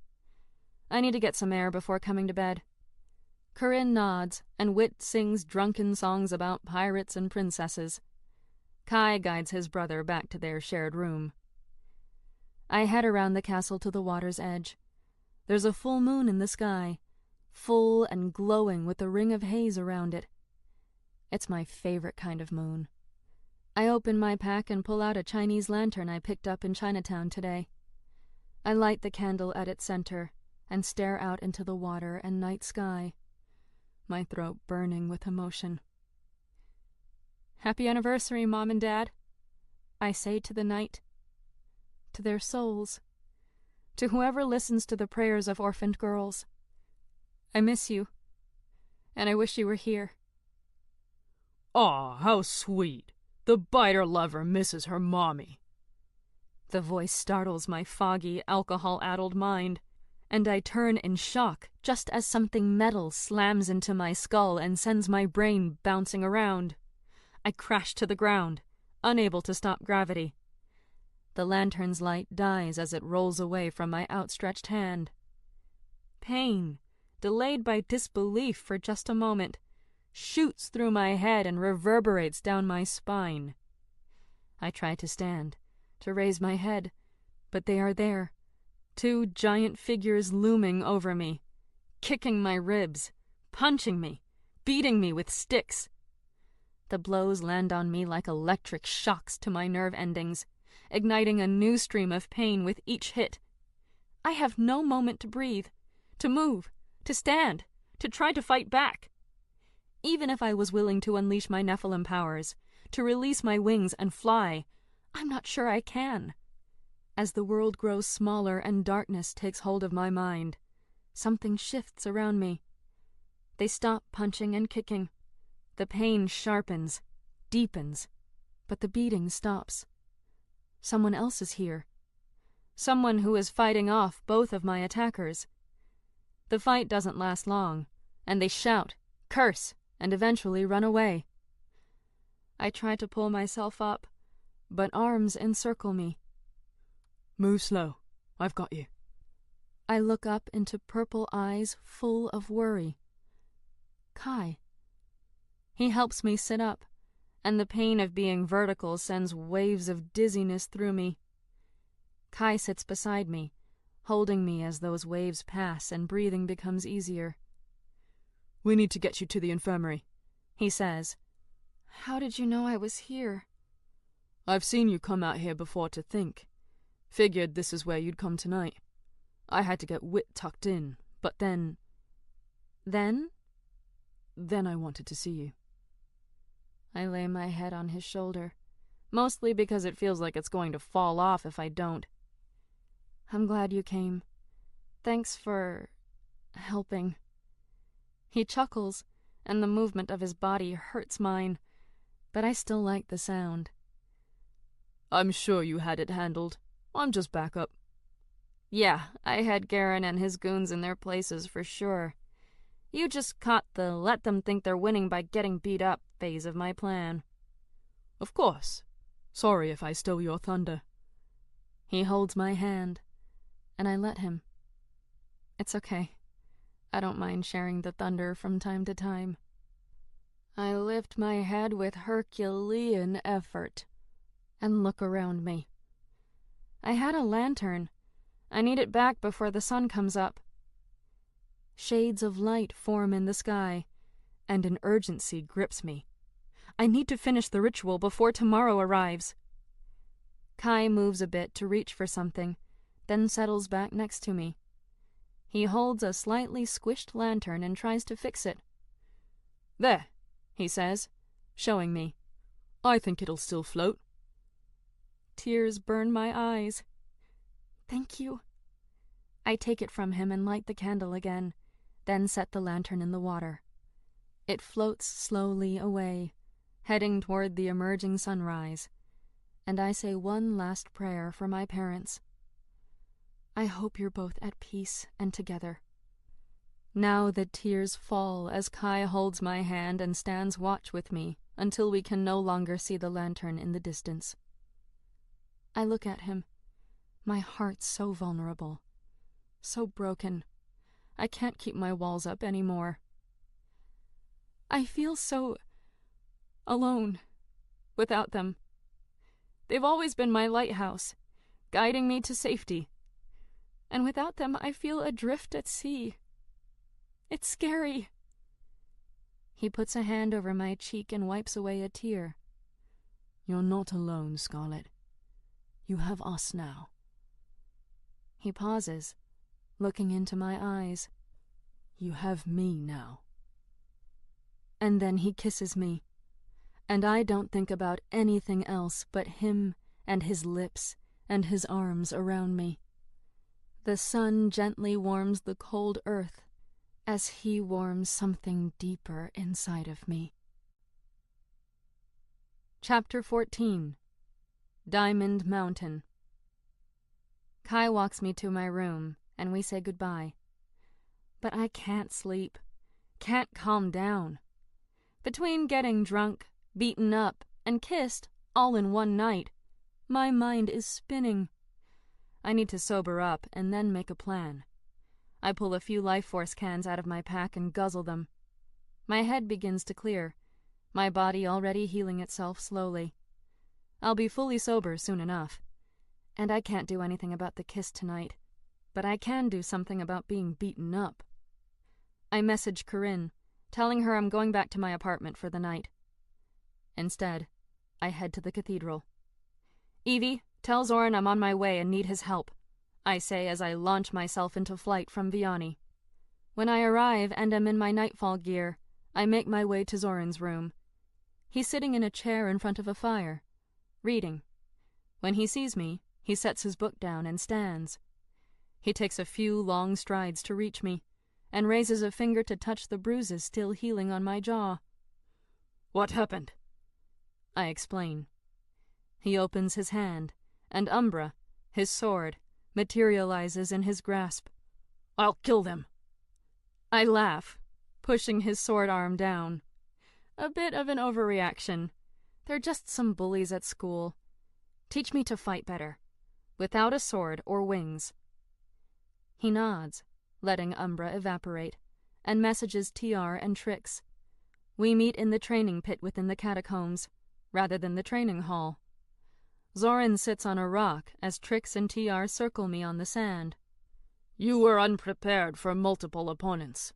I need to get some air before coming to bed. Corinne nods, and Whit sings drunken songs about pirates and princesses. Kai guides his brother back to their shared room. I head around the castle to the water's edge. There's a full moon in the sky, full and glowing with a ring of haze around it. It's my favorite kind of moon. I open my pack and pull out a Chinese lantern I picked up in Chinatown today. I light the candle at its center and stare out into the water and night sky, my throat burning with emotion. Happy anniversary, Mom and Dad, I say to the night, to their souls, to whoever listens to the prayers of orphaned girls. I miss you, and I wish you were here.
Aw, how sweet. The biter lover misses her mommy.
The voice startles my foggy, alcohol-addled mind, and I turn in shock just as something metal slams into my skull and sends my brain bouncing around. I crash to the ground, unable to stop gravity. The lantern's light dies as it rolls away from my outstretched hand. Pain, delayed by disbelief for just a moment, shoots through my head and reverberates down my spine. I try to stand, to raise my head, but they are there, 2 giant figures looming over me, kicking my ribs, punching me, beating me with sticks.
The blows land on me like electric shocks to my nerve endings, igniting a new stream of pain with each hit. I have no moment to breathe, to move, to stand, to try to fight back. Even if I was willing to unleash my Nephilim powers, to release my wings and fly, I'm not sure I can. As the world grows smaller and darkness takes hold of my mind, something shifts around me. They stop punching and kicking. The pain sharpens, deepens, but the beating stops. Someone else is here. Someone who is fighting off both of my attackers. The fight doesn't last long, and they shout, curse, and eventually run away. I try to pull myself up, but arms encircle me.
Move slow. I've got you.
I look up into purple eyes full of worry. Kai. He helps me sit up, and the pain of being vertical sends waves of dizziness through me. Kai sits beside me, holding me as those waves pass and breathing becomes easier.
We need to get you to the infirmary,
he says. How did you know I was here?
I've seen you come out here before to think. Figured this is where you'd come tonight. I had to get Wit tucked in, but then...
Then
I wanted to see you.
I lay my head on his shoulder, mostly because it feels like it's going to fall off if I don't. I'm glad you came. Thanks for... helping. He chuckles, and the movement of his body hurts mine, but I still like the sound.
I'm sure you had it handled. I'm just backup.
Yeah, I had Garen and his goons in their places for sure. You just caught the let them think they're winning by getting beat up phase of my plan.
Of course. Sorry if I stole your thunder.
He holds my hand, and I let him. It's okay. I don't mind sharing the thunder from time to time. I lift my head with Herculean effort and look around me. I had a lantern. I need it back before the sun comes up. Shades of light form in the sky, and an urgency grips me. I need to finish the ritual before tomorrow arrives. Kai moves a bit to reach for something, then settles back next to me. He holds a slightly squished lantern and tries to fix it.
There,
he says, showing me.
I think it'll still float.
Tears burn my eyes. Thank you. I take it from him and light the candle again, then set the lantern in the water. It floats slowly away, heading toward the emerging sunrise, and I say one last prayer for my parents. I hope you're both at peace and together. Now the tears fall as Kai holds my hand and stands watch with me until we can no longer see the lantern in the distance. I look at him, my heart so vulnerable, so broken. I can't keep my walls up anymore. I feel so alone without them. They've always been my lighthouse, guiding me to safety. And without them, I feel adrift at sea. It's scary. He puts a hand over my cheek and wipes away a tear.
You're not alone, Scarlet. You have us now.
He pauses, looking into my eyes.
You have me now.
And then he kisses me, and I don't think about anything else but him and his lips and his arms around me. The sun gently warms the cold earth as he warms something deeper inside of me. Chapter 14. Diamond Mountain. Kai walks me to my room, and we say goodbye. But I can't sleep, can't calm down. Between getting drunk, beaten up, and kissed all in one night, my mind is spinning. I need to sober up and then make a plan. I pull a few life force cans out of my pack and guzzle them. My head begins to clear, my body already healing itself slowly. I'll be fully sober soon enough. And I can't do anything about the kiss tonight, but I can do something about being beaten up. I message Corinne, telling her I'm going back to my apartment for the night. Instead, I head to the cathedral. Evie, tell Zoran I'm on my way and need his help, I say as I launch myself into flight from Vianney. When I arrive and am in my nightfall gear, I make my way to Zoran's room. He's sitting in a chair in front of a fire, reading. When he sees me, he sets his book down and stands. He takes a few long strides to reach me, and raises a finger to touch the bruises still healing on my jaw.
What happened?
I explain. He opens his hand, and Umbra, his sword, materializes in his grasp.
I'll kill them.
I laugh, pushing his sword arm down. A bit of an overreaction. They're just some bullies at school. Teach me to fight better, without a sword or wings. He nods, letting Umbra evaporate, and messages TR and Trix. We meet in the training pit within the catacombs, rather than the training hall. Zoran sits on a rock as Trix and TR circle me on the sand.
You were unprepared for multiple opponents,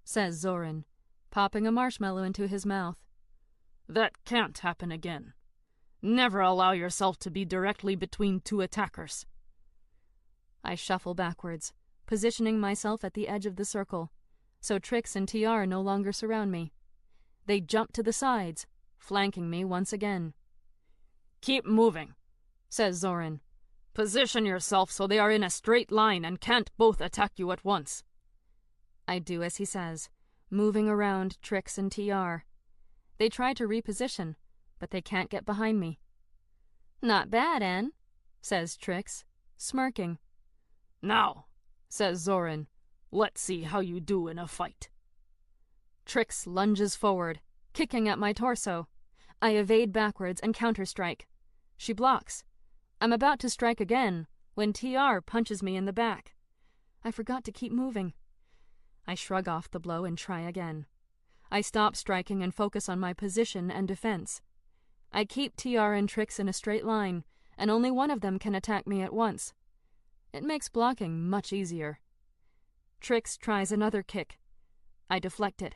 says Zoran, popping a marshmallow into his mouth.
That can't happen again. Never allow yourself to be directly between two attackers.
I shuffle backwards, positioning myself at the edge of the circle, so Trix and TR no longer surround me. They jump to the sides, flanking me once again.
Keep moving,
says Zoran.
Position yourself so they are in a straight line and can't both attack you at once.
I do as he says, moving around Trix and TR. They try to reposition, but they can't get behind me. Not bad, Anne, says Trix, smirking.
Now, says Zoran, let's see how you do in a fight.
Trix lunges forward, kicking at my torso. I evade backwards and counterstrike. She blocks. I'm about to strike again when TR punches me in the back. I forgot to keep moving. I shrug off the blow and try again. I stop striking and focus on my position and defense. I keep TR and Trix in a straight line, and only one of them can attack me at once. It makes blocking much easier. Trix tries another kick. I deflect it.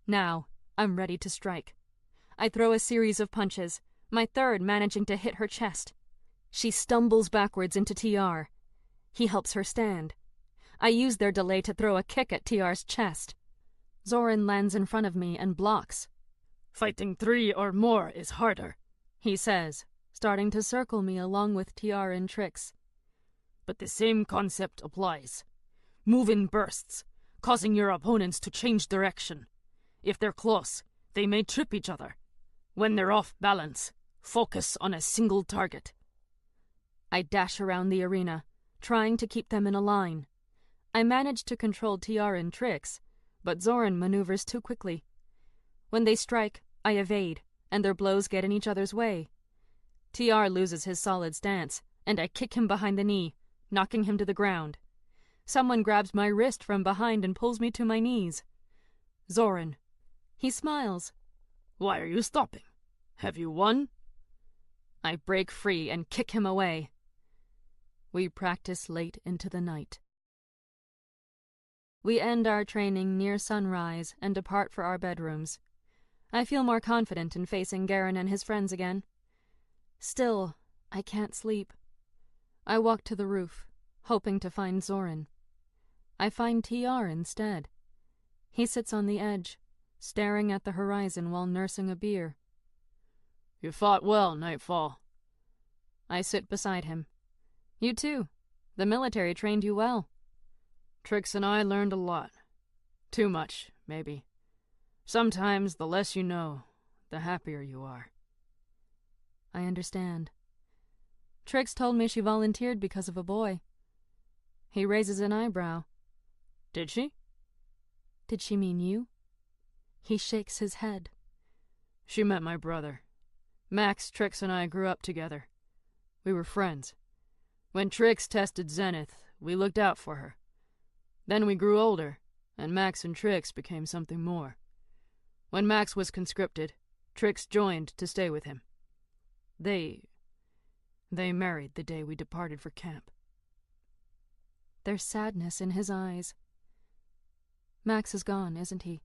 Now, I'm ready to strike. I throw a series of punches, my third managing to hit her chest. She stumbles backwards into TR. He helps her stand. I use their delay to throw a kick at TR's chest. Zoran lands in front of me and blocks.
Fighting 3 or more is harder,
he says, starting to circle me along with TR and Trix.
But the same concept applies. Move in bursts, causing your opponents to change direction. If they're close, they may trip each other. When they're off balance, focus on a single target.
I dash around the arena, trying to keep them in a line. I manage to control TR and Trix, but Zoran maneuvers too quickly. When they strike, I evade, and their blows get in each other's way. TR loses his solid stance, and I kick him behind the knee, knocking him to the ground. Someone grabs my wrist from behind and pulls me to my knees. Zoran. He smiles.
Why are you stopping? Have you won?
I break free and kick him away. We practice late into the night. We end our training near sunrise and depart for our bedrooms. I feel more confident in facing Garen and his friends again. Still, I can't sleep. I walk to the roof, hoping to find Zoran. I find TR instead. He sits on the edge, staring at the horizon while nursing a beer.
You fought well, Nightfall.
I sit beside him. You too. The military trained you well.
Trix and I learned a lot. Too much, maybe. Sometimes the less you know, the happier you are.
I understand. Trix told me she volunteered because of a boy. He raises an eyebrow.
Did she?
Did she mean you? He shakes his head.
She met my brother. Max, Trix, and I grew up together. We were friends. When Trix tested Zenith, we looked out for her. Then we grew older, and Max and Trix became something more. When Max was conscripted, Trix joined to stay with him. They married the day we departed for camp.
There's sadness in his eyes. Max is gone, isn't he?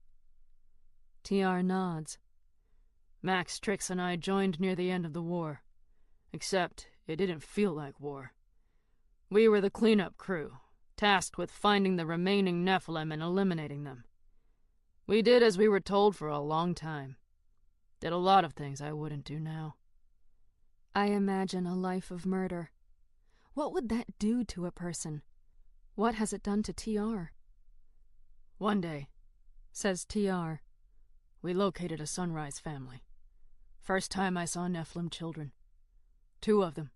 TR nods.
Max, Trix, and I joined near the end of the war. Except it didn't feel like war. We were the cleanup crew, tasked with finding the remaining Nephilim and eliminating them. We did as we were told for a long time. Did a lot of things I wouldn't do now.
I imagine a life of murder. What would that do to a person? What has it done to TR?
One day,
Says TR.
we located a Sunrise family. First time I saw Nephilim children. 2 of them.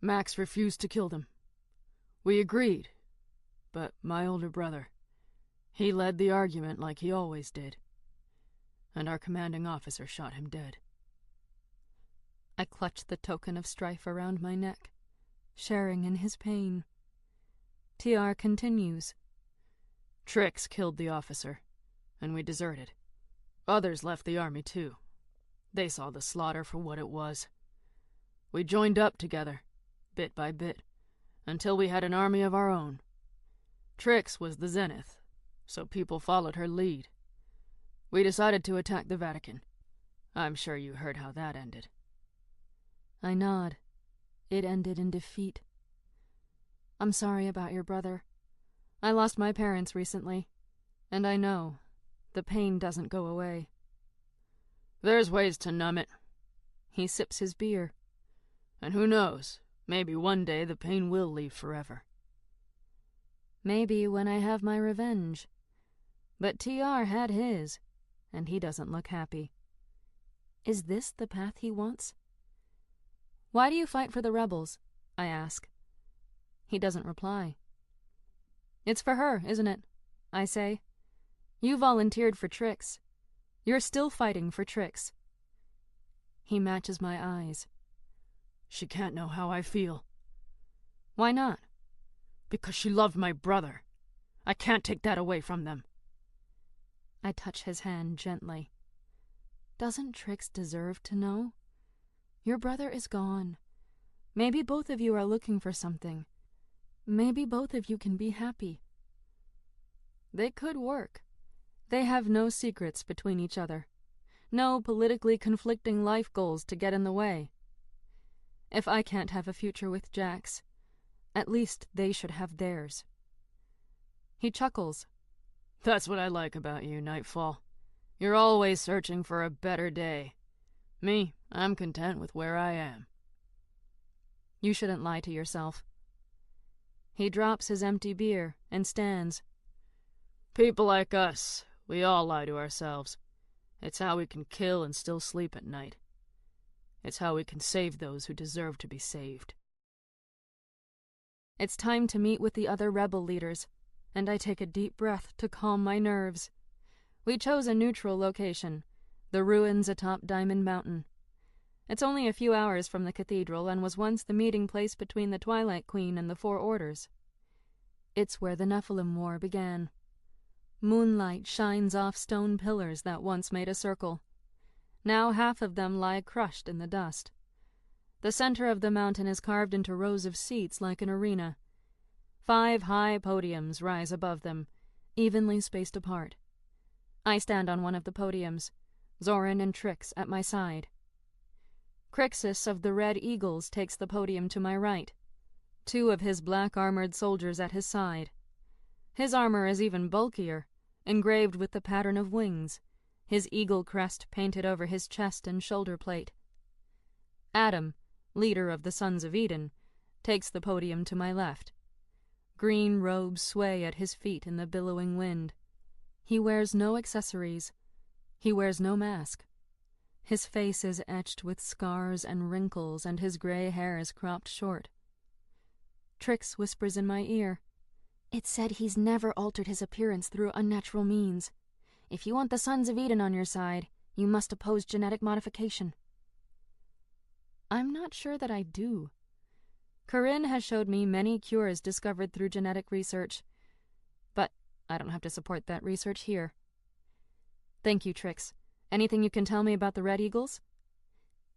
Max refused to kill them. We agreed, but my older brother, he led the argument like he always did, and our commanding officer shot him dead.
I clutched the token of strife around my neck, sharing in his pain. TR continues.
Trix killed the officer, and we deserted. Others left the army too. They saw the slaughter for what it was. We joined up together, bit by bit, until we had an army of our own. Trix was the zenith, so people followed her lead. We decided to attack the Vatican. I'm sure you heard how that ended.
I nod. It ended in defeat. I'm sorry about your brother. I lost my parents recently, and I know the pain doesn't go away.
There's ways to numb it.
He sips his beer.
And who knows, maybe one day the pain will leave forever.
Maybe when I have my revenge. But TR had his, and he doesn't look happy. Is this the path he wants? Why do you fight for the rebels? I ask. He doesn't reply. It's for her, isn't it? I say. You volunteered for Trix. You're still fighting for Trix. He matches my eyes.
She can't know how I feel.
Why not?
Because she loved my brother. I can't take that away from them.
I touch his hand gently. Doesn't Trix deserve to know? Your brother is gone. Maybe both of you are looking for something. Maybe both of you can be happy. They could work. They have no secrets between each other. No politically conflicting life goals to get in the way. If I can't have a future with Jax, at least they should have theirs. He chuckles.
That's what I like about you, Nightfall. You're always searching for a better day. Me, I'm content with where I am.
You shouldn't lie to yourself. He drops his empty beer and stands.
People like us, we all lie to ourselves. It's how we can kill and still sleep at night. It's how we can save those who deserve to be saved.
It's time to meet with the other rebel leaders, and I take a deep breath to calm my nerves. We chose a neutral location, the ruins atop Diamond Mountain. It's only a few hours from the cathedral and was once the meeting place between the Twilight Queen and the Four Orders. It's where the Nephilim War began. Moonlight shines off stone pillars that once made a circle. Now half of them lie crushed in the dust. The center of the mountain is carved into rows of seats like an arena. 5 high podiums rise above them, evenly spaced apart. I stand on one of the podiums, Zoran and Trix at my side. Crixus of the Red Eagles takes the podium to my right, 2 of his black-armored soldiers at his side. His armor is even bulkier, engraved with the pattern of wings, his eagle crest painted over his chest and shoulder plate. Adam, leader of the Sons of Eden, takes the podium to my left. Green robes sway at his feet in the billowing wind. He wears no accessories. He wears no mask. His face is etched with scars and wrinkles, and his gray hair is cropped short. Trix whispers in my ear, "It's said he's never altered his appearance through unnatural means. If you want the Sons of Eden on your side, you must oppose genetic modification." I'm not sure that I do. Corinne has showed me many cures discovered through genetic research, but I don't have to support that research here. Thank you, Trix. Anything you can tell me about the Red Eagles?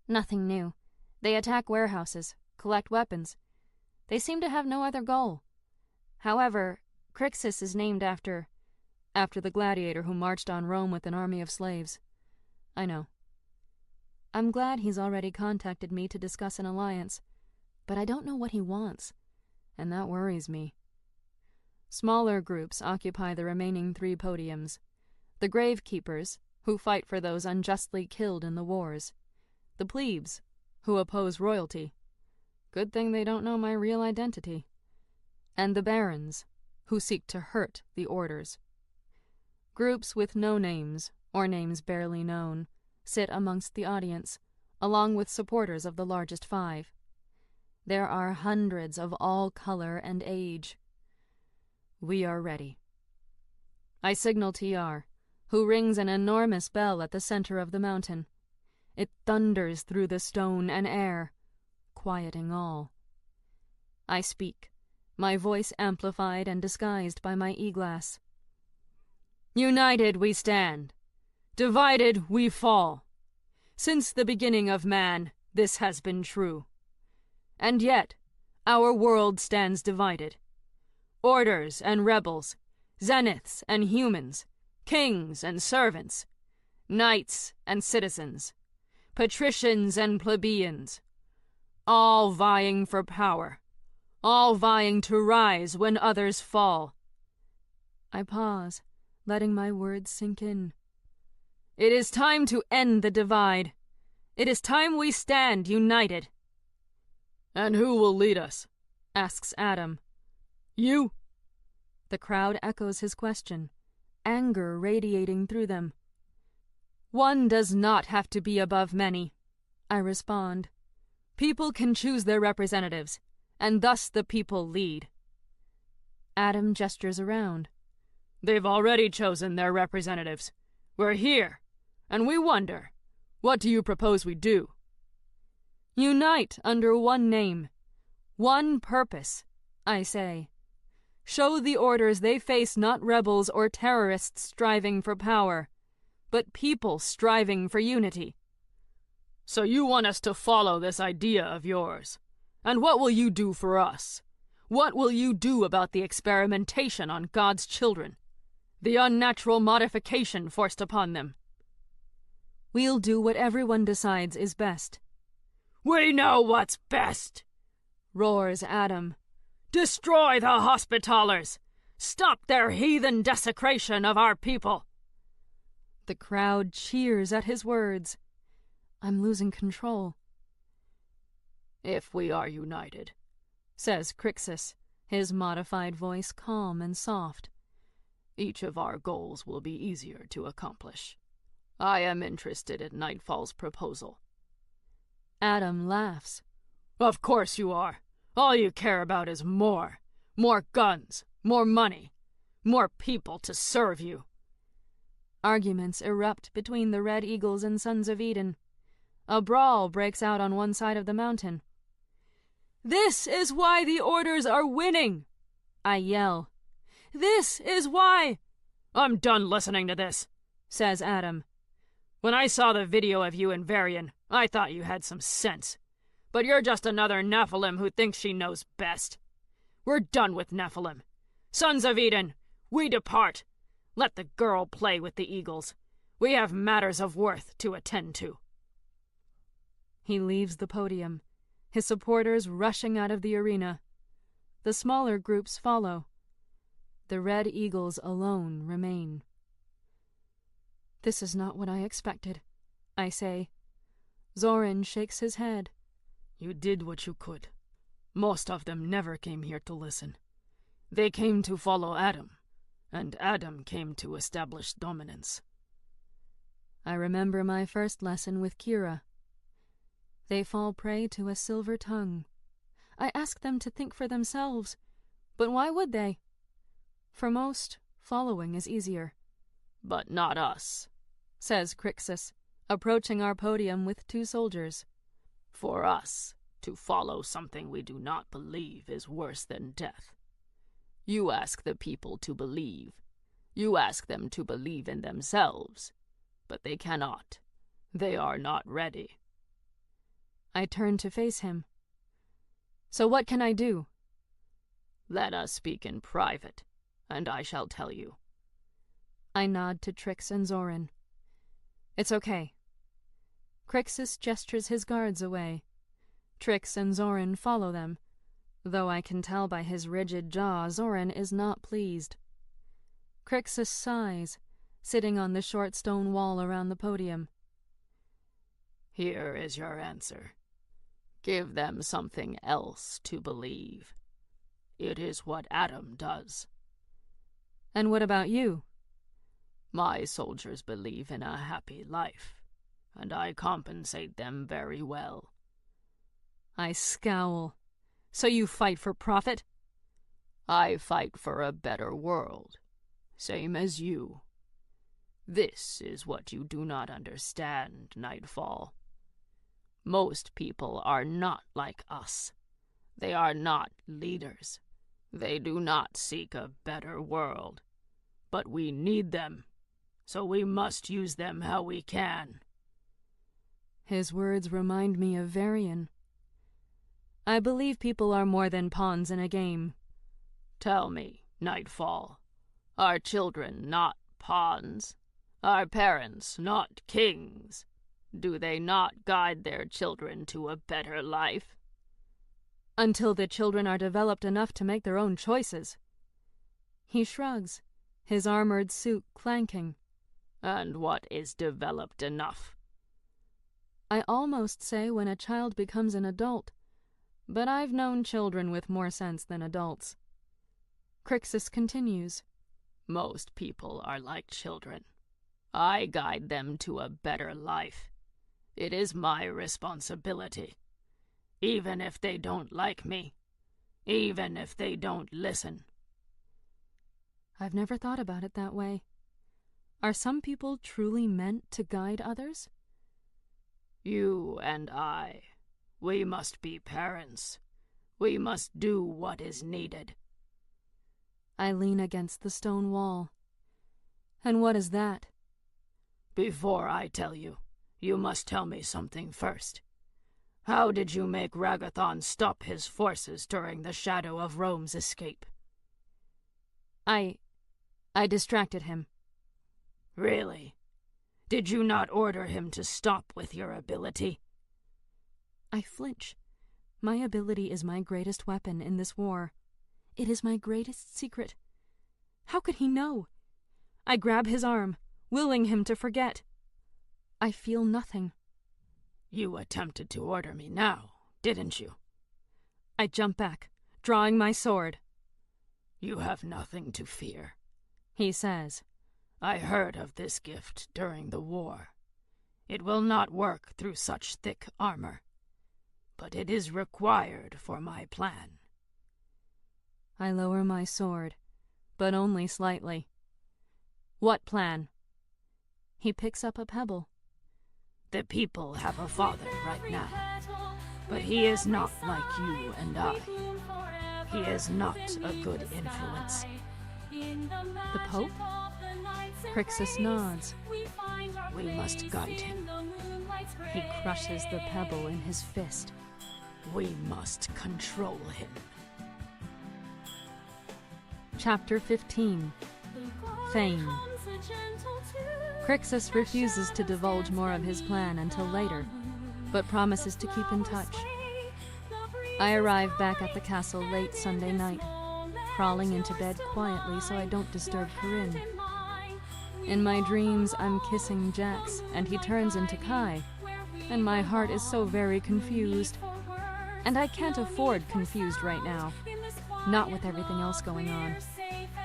Nothing new. They attack warehouses, collect weapons. They seem to have no other goal. However, Crixus is named after the gladiator who marched on Rome with an army of slaves. I know. I'm glad he's already contacted me to discuss an alliance, but I don't know what he wants, and that worries me. Smaller groups occupy the remaining 3 podiums. The gravekeepers, who fight for those unjustly killed in the wars. The plebes, who oppose royalty. Good thing they don't know my real identity. And the barons, who seek to hurt the orders. Groups with no names, or names barely known, sit amongst the audience, along with supporters of the largest 5. There are hundreds of all color and age. We are ready. I signal TR, who rings an enormous bell at the center of the mountain. It thunders through the stone and air, quieting all. I speak, my voice amplified and disguised by my e-glass. United we stand. Divided we fall. Since the beginning of man, this has been true. And yet, our world stands divided. Orders and rebels, zeniths and humans, kings and servants, knights and citizens, patricians and plebeians, all vying for power, all vying to rise when others fall. I pause, letting my words sink in. It is time to end the divide. It is time we stand united.
And who will lead us?
Asks Adam.
You?
The crowd echoes his question, anger radiating through them. One does not have to be above many, I respond. People can choose their representatives, and thus the people lead. Adam gestures around.
They've already chosen their representatives. We're here, and we wonder, what do you propose we do?
Unite under one name, one purpose, I say. Show the orders they face not rebels or terrorists striving for power, but people striving for unity.
So you want us to follow this idea of yours. And what will you do for us? What will you do about the experimentation on God's children? The unnatural modification forced upon them?
We'll do what everyone decides is best.
We know what's best,
roars Adam.
Destroy the Hospitallers! Stop their heathen desecration of our people!
The crowd cheers at his words. I'm losing control.
If we are united,
says Crixus, his modified voice calm and soft,
each of our goals will be easier to accomplish. I am interested in Nightfall's proposal.
Adam laughs.
Of course you are. All you care about is more. More guns, more money, more people to serve you.
Arguments erupt between the Red Eagles and Sons of Eden. A brawl breaks out on one side of the mountain. This is why the orders are winning, I yell. This is why...
I'm done listening to this, says Adam. When I saw the video of you in Varian, I thought you had some sense. But you're just another Nephilim who thinks she knows best. We're done with Nephilim. Sons of Eden, we depart. Let the girl play with the eagles. We have matters of worth to attend to.
He leaves the podium, his supporters rushing out of the arena. The smaller groups follow. The Red Eagles alone remain. This is not what I expected, I say. Zoran shakes his head.
You did what you could. Most of them never came here to listen. They came to follow Adam, and Adam came to establish dominance.
I remember my first lesson with Kira. They fall prey to a silver tongue. I ask them to think for themselves, but why would they? For most, following is easier.
But not us,
says Crixus, approaching our podium with 2 soldiers.
For us, to follow something we do not believe is worse than death. You ask the people to believe. You ask them to believe in themselves. But they cannot. They are not ready.
I turn to face him. So what can I do?
Let us speak in private, and I shall tell you.
I nod to Trix and Zoran. It's okay. Crixus gestures his guards away. Trix and Zorin follow them, though I can tell by his rigid jaw Zorin is not pleased. Crixus sighs, sitting on the short stone wall around the podium.
Here is your answer. Give them something else to believe. It is what Adam does.
And what about you?
My soldiers believe in a happy life, and I compensate them very well.
I scowl. So you fight for profit?
I fight for a better world, same as you. This is what you do not understand, Nightfall. Most people are not like us. They are not leaders. They do not seek a better world. But we need them, so we must use them how we can.
His words remind me of Varian. I believe people are more than pawns in a game.
Tell me, Nightfall, are children not pawns? Are parents not kings? Do they not guide their children to a better life?
Until the children are developed enough to make their own choices. He shrugs, his armored suit clanking.
And what is developed enough?
I almost say when a child becomes an adult, but I've known children with more sense than adults. Crixus continues.
Most people are like children. I guide them to a better life. It is my responsibility. Even if they don't like me. Even if they don't listen.
I've never thought about it that way. Are some people truly meant to guide others?
You and I, we must be parents. We must do what is needed.
I lean against the stone wall. And what is that?
Before I tell you, you must tell me something first. How did you make Ragathon stop his forces during the shadow of Rome's escape?
I distracted him.
Really? Did you not order him to stop with your ability?
I flinch. My ability is my greatest weapon in this war. It is my greatest secret. How could he know? I grab his arm, willing him to forget. I feel nothing.
You attempted to order me now, didn't you?
I jump back, drawing my sword.
You have nothing to fear,
he says.
I heard of this gift during the war. It will not work through such thick armor, but it is required for my plan.
I lower my sword, but only slightly. What plan? He picks up a pebble.
The people have a father right now, but he is not like you and I. He is not a good influence.
The Pope? Crixus nods.
We must guide him.
He crushes the pebble in his fist.
We must control him.
Chapter 15. Thane. Crixus refuses to divulge more of his plan until later, but promises to keep in touch. I arrive back at the castle late Sunday night, crawling into bed quietly so I don't disturb Corinne. In my dreams, I'm kissing Jax, and he turns into Kai, and my heart is so very confused. And I can't afford confused right now, not with everything else going on.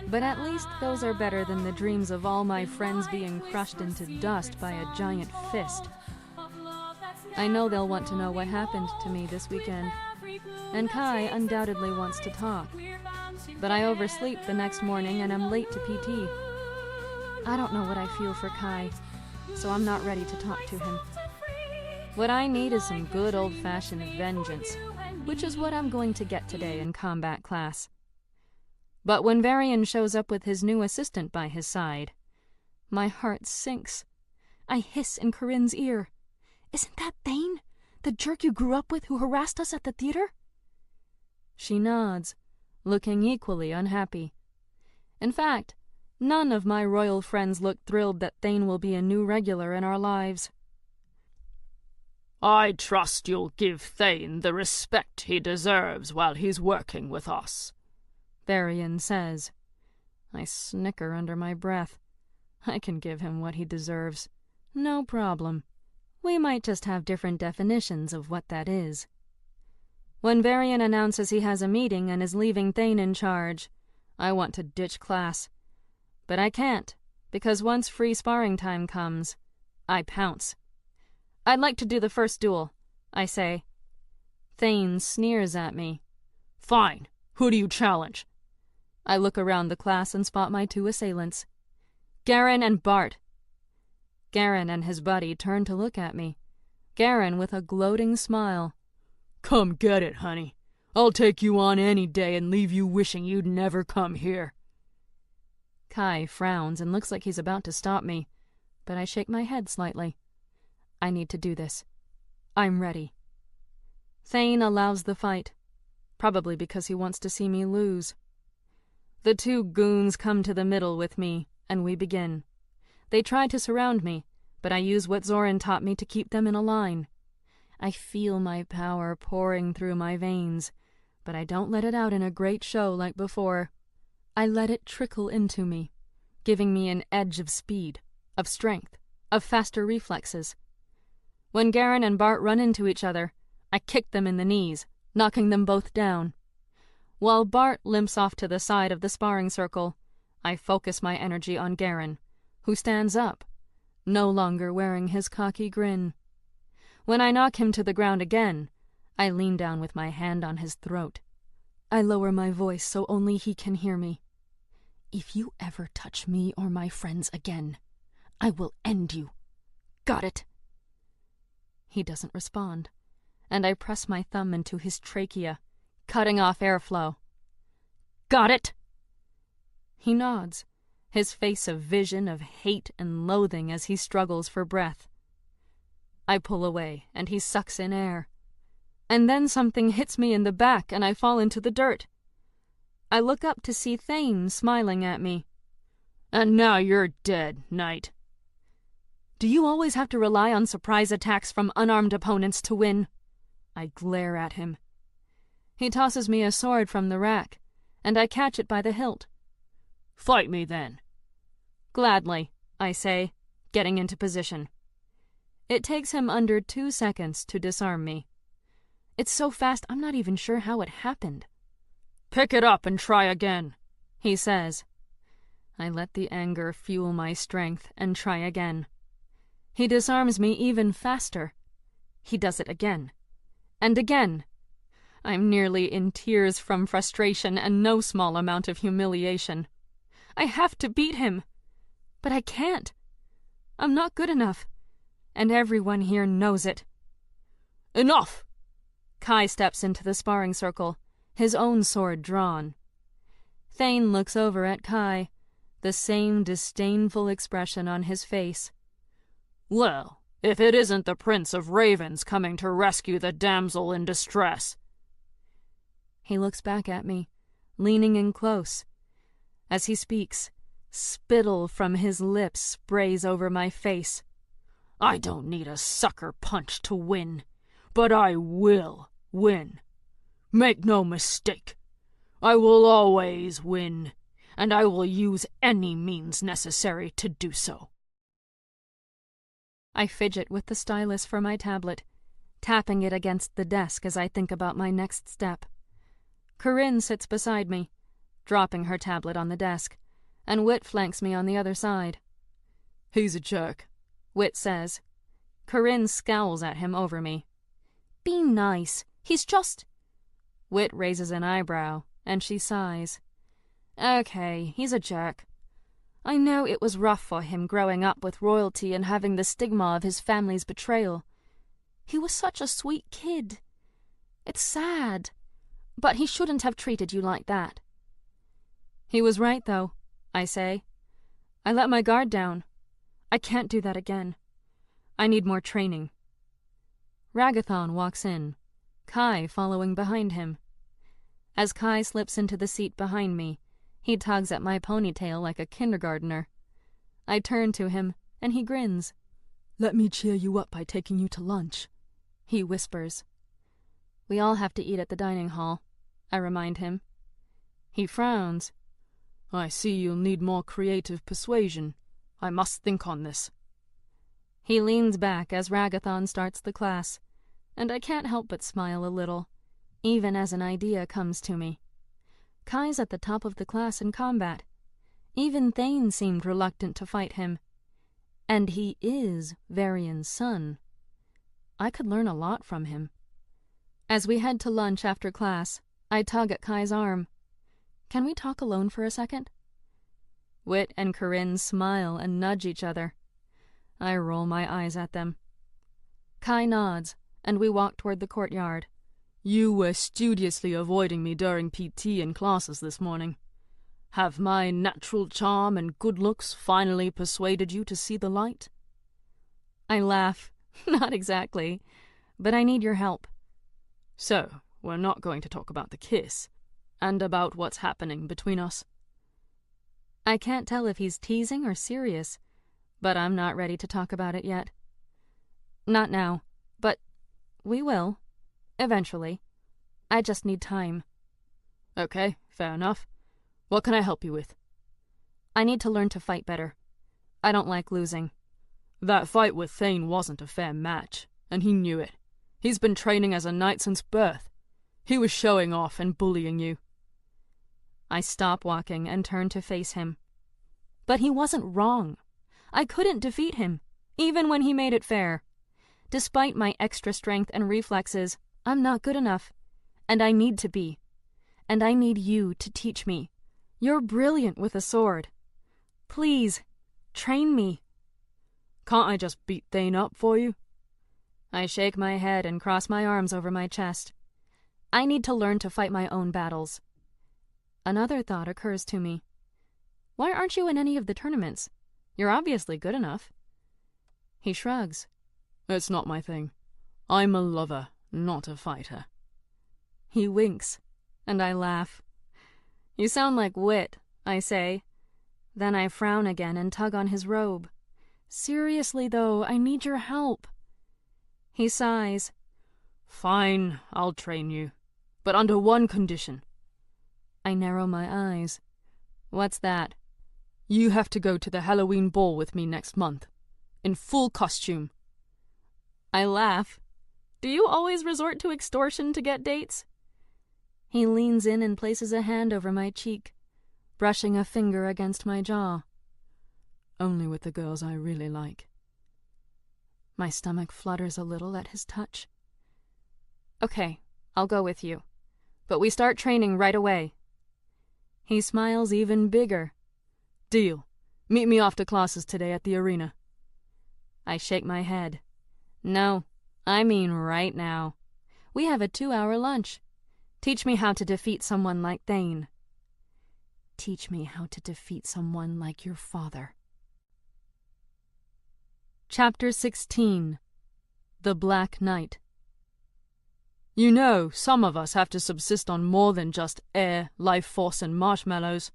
But at least those are better than the dreams of all my friends being crushed into dust by a giant fist. I know they'll want to know what happened to me this weekend, and Kai undoubtedly wants to talk. But I oversleep the next morning and I'm late to PT. I don't know what I feel for Kai, so I'm not ready to talk to him. What I need is some good old-fashioned vengeance, which is what I'm going to get today in combat class. But when Varian shows up with his new assistant by his side, my heart sinks. I hiss in Corinne's ear. "Isn't that Thane? The jerk you grew up with who harassed us at the theater?" She nods, looking equally unhappy. In fact, none of my royal friends look thrilled that Thane will be a new regular in our lives.
I trust you'll give Thane the respect he deserves while he's working with us,
Varian says. I snicker under my breath. I can give him what he deserves. No problem. We might just have different definitions of what that is. When Varian announces he has a meeting and is leaving Thane in charge, I want to ditch class. But I can't, because once free sparring time comes, I pounce. I'd like to do the first duel, I say. Thane sneers at me.
Fine. Who do you challenge?
I look around the class and spot my two assailants. Garen and Bart. Garen and his buddy turn to look at me. Garen with a gloating smile.
Come get it, honey. I'll take you on any day and leave you wishing you'd never come here.
Kai frowns and looks like he's about to stop me, but I shake my head slightly. I need to do this. I'm ready. Thane allows the fight, probably because he wants to see me lose. The two goons come to the middle with me, and we begin. They try to surround me, but I use what Zoran taught me to keep them in a line. I feel my power pouring through my veins, but I don't let it out in a great show like before. I let it trickle into me, giving me an edge of speed, of strength, of faster reflexes. When Garen and Bart run into each other, I kick them in the knees, knocking them both down. While Bart limps off to the side of the sparring circle, I focus my energy on Garen, who stands up, no longer wearing his cocky grin. When I knock him to the ground again, I lean down with my hand on his throat. I lower my voice so only he can hear me. If you ever touch me or my friends again, I will end you. Got it? He doesn't respond, and I press my thumb into his trachea, cutting off airflow. Got it? He nods, his face a vision of hate and loathing as he struggles for breath. I pull away, and he sucks in air. And then something hits me in the back, and I fall into the dirt. I look up to see Thane smiling at me.
And now you're dead, Knight.
Do you always have to rely on surprise attacks from unarmed opponents to win? I glare at him. He tosses me a sword from the rack, and I catch it by the hilt.
Fight me, then.
Gladly, I say, getting into position. It takes him under 2 seconds to disarm me. It's so fast I'm not even sure how it happened.
Pick it up and try again,
he says. I let the anger fuel my strength and try again. He disarms me even faster. He does it again. And again. I'm nearly in tears from frustration and no small amount of humiliation. I have to beat him. But I can't. I'm not good enough. And everyone here knows it.
Enough!
Kai steps into the sparring circle, his own sword drawn. Thane looks over at Kai, the same disdainful expression on his face.
Well, if it isn't the Prince of Ravens coming to rescue the damsel in distress.
He looks back at me, leaning in close. As he speaks, spittle from his lips sprays over my face.
I don't need a sucker punch to win, but I will win. Make no mistake. I will always win, and I will use any means necessary to do so.
I fidget with the stylus for my tablet, tapping it against the desk as I think about my next step. Corinne sits beside me, dropping her tablet on the desk, and Whit flanks me on the other side.
He's a jerk,
Whit says. Corinne scowls at him over me. Be nice. He's just... Whit raises an eyebrow, and she sighs. Okay, he's a jerk. I know it was rough for him growing up with royalty and having the stigma of his family's betrayal. He was such a sweet kid. It's sad. But he shouldn't have treated you like that. He was right, though, I say. I let my guard down. I can't do that again. I need more training. Ragathon walks in, Kai following behind him. As Kai slips into the seat behind me, he tugs at my ponytail like a kindergartner. I turn to him, and he grins.
Let me cheer you up by taking you to lunch,
he whispers. We all have to eat at the dining hall, I remind him.
He frowns. I see you'll need more creative persuasion. I must think on this.
He leans back as Ragathon starts the class, and I can't help but smile a little, even as an idea comes to me. Kai's at the top of the class in combat. Even Thane seemed reluctant to fight him. And he is Varian's son. I could learn a lot from him. As we head to lunch after class, I tug at Kai's arm. Can we talk alone for a second? Wit and Corinne smile and nudge each other. I roll my eyes at them. Kai nods, and we walk toward the courtyard.
You were studiously avoiding me during PT and classes this morning. Have my natural charm and good looks finally persuaded you to see the light?
I laugh. Not exactly, but I need your help.
So, we're not going to talk about the kiss, and about what's happening between us?
I can't tell if he's teasing or serious, but I'm not ready to talk about it yet. Not now, but we will. Eventually. I just need time.
Okay, fair enough. What can I help you with?
I need to learn to fight better. I don't like losing.
That fight with Thane wasn't a fair match, and he knew it. He's been training as a knight since birth. He was showing off and bullying you.
I stop walking and turn to face him. But he wasn't wrong. I couldn't defeat him, even when he made it fair. Despite my extra strength and reflexes, I'm not good enough. And I need to be. And I need you to teach me. You're brilliant with a sword. Please, train me.
Can't I just beat Thane up for you?
I shake my head and cross my arms over my chest. I need to learn to fight my own battles. Another thought occurs to me. Why aren't you in any of the tournaments? You're obviously good enough. He shrugs.
It's not my thing. I'm a lover, not a fighter.
He winks, and I laugh. You sound like Wit, I say. Then I frown again and tug on his robe. Seriously, though, I need your help. He sighs.
Fine, I'll train you, but under one condition.
I narrow my eyes. What's that?
You have to go to the Halloween ball with me next month, in full costume.
I laugh. Do you always resort to extortion to get dates? He leans in and places a hand over my cheek, brushing a finger against my jaw.
Only with the girls I really like.
My stomach flutters a little at his touch. Okay, I'll go with you. But we start training right away. He smiles even bigger.
Deal. Meet me after classes today at the arena.
I shake my head. No, I mean right now. We have a 2-hour lunch. Teach me how to defeat someone like Thane. Teach me how to defeat someone like your father. Chapter 16. The Black Knight.
You know, some of us have to subsist on more than just air, life force, and marshmallows,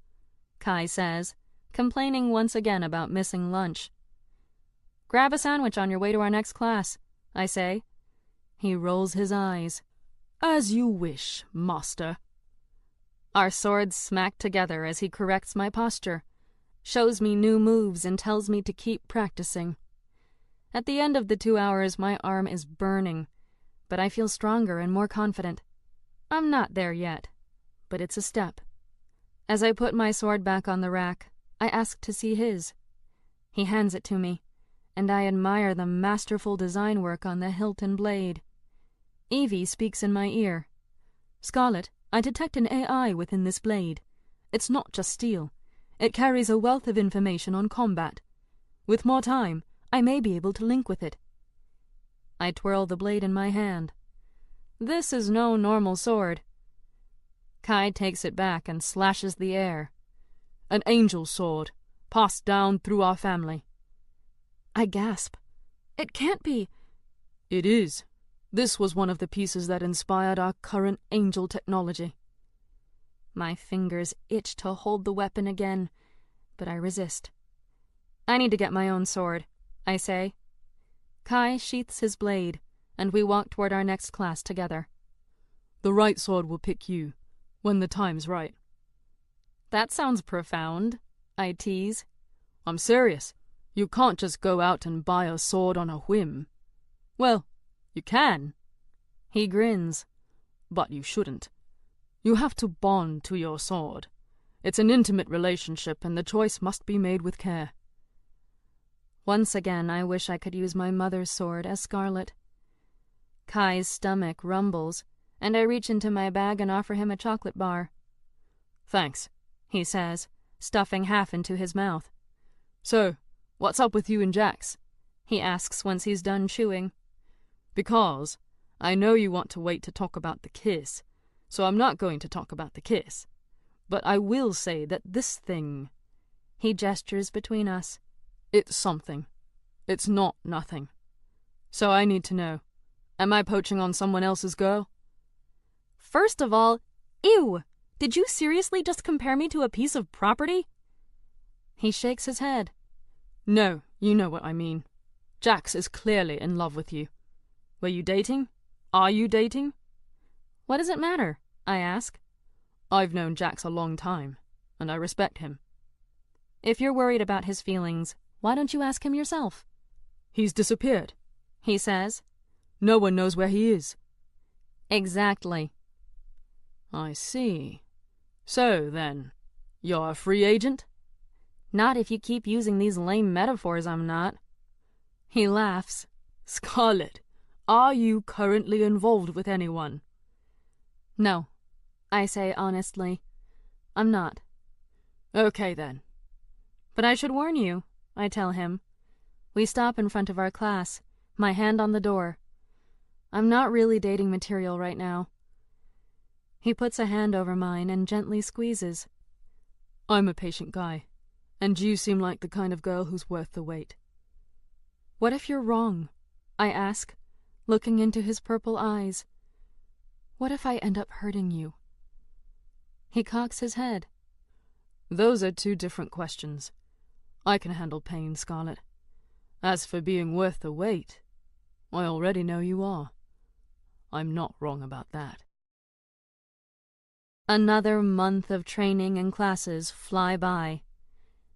Kai says, complaining once again about missing lunch. Grab a sandwich on your way to our next class, I say. He rolls his eyes.
As you wish, master.
Our swords smack together as he corrects my posture, shows me new moves, and tells me to keep practicing. At the end of the 2 hours, my arm is burning, but I feel stronger and more confident. I'm not there yet, but it's a step. As I put my sword back on the rack, I ask to see his. He hands it to me, and I admire the masterful design work on the hilt and blade. Evie speaks in my ear. Scarlet, I detect an AI within this blade. It's not just steel. It carries a wealth of information on combat. With more time, I may be able to link with it. I twirl the blade in my hand. This is no normal sword. Kai takes it back and slashes the air.
An angel sword, passed down through our family.
I gasp. It can't be.
It is. This was one of the pieces that inspired our current angel technology.
My fingers itch to hold the weapon again, but I resist. I need to get my own sword, I say. Kai sheaths his blade, and we walk toward our next class together.
The right sword will pick you, when the time's right.
That sounds profound, I tease.
I'm serious. You can't just go out and buy a sword on a whim. Well, you can.
He grins.
But you shouldn't. You have to bond to your sword. It's an intimate relationship, and the choice must be made with care.
Once again, I wish I could use my mother's sword as Scarlet. Kai's stomach rumbles, and I reach into my bag and offer him a chocolate bar.
Thanks,
he says, stuffing half into his mouth.
So, what's up with you and Jax?
He asks once he's done chewing.
Because I know you want to wait to talk about the kiss, so I'm not going to talk about the kiss. But I will say that this thing...
He gestures between us.
It's something. It's not nothing. So I need to know. Am I poaching on someone else's girl?
First of all, ew! Did you seriously just compare me to a piece of property? He shakes his head.
No, you know what I mean. Jax is clearly in love with you. Were you dating? Are you dating?
What does it matter? I ask.
I've known Jax a long time, and I respect him.
If you're worried about his feelings, why don't you ask him yourself?
He's disappeared,
he says.
No one knows where he is.
Exactly.
I see. So, then, you're a free agent?
Not if you keep using these lame metaphors, I'm not. He laughs.
Scarlet, are you currently involved with anyone?
No, I say honestly. I'm not.
Okay, then.
But I should warn you, I tell him. We stop in front of our class, my hand on the door. I'm not really dating material right now. He puts a hand over mine and gently squeezes.
I'm a patient guy, and you seem like the kind of girl who's worth the wait.
What if you're wrong? I ask, looking into his purple eyes. What if I end up hurting you? He cocks his head.
Those are two different questions. I can handle pain, Scarlet. As for being worth the wait, I already know you are. I'm not wrong about that.
Another month of training and classes fly by.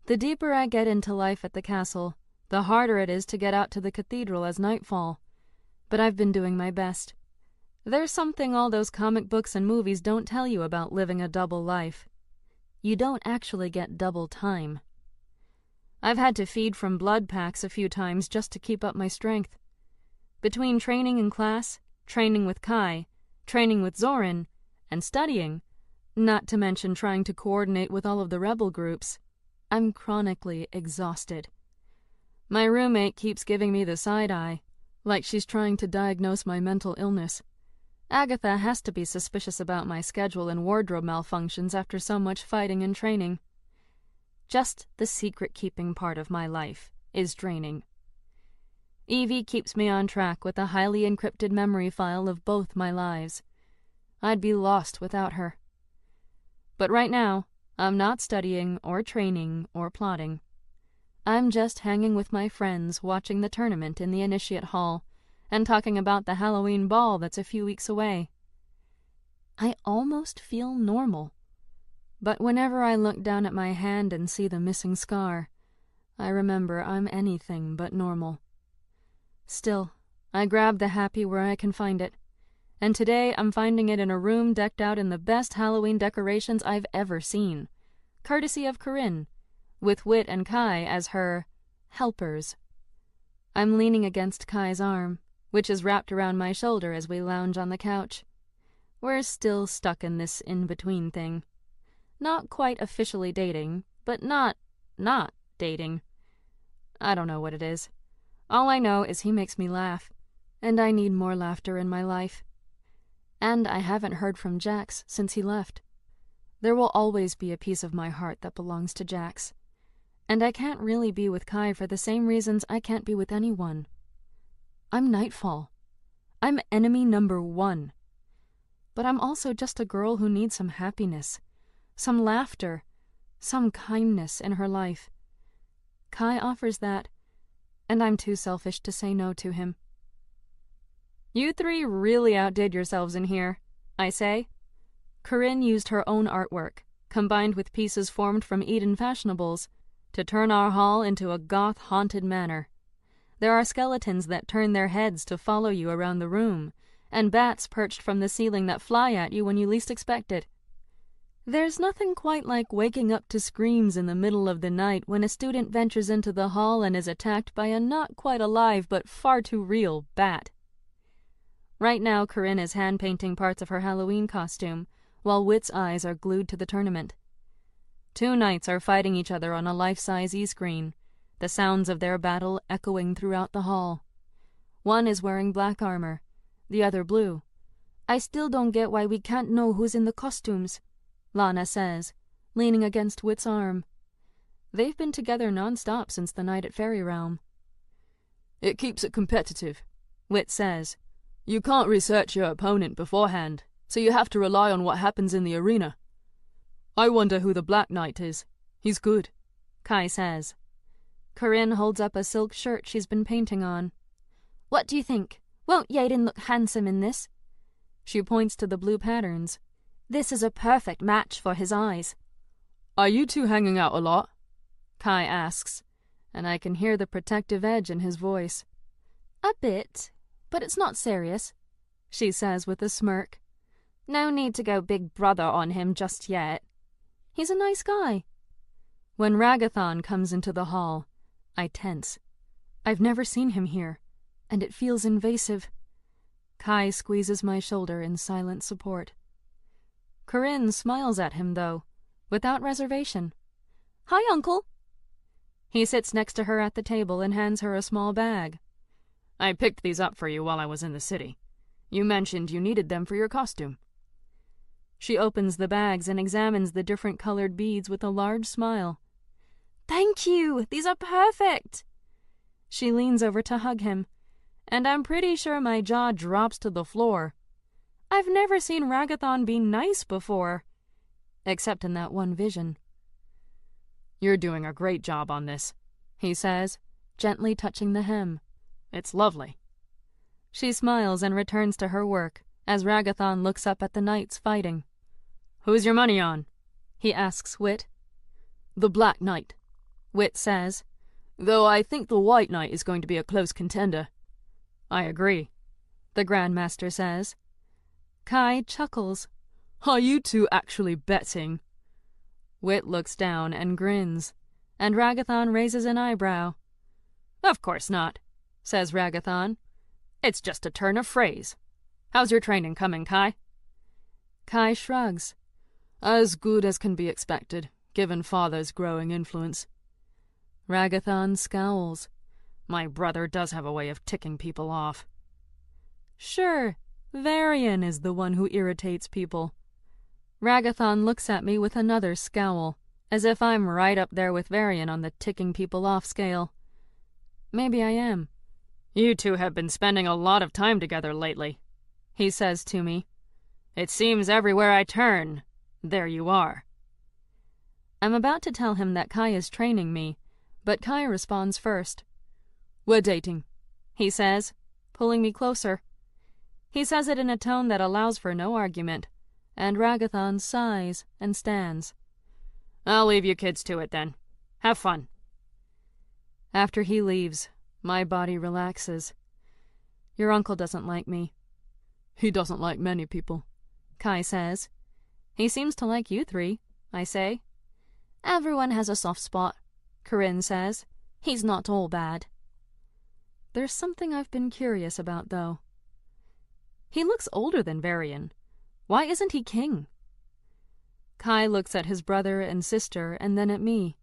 The deeper I get into life at the castle, the harder it is to get out to the cathedral as nightfall. But I've been doing my best. There's something all those comic books and movies don't tell you about living a double life. You don't actually get double time. I've had to feed from blood packs a few times just to keep up my strength. Between training in class, training with Kai, training with Zoran, and studying, not to mention trying to coordinate with all of the rebel groups, I'm chronically exhausted. My roommate keeps giving me the side eye, like she's trying to diagnose my mental illness. Agatha has to be suspicious about my schedule and wardrobe malfunctions after so much fighting and training. Just the secret-keeping part of my life is draining. Evie keeps me on track with a highly encrypted memory file of both my lives. I'd be lost without her. But right now, I'm not studying or training or plotting. I'm just hanging with my friends watching the tournament in the Initiate Hall and talking about the Halloween ball that's a few weeks away. I almost feel normal. But whenever I look down at my hand and see the missing scar, I remember I'm anything but normal. Still, I grab the happy where I can find it. And today I'm finding it in a room decked out in the best Halloween decorations I've ever seen, courtesy of Corinne, with Wit and Kai as her helpers. I'm leaning against Kai's arm, which is wrapped around my shoulder as we lounge on the couch. We're still stuck in this in-between thing. Not quite officially dating, but not dating. I don't know what it is. All I know is he makes me laugh, and I need more laughter in my life. And I haven't heard from Jax since he left. There will always be a piece of my heart that belongs to Jax. And I can't really be with Kai for the same reasons I can't be with anyone. I'm Nightfall. I'm enemy number 1. But I'm also just a girl who needs some happiness, some laughter, some kindness in her life. Kai offers that, and I'm too selfish to say no to him. You three really outdid yourselves in here, I say. Corinne used her own artwork, combined with pieces formed from Eden fashionables, to turn our hall into a goth-haunted manor. There are skeletons that turn their heads to follow you around the room, and bats perched from the ceiling that fly at you when you least expect it. There's nothing quite like waking up to screams in the middle of the night when a student ventures into the hall and is attacked by a not quite alive but far too real bat. Right now, Corinne is hand-painting parts of her Halloween costume, while Whit's eyes are glued to the tournament. 2 knights are fighting each other on a life-size E-screen, the sounds of their battle echoing throughout the hall. One is wearing black armor, the other blue.
I still don't get why we can't know who's in the costumes, Lana says, leaning against Whit's arm.
They've been together non-stop since the night at Fairy Realm.
It keeps it competitive, Whit says. You can't research your opponent beforehand, so you have to rely on what happens in the arena. I wonder who the Black Knight is. He's good,
Kai says. Corinne holds up a silk shirt she's been painting on.
What do you think? Won't Yaden look handsome in this?
She points to the blue patterns.
This is a perfect match for his eyes.
Are you two hanging out a lot?
Kai asks, and I can hear the protective edge in his voice.
A bit, but it's not serious,
she says with a smirk.
No need to go big brother on him just yet. He's a nice guy.
When Ragathon comes into the hall, I tense. I've never seen him here, and it feels invasive. Kai squeezes my shoulder in silent support. Corinne smiles at him, though, without reservation.
Hi, Uncle.
He sits next to her at the table and hands her a small bag.
I picked these up for you while I was in the city. You mentioned you needed them for your costume.
She opens the bags and examines the different colored beads with a large smile.
Thank you! These are perfect!
She leans over to hug him, and I'm pretty sure my jaw drops to the floor. I've never seen Ragathon be nice before, except in that one vision.
You're doing a great job on this, he says,
gently touching the hem.
It's lovely.
She smiles and returns to her work as Ragathon looks up at the knights fighting.
Who's your money on?
He asks Whit.
The Black Knight,
Whit says,
though I think the White Knight is going to be a close contender.
I agree, the Grandmaster says. Kai chuckles.
Are you two actually betting?
Whit looks down and grins, and Ragathon raises an eyebrow.
Of course not, says Ragathon. It's just a turn of phrase. How's your training coming, Kai?
Kai shrugs.
As good as can be expected, given Father's growing influence.
Ragathon scowls.
My brother does have a way of ticking people off.
Sure, Varian is the one who irritates people. Ragathon looks at me with another scowl, as if I'm right up there with Varian on the ticking people off scale. Maybe I am.
You two have been spending a lot of time together lately, he says to me. It seems everywhere I turn, there you are.
I'm about to tell him that Kai is training me, but Kai responds first.
We're dating,
he says, pulling me closer. He says it in a tone that allows for no argument, and Ragathon sighs and stands.
I'll leave you kids to it then. Have fun.
After he leaves, my body relaxes. Your uncle doesn't like me.
He doesn't like many people,
Kai says. He seems to like you three, I say.
Everyone has a soft spot, Corinne says. He's not all bad.
There's something I've been curious about, though. He looks older than Varian. Why isn't he king? Kai looks at his brother and sister and then at me.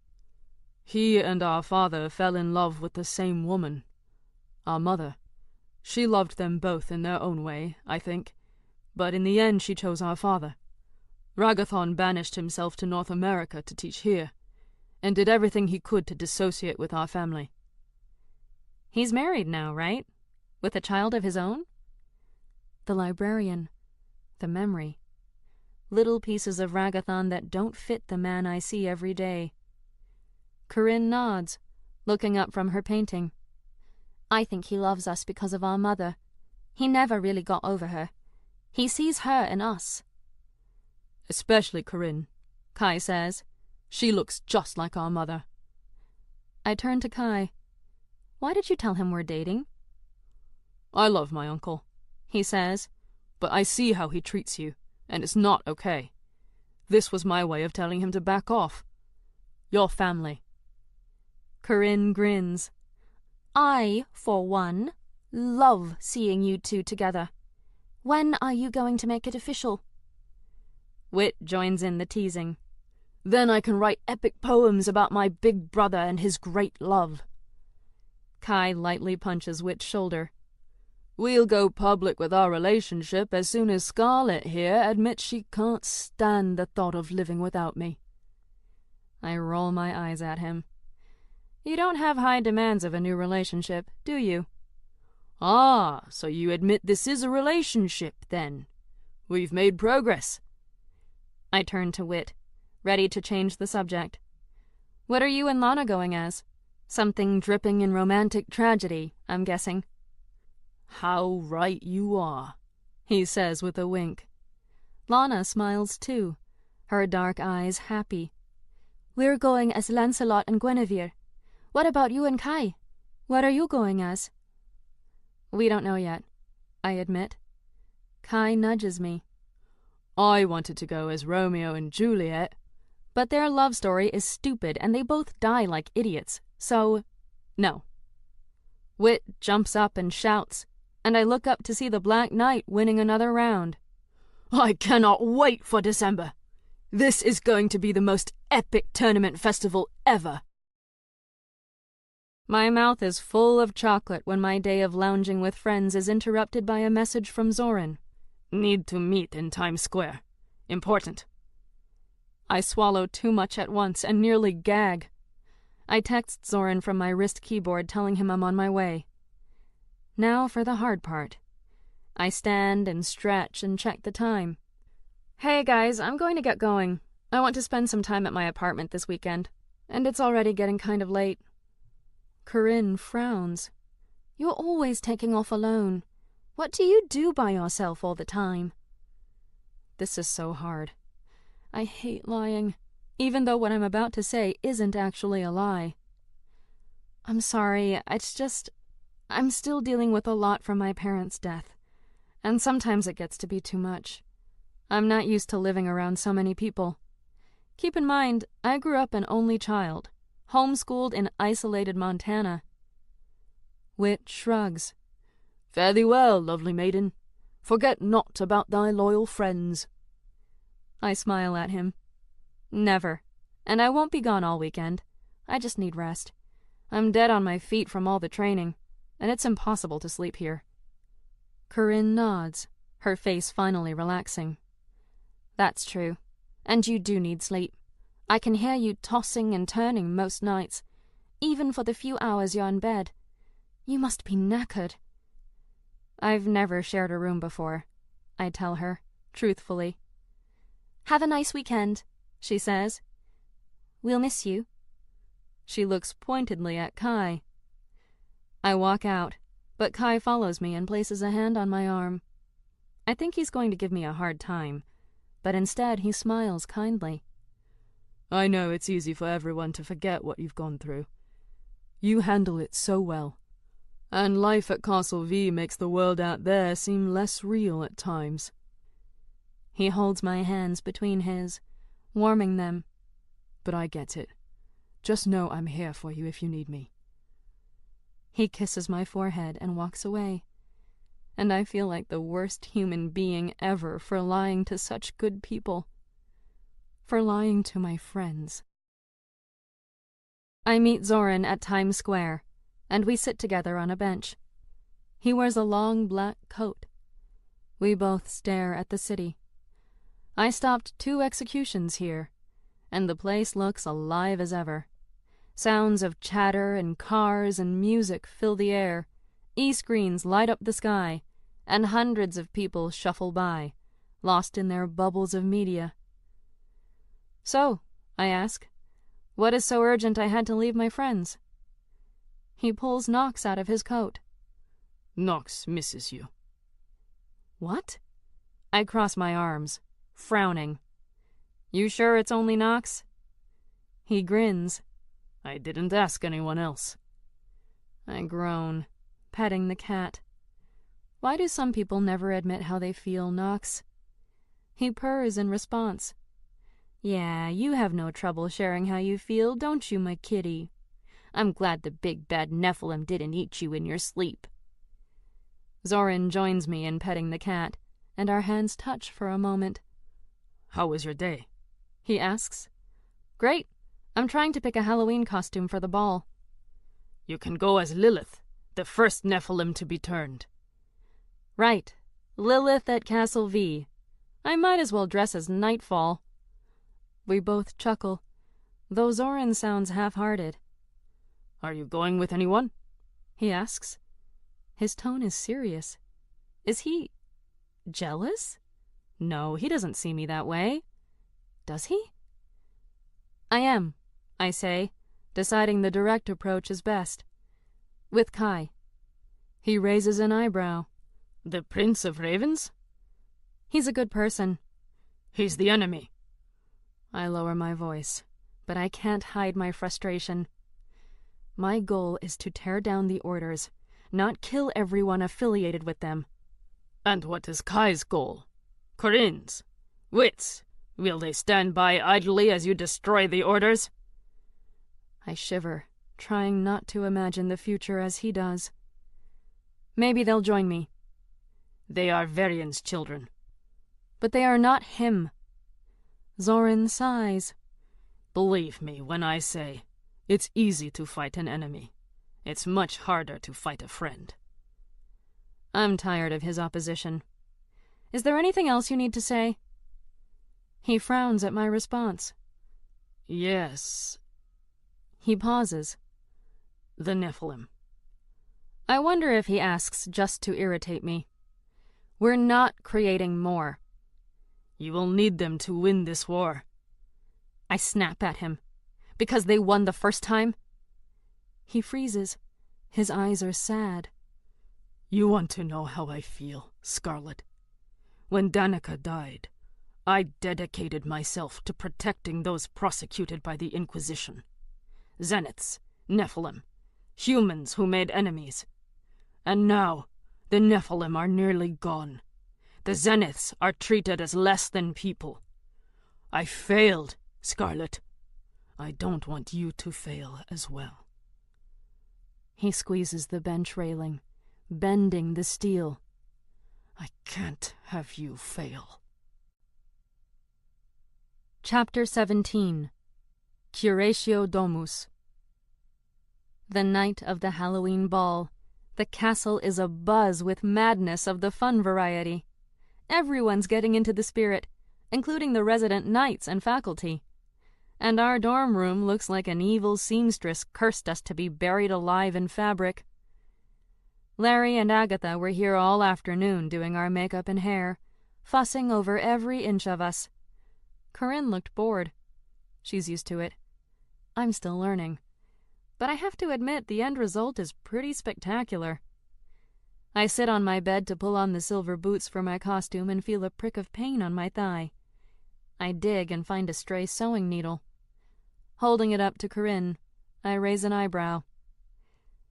He and our father fell in love with the same woman. Our mother. She loved them both in their own way, I think, but in the end she chose our father. Ragathon banished himself to North America to teach here, and did everything he could to dissociate with our family.
He's married now, right? With a child of his own? The librarian. The memory. Little pieces of Ragathon that don't fit the man I see every day. Corinne nods, looking up from her painting.
I think he loves us because of our mother. He never really got over her. He sees her in us.
Especially Corinne, Kai says. She looks just like our mother.
I turn to Kai. Why did you tell him we're dating?
I love my uncle, he says, but I see how he treats you, and it's not okay. This was my way of telling him to back off. Your family.
Corinne grins.
I, for one, love seeing you two together. When are you going to make it official?
Wit joins in the teasing.
Then I can write epic poems about my big brother and his great love.
Kai lightly punches Wit's shoulder.
We'll go public with our relationship as soon as Scarlett here admits she can't stand the thought of living without me.
I roll my eyes at him. You don't have high demands of a new relationship, do you?
Ah, so you admit this is a relationship, then? We've made progress.
I turn to Wit, ready to change the subject. What are you and Lana going as? Something dripping in romantic tragedy, I'm guessing.
How right you are, he says with a wink.
Lana smiles too, her dark eyes happy.
We're going as Lancelot and Guinevere. What about you and Kai? What are you going as?
We don't know yet, I admit. Kai nudges me.
I wanted to go as Romeo and Juliet.
But their love story is stupid and they both die like idiots, so no. Wit jumps up and shouts, and I look up to see the Black Knight winning another round.
I cannot wait for December. This is going to be the most epic tournament festival ever.
My mouth is full of chocolate when my day of lounging with friends is interrupted by a message from Zoran.
Need to meet in Times Square. Important.
I swallow too much at once and nearly gag. I text Zoran from my wrist keyboard telling him I'm on my way. Now for the hard part. I stand and stretch and check the time. Hey guys, I'm going to get going. I want to spend some time at my apartment this weekend, and it's already getting kind of late. Corinne frowns.
You're always taking off alone. What do you do by yourself all the time?
This is so hard. I hate lying, even though what I'm about to say isn't actually a lie. I'm sorry, it's just, I'm still dealing with a lot from my parents' death, and sometimes it gets to be too much. I'm not used to living around so many people. Keep in mind, I grew up an only child, homeschooled in isolated Montana. Wit shrugs.
Fare thee well, lovely maiden. Forget not about thy loyal friends.
I smile at him. Never. And I won't be gone all weekend. I just need rest. I'm dead on my feet from all the training, and it's impossible to sleep here. Corinne nods, her face finally relaxing. That's true. And you do need sleep. I can hear you tossing and turning most nights, even for the few hours you're in bed. You must be knackered. I've never shared a room before, I tell her, truthfully.
Have a nice weekend, she says. We'll miss you.
She looks pointedly at Kai. I walk out, but Kai follows me and places a hand on my arm. I think he's going to give me a hard time, but instead he smiles kindly.
I know it's easy for everyone to forget what you've gone through. You handle it so well. And life at Castle V makes the world out there seem less real at times.
He holds my hands between his, warming them.
But I get it. Just know I'm here for you if you need me.
He kisses my forehead and walks away. And I feel like the worst human being ever for lying to such good people. For lying to my friends. I meet Zoran at Times Square, and we sit together on a bench. He wears a long black coat. We both stare at the city. I stopped 2 executions here, and the place looks alive as ever. Sounds of chatter and cars and music fill the air, e-screens light up the sky, and hundreds of people shuffle by, lost in their bubbles of media. So, I ask, what is so urgent I had to leave my friends? He pulls Knox out of his coat.
Knox misses you, What? I cross my arms, frowning. You sure it's only Nox? He grins.
I didn't ask anyone else.
I groan, petting the cat. Why do some people never admit how they feel, Nox? He purrs in response. Yeah, you have no trouble sharing how you feel, don't you, my kitty? I'm glad the big bad Nephilim didn't eat you in your sleep. Zoran joins me in petting the cat, and our hands touch for a moment.
How was your day?
He asks. Great. I'm trying to pick a Halloween costume for the ball.
You can go as Lilith, the first Nephilim to be turned.
Right. Lilith at Castle V. I might as well dress as Nightfall. We both chuckle, though Zoran sounds half-hearted.
Are you going with anyone?
He asks. His tone is serious. Is he jealous? No, he doesn't see me that way. Does he? I am, I say, deciding the direct approach is best. With Kai. He raises an eyebrow.
The Prince of Ravens?
He's a good person.
He's the enemy.
I lower my voice, but I can't hide my frustration. My goal is to tear down the orders, not kill everyone affiliated with them.
And what is Kai's goal? Corinne's? Wit's? Will they stand by idly as you destroy the orders?
I shiver, trying not to imagine the future as he does. Maybe they'll join me.
They are Varian's children.
But they are not him. Zoran sighs.
Believe me when I say, it's easy to fight an enemy. It's much harder to fight a friend.
I'm tired of his opposition. Is there anything else you need to say? He frowns at my response.
Yes.
He pauses.
The Nephilim.
I wonder if he asks just to irritate me. We're not creating more.
You will need them to win this war.
I snap at him. Because they won the first time? He freezes. His eyes are sad.
You want to know how I feel, Scarlet. When Danica died, I dedicated myself to protecting those prosecuted by the Inquisition. Zeniths, Nephilim, humans who made enemies. And now, the Nephilim are nearly gone. The Zeniths are treated as less than people. I failed, Scarlet. I don't want you to fail as well.
He squeezes the bench railing, bending the steel.
I can't have you fail.
Chapter 17. Curatio Domus. The night of the Halloween ball. The castle is abuzz with madness of the fun variety. Everyone's getting into the spirit, including the resident knights and faculty. And our dorm room looks like an evil seamstress cursed us to be buried alive in fabric. Larry and Agatha were here all afternoon doing our makeup and hair, fussing over every inch of us. Corinne looked bored. She's used to it. I'm still learning. But I have to admit the end result is pretty spectacular. I sit on my bed to pull on the silver boots for my costume and feel a prick of pain on my thigh. I dig and find a stray sewing needle. Holding it up to Corinne, I raise an eyebrow.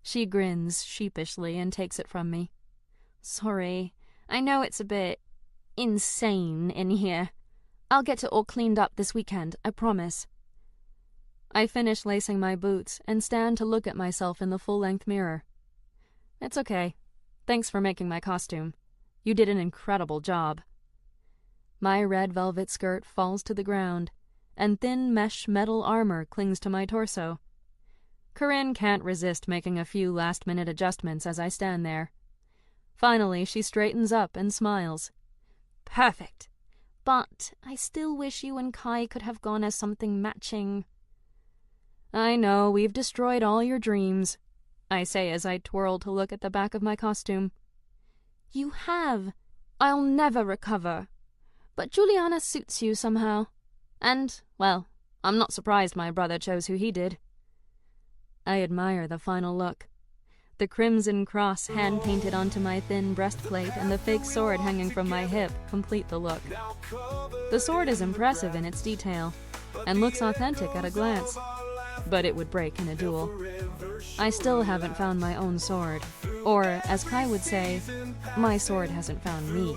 She grins sheepishly and takes it from me.
Sorry, I know it's a bit insane in here. I'll get it all cleaned up this weekend, I promise.
I finish lacing my boots and stand to look at myself in the full-length mirror. It's okay. Thanks for making my costume. You did an incredible job. My red velvet skirt falls to the ground, and thin mesh metal armor clings to my torso. Corinne can't resist making a few last-minute adjustments as I stand there. Finally, she straightens up and smiles.
Perfect. But I still wish you and Kai could have gone as something matching.
I know, we've destroyed all your dreams, I say as I twirl to look at the back of my costume.
You have. I'll never recover. But Juliana suits you somehow.
And, well, I'm not surprised my brother chose who he did. I admire the final look.
the crimson cross hand-painted onto my thin breastplate and the fake sword hanging from my hip complete the look. The sword is impressive in its detail, and looks authentic at a glance, but it would break in a duel. I still haven't found my own sword, or, as Kai would say, my sword hasn't found me.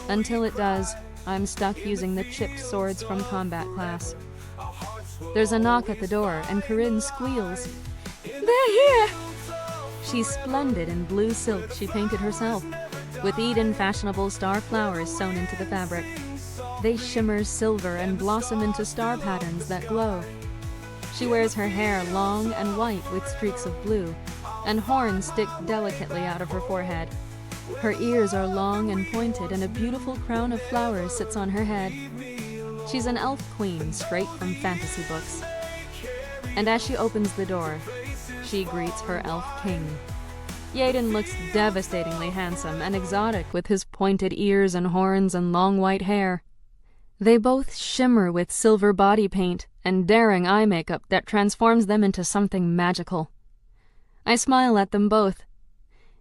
Until it does, I'm stuck using the chipped swords from combat class. There's a knock at the door, and Corinne squeals. "They're here!" She's splendid in blue silk she painted herself, with Eden fashionable star flowers sewn into the fabric. They shimmer silver and blossom into star patterns that glow. She wears her hair long and white with streaks of blue, and horns stick delicately out of her forehead. Her ears are long and pointed, and a beautiful crown of flowers sits on her head. She's an elf queen straight from fantasy books. And as she opens the door, she greets her elf king. Yaden looks devastatingly handsome and exotic with his pointed ears and horns and long white hair. They both shimmer with silver body paint and daring eye makeup that transforms them into something magical. I smile at them both.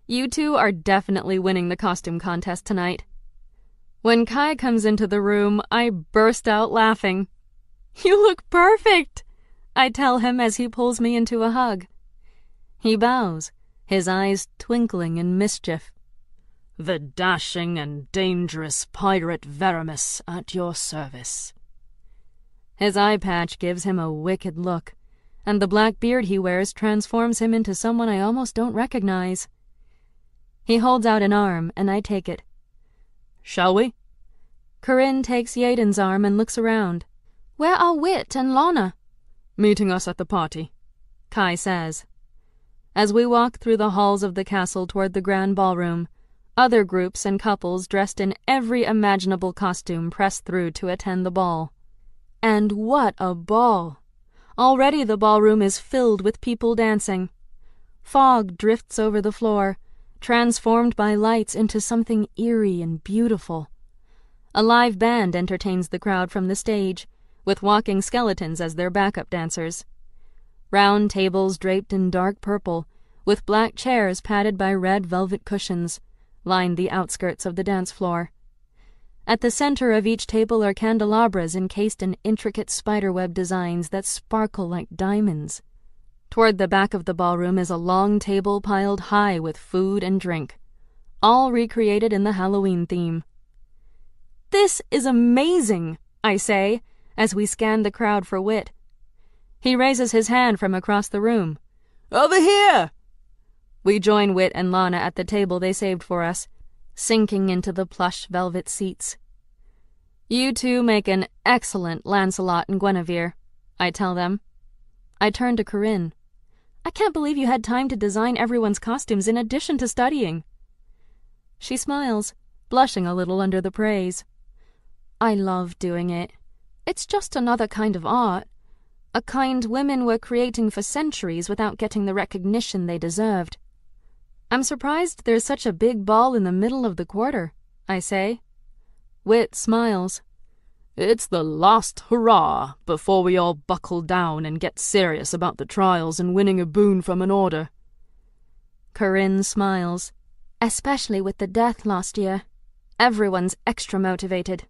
You two are definitely winning the costume contest tonight. When Kai comes into the room, I burst out laughing. "You look perfect," I tell him as he pulls me into a hug. He bows, his eyes twinkling in mischief.
"The dashing and dangerous pirate Veramus at your service."
His eye patch gives him a wicked look, and the black beard he wears transforms him into someone I almost don't recognize. He holds out an arm, and I take it.
"Shall we?"
Corinne takes Yaden's arm and looks around.
"Where are Wit and Lana?"
"Meeting us at the party,"
Kai says. As we walk through the halls of the castle toward the grand ballroom, other groups and couples dressed in every imaginable costume press through to attend the ball. And what a ball! Already the ballroom is filled with people dancing. Fog drifts over the floor, transformed by lights into something eerie and beautiful. A live band entertains the crowd from the stage, with walking skeletons as their backup dancers. Round tables draped in dark purple, with black chairs padded by red velvet cushions, line the outskirts of the dance floor. At the center of each table are candelabras encased in intricate spiderweb designs that sparkle like diamonds. Toward the back of the ballroom is a long table piled high with food and drink, all recreated in the Halloween theme. "This is amazing," I say, as we scan the crowd for Wit. He raises his hand from across the room.
"Over here!"
We join Wit and Lana at the table they saved for us, sinking into the plush velvet seats. "You two make an excellent Lancelot and Guinevere," I tell them. I turn to Corinne. "I can't believe you had time to design everyone's costumes in addition to studying." She smiles, blushing a little under the praise. "I love doing it. It's just another kind of art, a kind women were creating for centuries without getting the recognition they deserved." "I'm surprised there's such a big ball in the middle of the quarter," I say. Wit smiles.
"It's the last hurrah before we all buckle down and get serious about the trials and winning a boon from an order."
Corinne smiles. "Especially with the death last year. Everyone's extra motivated."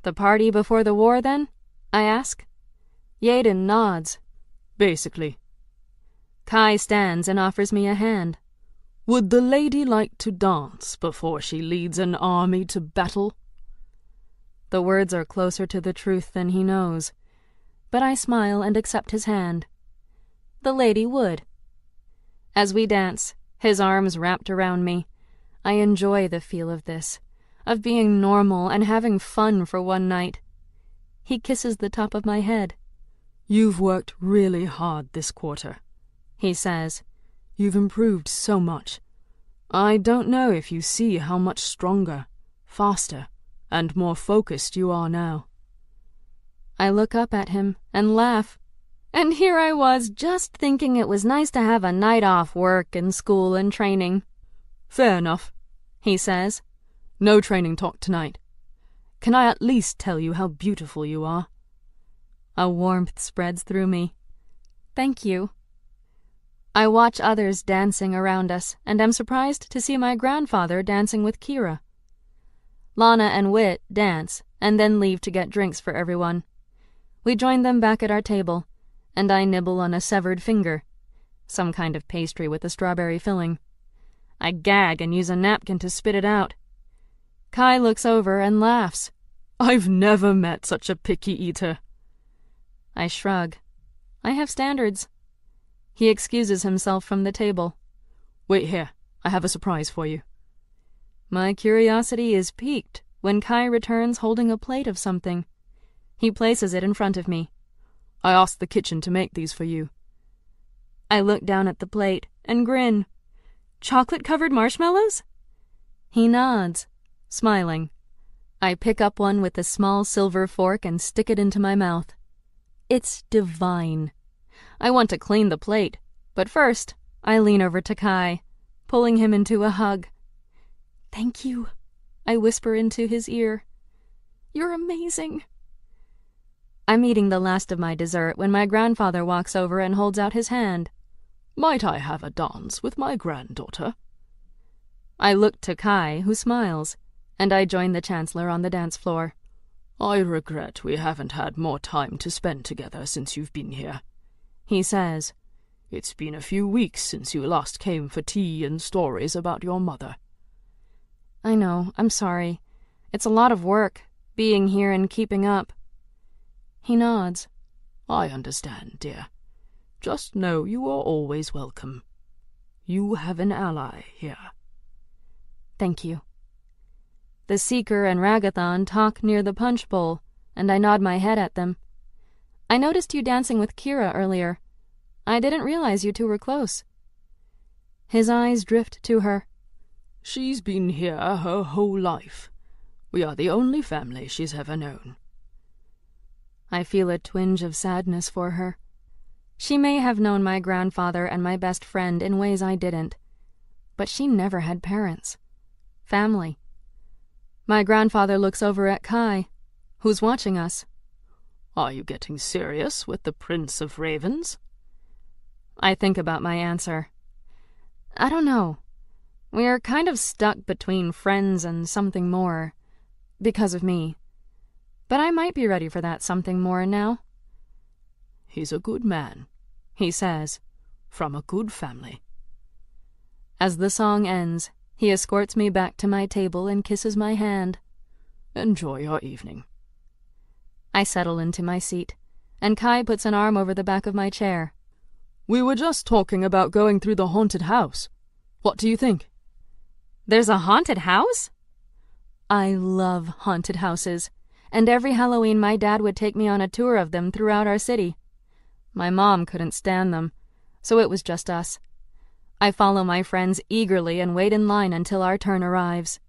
"The party before the war, then?" I ask. Yaden nods.
"Basically."
Kai stands and offers me a hand.
"Would the lady like to dance before she leads an army to battle?"
The words are closer to the truth than he knows, but I smile and accept his hand. The lady would. As we dance, his arms wrapped around me, I enjoy the feel of this, of being normal and having fun for one night. He kisses the top of my head.
"You've worked really hard this quarter," he says. "You've improved so much. I don't know if you see how much stronger, faster, and more focused you are now."
I look up at him and laugh. And here I was just thinking it was nice to have a night off work and school and training.
"Fair enough," he says. "No training talk tonight. Can I at least tell you how beautiful you are?"
A warmth spreads through me. "Thank you." I watch others dancing around us, and am surprised to see my grandfather dancing with Kira. Lana and Whit dance, and then leave to get drinks for everyone. We join them back at our table, and I nibble on a severed finger, some kind of pastry with a strawberry filling. I gag and use a napkin to spit it out. Kai looks over and laughs.
I've never met such a picky eater.
I shrug. I have standards. He excuses himself from the table.
Wait here. I have a surprise for you.
My curiosity is piqued when Kai returns holding a plate of something. He places it in front of me.
I asked the kitchen to make these for you.
I look down at the plate and grin. Chocolate-covered marshmallows? He nods, smiling. I pick up one with a small silver fork and stick it into my mouth. It's divine. I want to clean the plate, but first I lean over to Kai, pulling him into a hug. Thank you, I whisper into his ear. You're amazing. I'm eating the last of my dessert when my grandfather walks over and holds out his hand.
Might I have a dance with my granddaughter?
I look to Kai, who smiles, and I join the Chancellor on the dance floor.
I regret we haven't had more time to spend together since you've been here,
he says.
It's been a few weeks since you last came for tea and stories about your mother.
I know, I'm sorry. It's a lot of work, being here and keeping up. He nods.
I understand, dear. Just know you are always welcome. You have an ally here.
Thank you. The Seeker and Ragathon talk near the punch bowl, and I nod my head at them. I noticed you dancing with Kira earlier. I didn't realize you two were close. His eyes drift to her.
She's been here her whole life. We are the only family she's ever known.
I feel a twinge of sadness for her. She may have known my grandfather and my best friend in ways I didn't, but she never had parents. Family. My grandfather looks over at Kai, who's watching us.
Are you getting serious with the Prince of Ravens?
I think about my answer. I don't know. We're kind of stuck between friends and something more, because of me. But I might be ready for that something more now.
He's a good man, he says, from a good family.
As the song ends, he escorts me back to my table and kisses my hand.
Enjoy your evening.
I settle into my seat, and Kai puts an arm over the back of my chair.
We were just talking about going through the haunted house. What do you think?
There's a haunted house? I love haunted houses, and every Halloween my dad would take me on a tour of them throughout our city. My mom couldn't stand them, so it was just us. I follow my friends eagerly and wait in line until our turn arrives.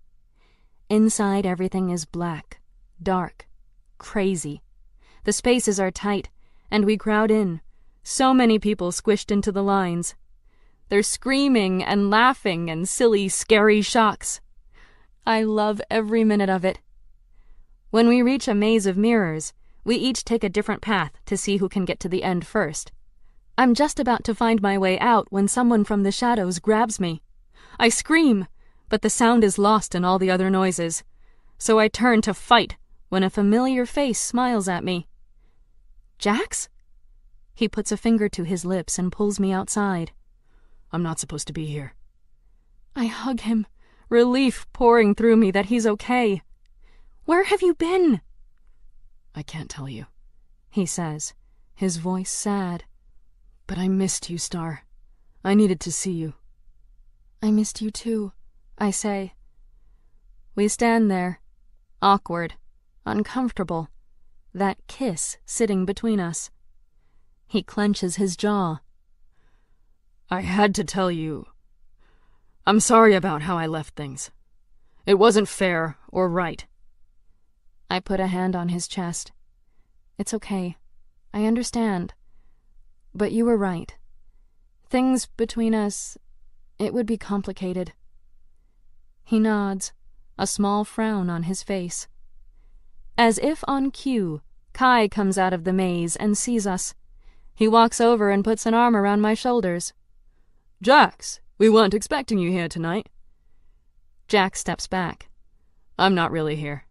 Inside, everything is black, dark, crazy. The spaces are tight, and we crowd in. So many people squished into the lines. They're screaming and laughing and silly, scary shocks. I love every minute of it. When we reach a maze of mirrors, we each take a different path to see who can get to the end first. I'm just about to find my way out when someone from the shadows grabs me. I scream, but the sound is lost in all the other noises. So I turn to fight when a familiar face smiles at me. Jax? He puts a finger to his lips and pulls me outside.
I'm not supposed to be here.
I hug him, relief pouring through me that he's okay. Where have you been?
I can't tell you,
he says, his voice sad.
But I missed you, Star. I needed to see you.
I missed you too, I say. We stand there, awkward, uncomfortable, that kiss sitting between us. He clenches his jaw.
I had to tell you. I'm sorry about how I left things. It wasn't fair or right.
I put a hand on his chest. It's okay. I understand. But you were right. Things between us, it would be complicated. He nods, a small frown on his face. As if on cue, Kai comes out of the maze and sees us. He walks over and puts an arm around my shoulders.
Jax, we weren't expecting you here tonight.
Jack steps back.
I'm not really here.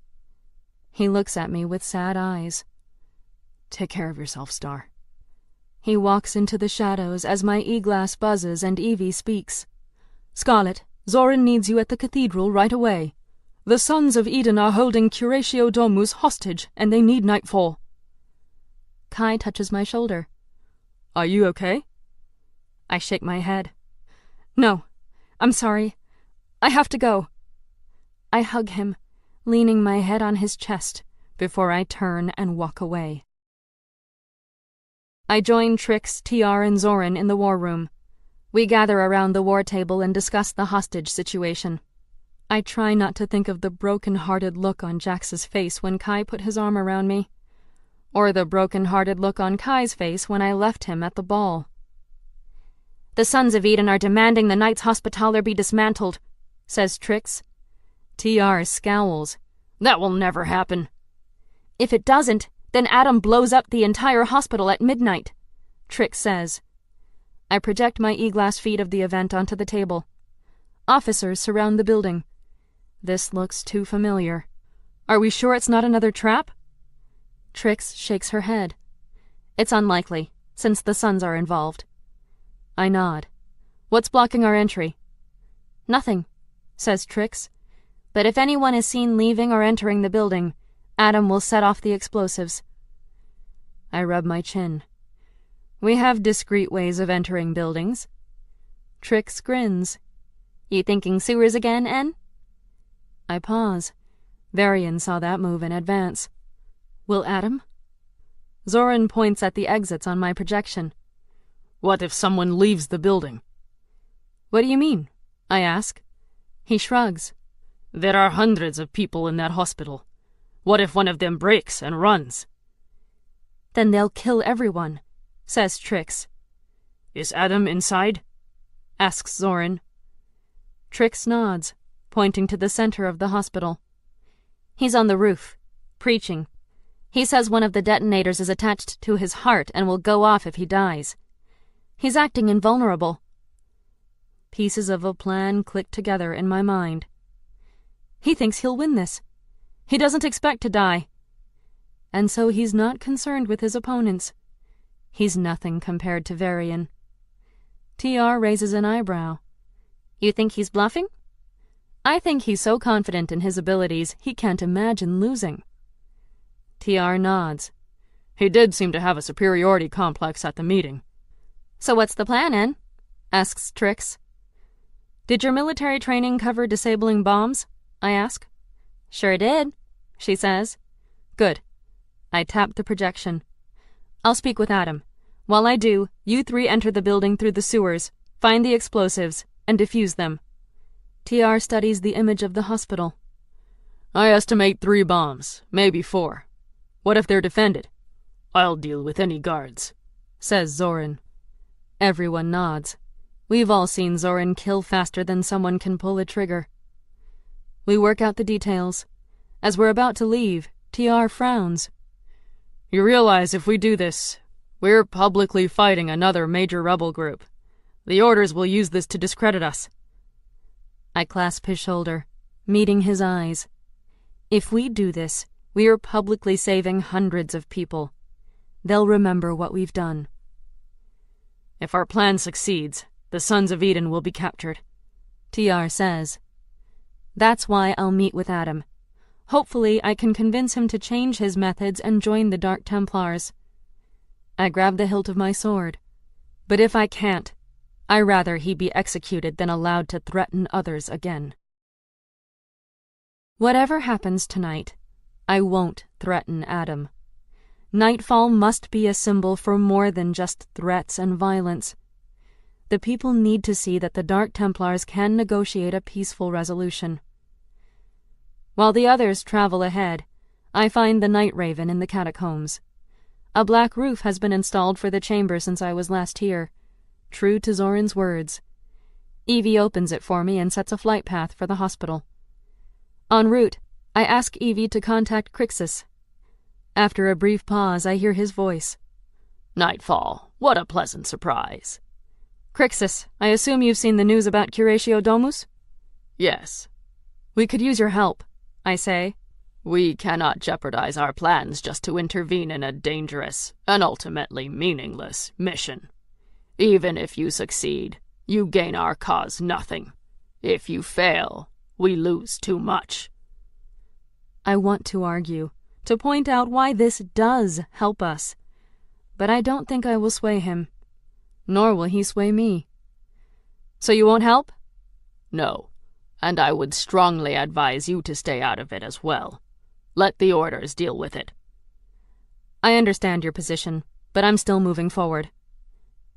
He looks at me with sad eyes.
Take care of yourself, Star.
He walks into the shadows as my e-glass buzzes and Evie speaks.
Scarlet, Zoran needs you at the cathedral right away. The Sons of Eden are holding Curatio Domus hostage, and they need Nightfall.
Kai touches my shoulder.
Are you okay?
I shake my head.
No, I'm sorry. I have to go.
I hug him, leaning my head on his chest, before I turn and walk away. I join Trix, TR, and Zoran in the war room. We gather around the war table and discuss the hostage situation. I try not to think of the broken-hearted look on Jax's face when Kai put his arm around me, or the broken-hearted look on Kai's face when I left him at the ball.
The Sons of Eden are demanding the Knights Hospitaller be dismantled, says Trix.
TR scowls.
That will never happen.
If it doesn't, then Adam blows up the entire hospital at midnight, Trix says.
I project my e-glass feed of the event onto the table. Officers surround the building. This looks too familiar.
Are we sure it's not another trap?
Trix shakes her head.
It's unlikely, since the Sons are involved.
I nod.
What's blocking our entry?
Nothing, says Trix. But if anyone is seen leaving or entering the building, Adam will set off the explosives.
I rub my chin. We have discreet ways of entering buildings. Trix grins.
You thinking sewers again, En?
I pause. Varian saw that move in advance.
Will Adam?
Zoran points at the exits on my projection.
What if someone leaves the building?
What do you mean? I ask. He shrugs.
There are hundreds of people in that hospital. What if one of them breaks and runs?
Then they'll kill everyone, says Trix.
Is Adam inside?
Asks Zoran. Trix nods, pointing to the center of the hospital.
He's on the roof, preaching. He says one of the detonators is attached to his heart and will go off if he dies. He's acting invulnerable.
Pieces of a plan click together in my mind.
He thinks he'll win this. He doesn't expect to die.
And so he's not concerned with his opponents. He's nothing compared to Varian. TR raises an eyebrow.
You think he's bluffing?
I think he's so confident in his abilities he can't imagine losing. TR nods.
He did seem to have a superiority complex at the meeting.
So what's the plan, En? Asks Trix.
Did your military training cover disabling bombs? I ask.
Sure did, she says.
Good. I tap the projection. I'll speak with Adam. While I do, you three enter the building through the sewers, find the explosives, and defuse them. TR studies the image of the hospital.
I estimate 3 bombs, maybe 4. What if they're defended? I'll deal with any guards, says Zoran.
Everyone nods. We've all seen Zoran kill faster than someone can pull a trigger. We work out the details. As we're about to leave, TR frowns.
You realize if we do this, we're publicly fighting another major rebel group. The Orders will use this to discredit us.
I clasp his shoulder, meeting his eyes. If we do this, we are publicly saving hundreds of people. They'll remember what we've done.
If our plan succeeds, the Sons of Eden will be captured,
TR says. That's why I'll meet with Adam. Hopefully I can convince him to change his methods and join the Dark Templars. I grab the hilt of my sword. But if I can't, I'd rather he be executed than allowed to threaten others again. Whatever happens tonight, I won't threaten Adam. Nightfall must be a symbol for more than just threats and violence. The people need to see that the Dark Templars can negotiate a peaceful resolution. While the others travel ahead, I find the Night Raven in the catacombs. A black roof has been installed for the chamber since I was last here, true to Zoran's words. Evie opens it for me and sets a flight path for the hospital. En route, I ask Evie to contact Crixus. After a brief pause, I hear his voice.
Nightfall, what a pleasant surprise.
Crixus, I assume you've seen the news about Curatio Domus?
Yes.
We could use your help, I say.
We cannot jeopardize our plans just to intervene in a dangerous and ultimately meaningless mission. Even if you succeed, you gain our cause nothing. If you fail, we lose too much.
I want to argue, to point out why this does help us. But I don't think I will sway him. Nor will he sway me. So you won't help?
No, and I would strongly advise you to stay out of it as well. Let the orders deal with it.
I understand your position, but I'm still moving forward.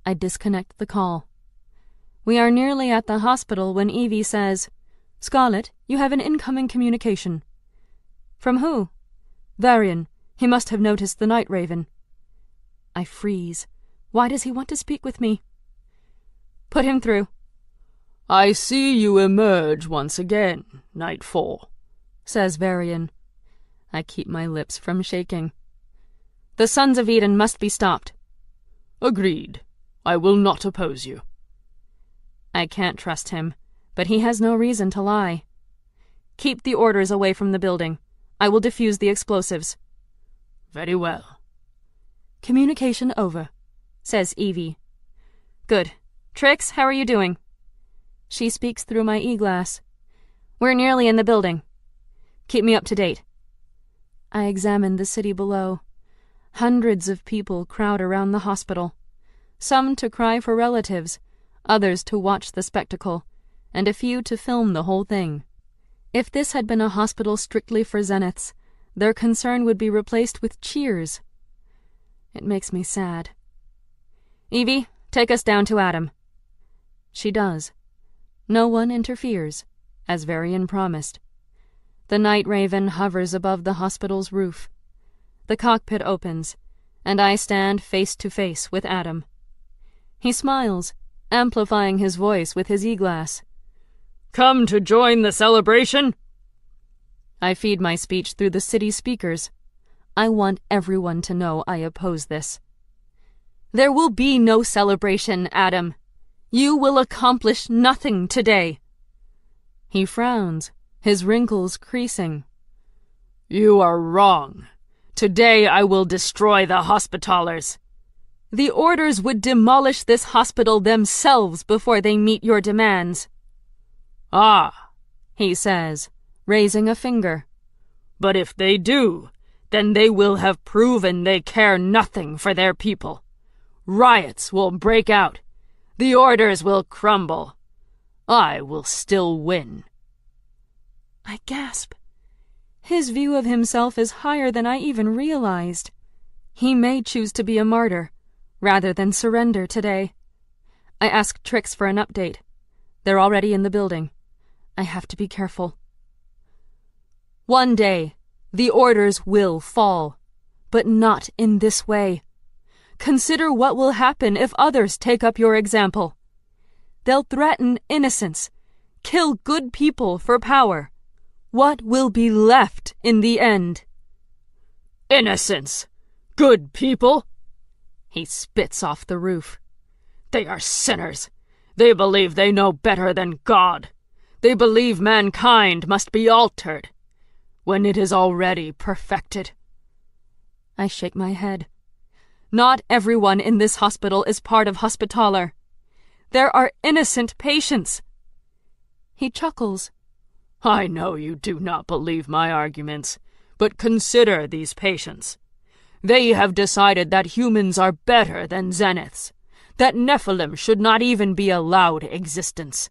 I disconnect the call. We are nearly at the hospital when Evie says, "Scarlet, you have an incoming communication." "From who?" "Varian. He must have noticed the Night Raven." I freeze. Why does he want to speak with me? Put him through.
"I see you emerge once again, Nightfall,"
says Varian. I keep my lips from shaking. "The Sons of Eden must be stopped."
"Agreed. I will not oppose you."
I can't trust him, but he has no reason to lie. "Keep the orders away from the building. I will defuse the explosives."
"Very well."
"Communication over," says Evie. "Good. Trix, how are you doing?" She speaks through my e-glass. "We're nearly in the building. Keep me up to date." I examine the city below. Hundreds of people crowd around the hospital. Some to cry for relatives, others to watch the spectacle, and a few to film the whole thing. If this had been a hospital strictly for Zeniths, their concern would be replaced with cheers. It makes me sad. "Evie, take us down to Adam." She does. No one interferes, as Varian promised. The Night Raven hovers above the hospital's roof. The cockpit opens, and I stand face to face with Adam. He smiles, amplifying his voice with his e-glass.
"Come to join the celebration?"
I feed my speech through the city speakers. I want everyone to know I oppose this. "There will be no celebration, Adam. You will accomplish nothing today." He frowns, his wrinkles creasing.
"You are wrong. Today I will destroy the Hospitallers."
"The orders would demolish this hospital themselves before they meet your demands."
"Ah,"
he says, raising a finger.
"But if they do, then they will have proven they care nothing for their people. Riots will break out. The orders will crumble. I will still win."
I gasp. His view of himself is higher than I even realized. He may choose to be a martyr, rather than surrender today. I ask Trix for an update. They're already in the building. I have to be careful. "One day, the orders will fall, but not in this way. Consider what will happen if others take up your example. They'll threaten innocents, kill good people for power. What will be left in the end?"
"Innocents? Good people?"
He spits off the roof.
"They are sinners. They believe they know better than God. They believe mankind must be altered, when it is already perfected."
I shake my head. Not everyone in this hospital is part of Hospitaller. There are innocent patients. He chuckles.
"I know you do not believe my arguments, but consider these patients. They have decided that humans are better than Zeniths, that Nephilim should not even be allowed existence.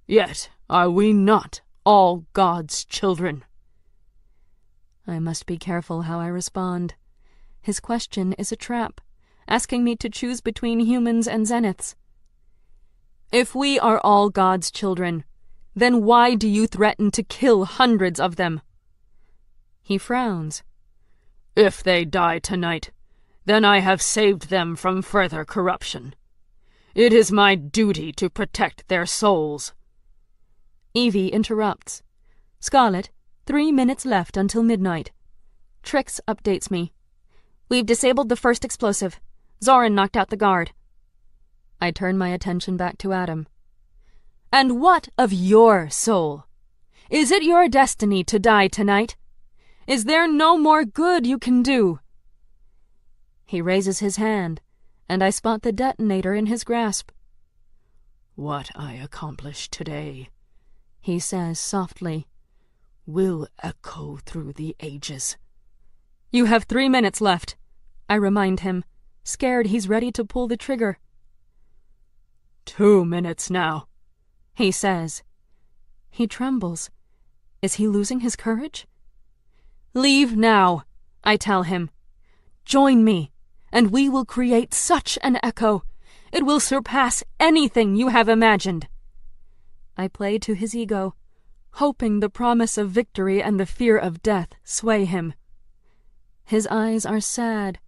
Yet are we not all God's children?"
I must be careful how I respond. His question is a trap, asking me to choose between humans and Zeniths. "If we are all God's children, then why do you threaten to kill hundreds of them?" He frowns.
"If they die tonight, then I have saved them from further corruption. It is my duty to protect their souls."
Evie interrupts. "Scarlet, 3 minutes left until midnight." Trix updates me. "We've disabled the first explosive. Zoran knocked out the guard."
I turn my attention back to Adam. "And what of your soul? Is it your destiny to die tonight? Is there no more good you can do?" He raises his hand, and I spot the detonator in his grasp.
"What I accomplish today,"
he says softly,
"will echo through the ages."
"You have 3 minutes left," I remind him, scared he's ready to pull the trigger.
2 minutes now,
he says. He trembles. Is he losing his courage? "Leave now," I tell him. "Join me, and we will create such an echo. It will surpass anything you have imagined." I play to his ego, hoping the promise of victory and the fear of death sway him. His eyes are sad.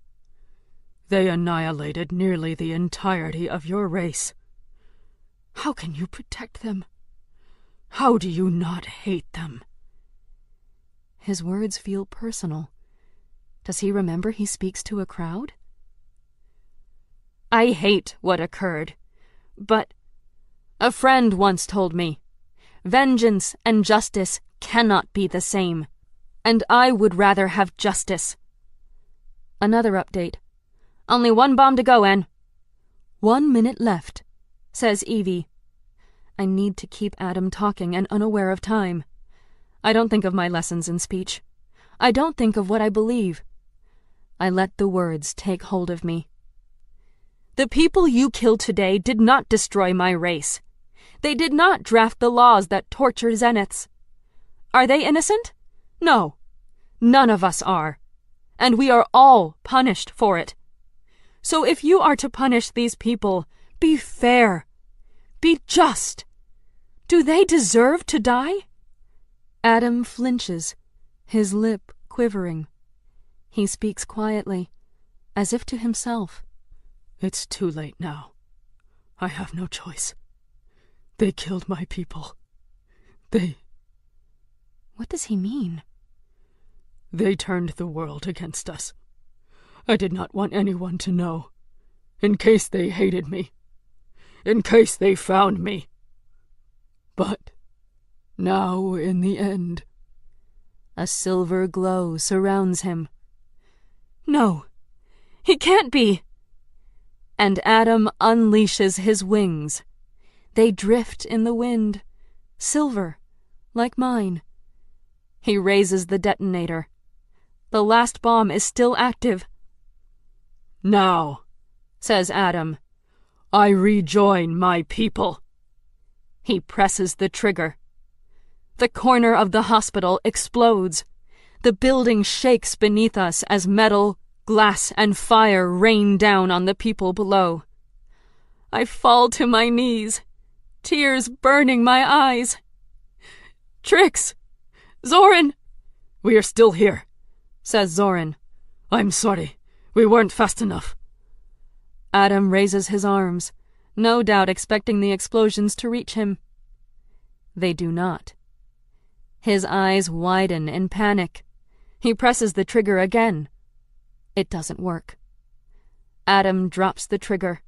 "They annihilated nearly the entirety of your race. How can you protect them? How do you not hate them?"
His words feel personal. Does he remember he speaks to a crowd? "I hate what occurred, but a friend once told me, vengeance and justice cannot be the same, and I would rather have justice." Another update. "Only 1 bomb to go, En." 1 minute left, says Evie. I need to keep Adam talking and unaware of time. I don't think of my lessons in speech. I don't think of what I believe. I let the words take hold of me. "The people you killed today did not destroy my race. They did not draft the laws that torture zeniths. Are they innocent? No. None of us are. And we are all punished for it. So if you are to punish these people, be fair. Be just. Do they deserve to die?" Adam flinches, his lip quivering. He speaks quietly, as if to himself.
"It's too late now. I have no choice. They killed my people.
What does he mean?
They turned the world against us. I did not want anyone to know, in case they hated me, in case they found me. But now, in the end..."
A silver glow surrounds him. "No, he can't be!" And Adam unleashes his wings. They drift in the wind, silver, like mine. He raises the detonator. The last bomb is still active.
"Now," says Adam, "I rejoin my people."
He presses the trigger. The corner of the hospital explodes. The building shakes beneath us as metal, glass, and fire rain down on the people below. I fall to my knees, tears burning my eyes. "Trix! Zoran!"
"We are still here,"
says Zoran.
"I'm sorry. We weren't fast enough."
Adam raises his arms, no doubt expecting the explosions to reach him. They do not. His eyes widen in panic. He presses the trigger again. It doesn't work. Adam drops the trigger,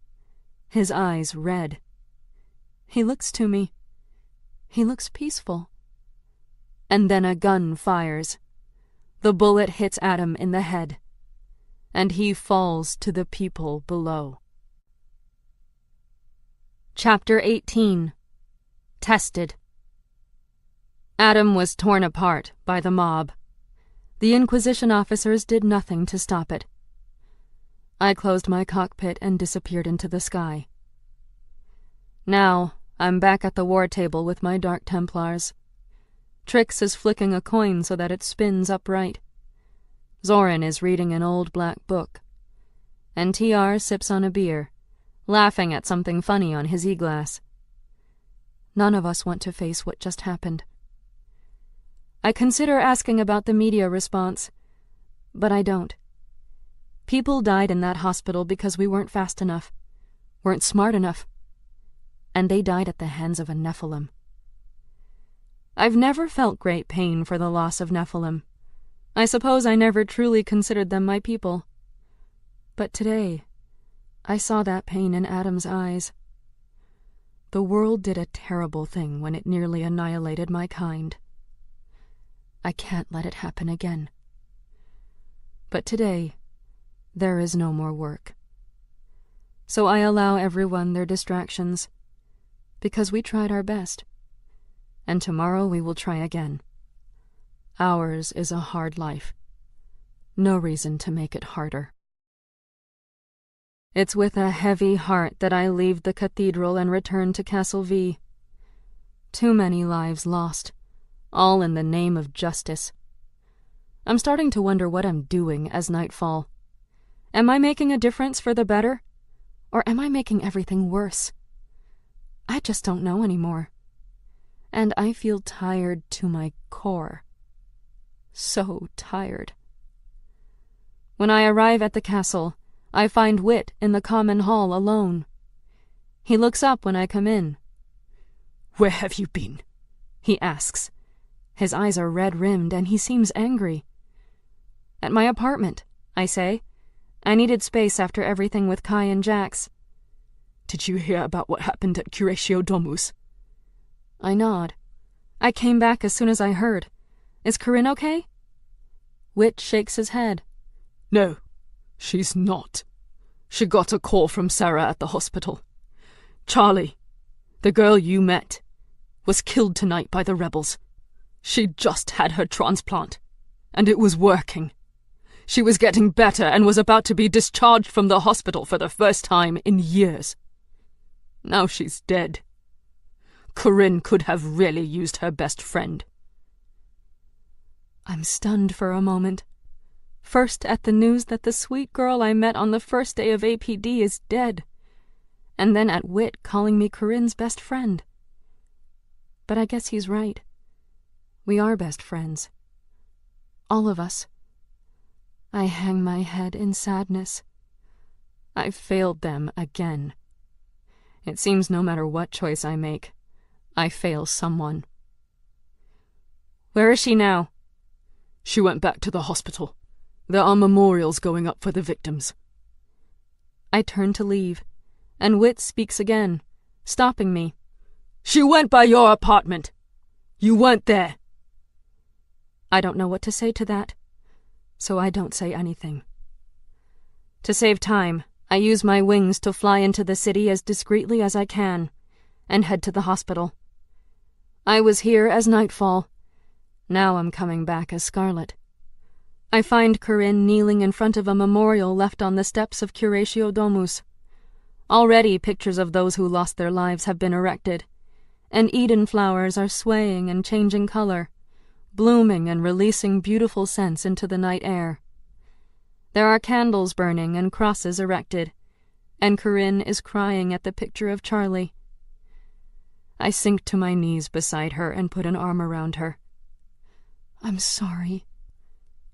his eyes red. He looks to me. He looks peaceful. And then a gun fires. The bullet hits Adam in the head, and he falls to the people below. Chapter 18. Tested. Adam was torn apart by the mob. The Inquisition officers did nothing to stop it. I closed my cockpit and disappeared into the sky. Now, I'm back at the war table with my Dark Templars. Trix is flicking a coin so that it spins upright. Zoran is reading an old black book. And TR sips on a beer, laughing at something funny on his e-glass. None of us want to face what just happened. I consider asking about the media response, but I don't. People died in that hospital because we weren't fast enough, weren't smart enough, and they died at the hands of a Nephilim. I've never felt great pain for the loss of Nephilim. I suppose I never truly considered them my people. But today, I saw that pain in Adam's eyes. The world did a terrible thing when it nearly annihilated my kind. I can't let it happen again. But today, there is no more work. So I allow everyone their distractions, because we tried our best. And tomorrow we will try again. Ours is a hard life. No reason to make it harder. It's with a heavy heart that I leave the cathedral and return to Castle V. Too many lives lost, all in the name of justice. I'm starting to wonder what I'm doing as Nightfall. Am I making a difference for the better? Or am I making everything worse? I just don't know anymore. And I feel tired to my core. So tired. When I arrive at the castle, I find Whit in the common hall alone. He looks up when I come in.
"Where have you been?"
he asks. His eyes are red-rimmed and he seems angry. "At my apartment," I say. "I needed space after everything with Kai and Jax."
"Did you hear about what happened at Curatio Domus?"
I nod. "I came back as soon as I heard. Is Corinne okay?" Whit shakes his head.
"No, she's not. She got a call from Sarah at the hospital. Charlie, the girl you met, was killed tonight by the rebels. She'd just had her transplant, and it was working. She was getting better and was about to be discharged from the hospital for the first time in years. Now she's dead. Corinne could have really used her best friend."
I'm stunned for a moment. First at the news that the sweet girl I met on the first day of APD is dead, and then at Whit calling me Corinne's best friend. But I guess he's right. We are best friends. All of us. I hang my head in sadness. I've failed them again. It seems no matter what choice I make, I fail someone. "Where is she now?"
"She went back to the hospital. There are memorials going up for the victims."
I turn to leave, and Whit speaks again, stopping me.
"She went by your apartment. You weren't there."
I don't know what to say to that, so I don't say anything. To save time, I use my wings to fly into the city as discreetly as I can, and head to the hospital. I was here as Nightfall. Now I'm coming back as Scarlet. I find Corinne kneeling in front of a memorial left on the steps of Curatio Domus. Already pictures of those who lost their lives have been erected, and Eden flowers are swaying and changing color, blooming and releasing beautiful scents into the night air. There are candles burning and crosses erected, and Corinne is crying at the picture of Charlie. I sink to my knees beside her and put an arm around her. "I'm sorry."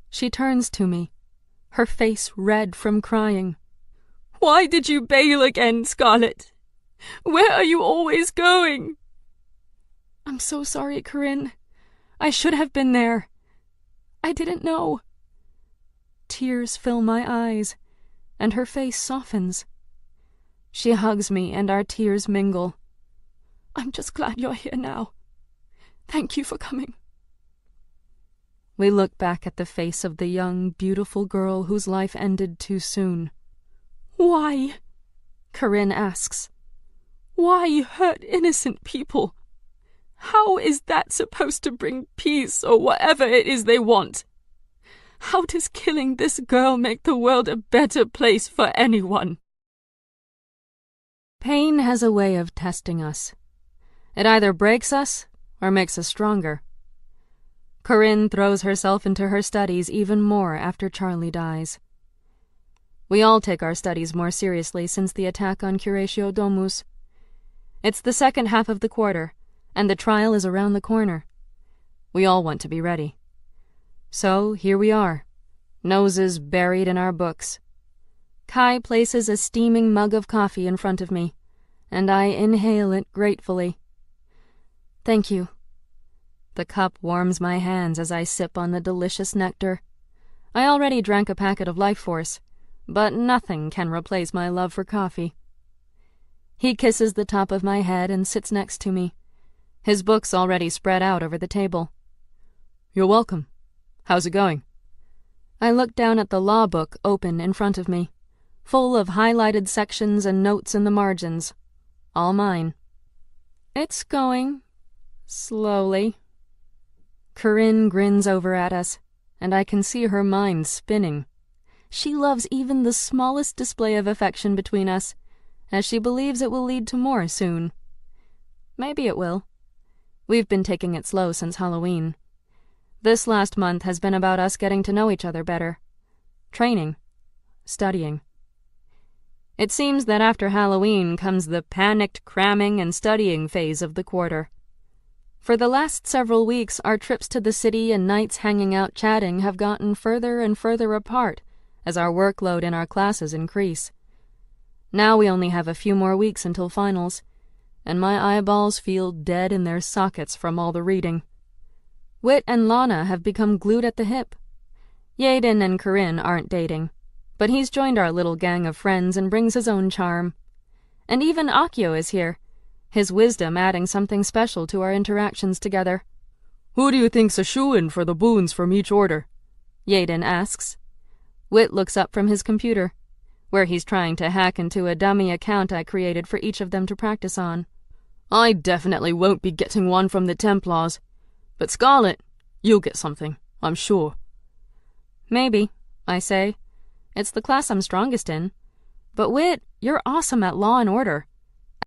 She turns to me, her face red from crying. "Why did you bail again, Scarlet? Where are you always going?" "I'm so sorry, Corinne. I should have been there. I didn't know." Tears fill my eyes, and her face softens. She hugs me, and our tears mingle. "I'm just glad you're here now. Thank you for coming." We look back at the face of the young, beautiful girl whose life ended too soon. "Why?" Corinne asks. "Why hurt innocent people? How is that supposed to bring peace or whatever it is they want? How does killing this girl make the world a better place for anyone?" Pain has a way of testing us. It either breaks us or makes us stronger. Corinne throws herself into her studies even more after Charlie dies. We all take our studies more seriously since the attack on Curatio Domus. It's the second half of the quarter, and the trial is around the corner. We all want to be ready. So here we are, noses buried in our books. Kai places a steaming mug of coffee in front of me, and I inhale it gratefully. "Thank you." The cup warms my hands as I sip on the delicious nectar. I already drank a packet of Life Force, but nothing can replace my love for coffee. He kisses the top of my head and sits next to me, his books already spread out over the table.
You're welcome. How's it going?
I look down at the law book open in front of me, full of highlighted sections and notes in the margins. All mine. It's going. Slowly. Corinne grins over at us, and I can see her mind spinning. She loves even the smallest display of affection between us, as she believes it will lead to more soon. Maybe it will. We've been taking it slow since Halloween. This last month has been about us getting to know each other better. Training. Studying. It seems that after Halloween comes the panicked cramming and studying phase of the quarter. For the last several weeks, our trips to the city and nights hanging out chatting have gotten further and further apart as our workload in our classes increase. Now we only have a few more weeks until finals, and my eyeballs feel dead in their sockets from all the reading. Whit and Lana have become glued at the hip. Yaden and Corinne aren't dating, but he's joined our little gang of friends and brings his own charm. And even Akio is here, his wisdom adding something special to our interactions together.
Who do you think's a shoo-in for the boons from each order?
Yaden asks. Whit looks up from his computer, where he's trying to hack into a dummy account I created for each of them to practice on.
I definitely won't be getting one from the Templars, but Scarlet, you'll get something, I'm sure.
Maybe, I say. It's the class I'm strongest in. But Whit, you're awesome at law and order.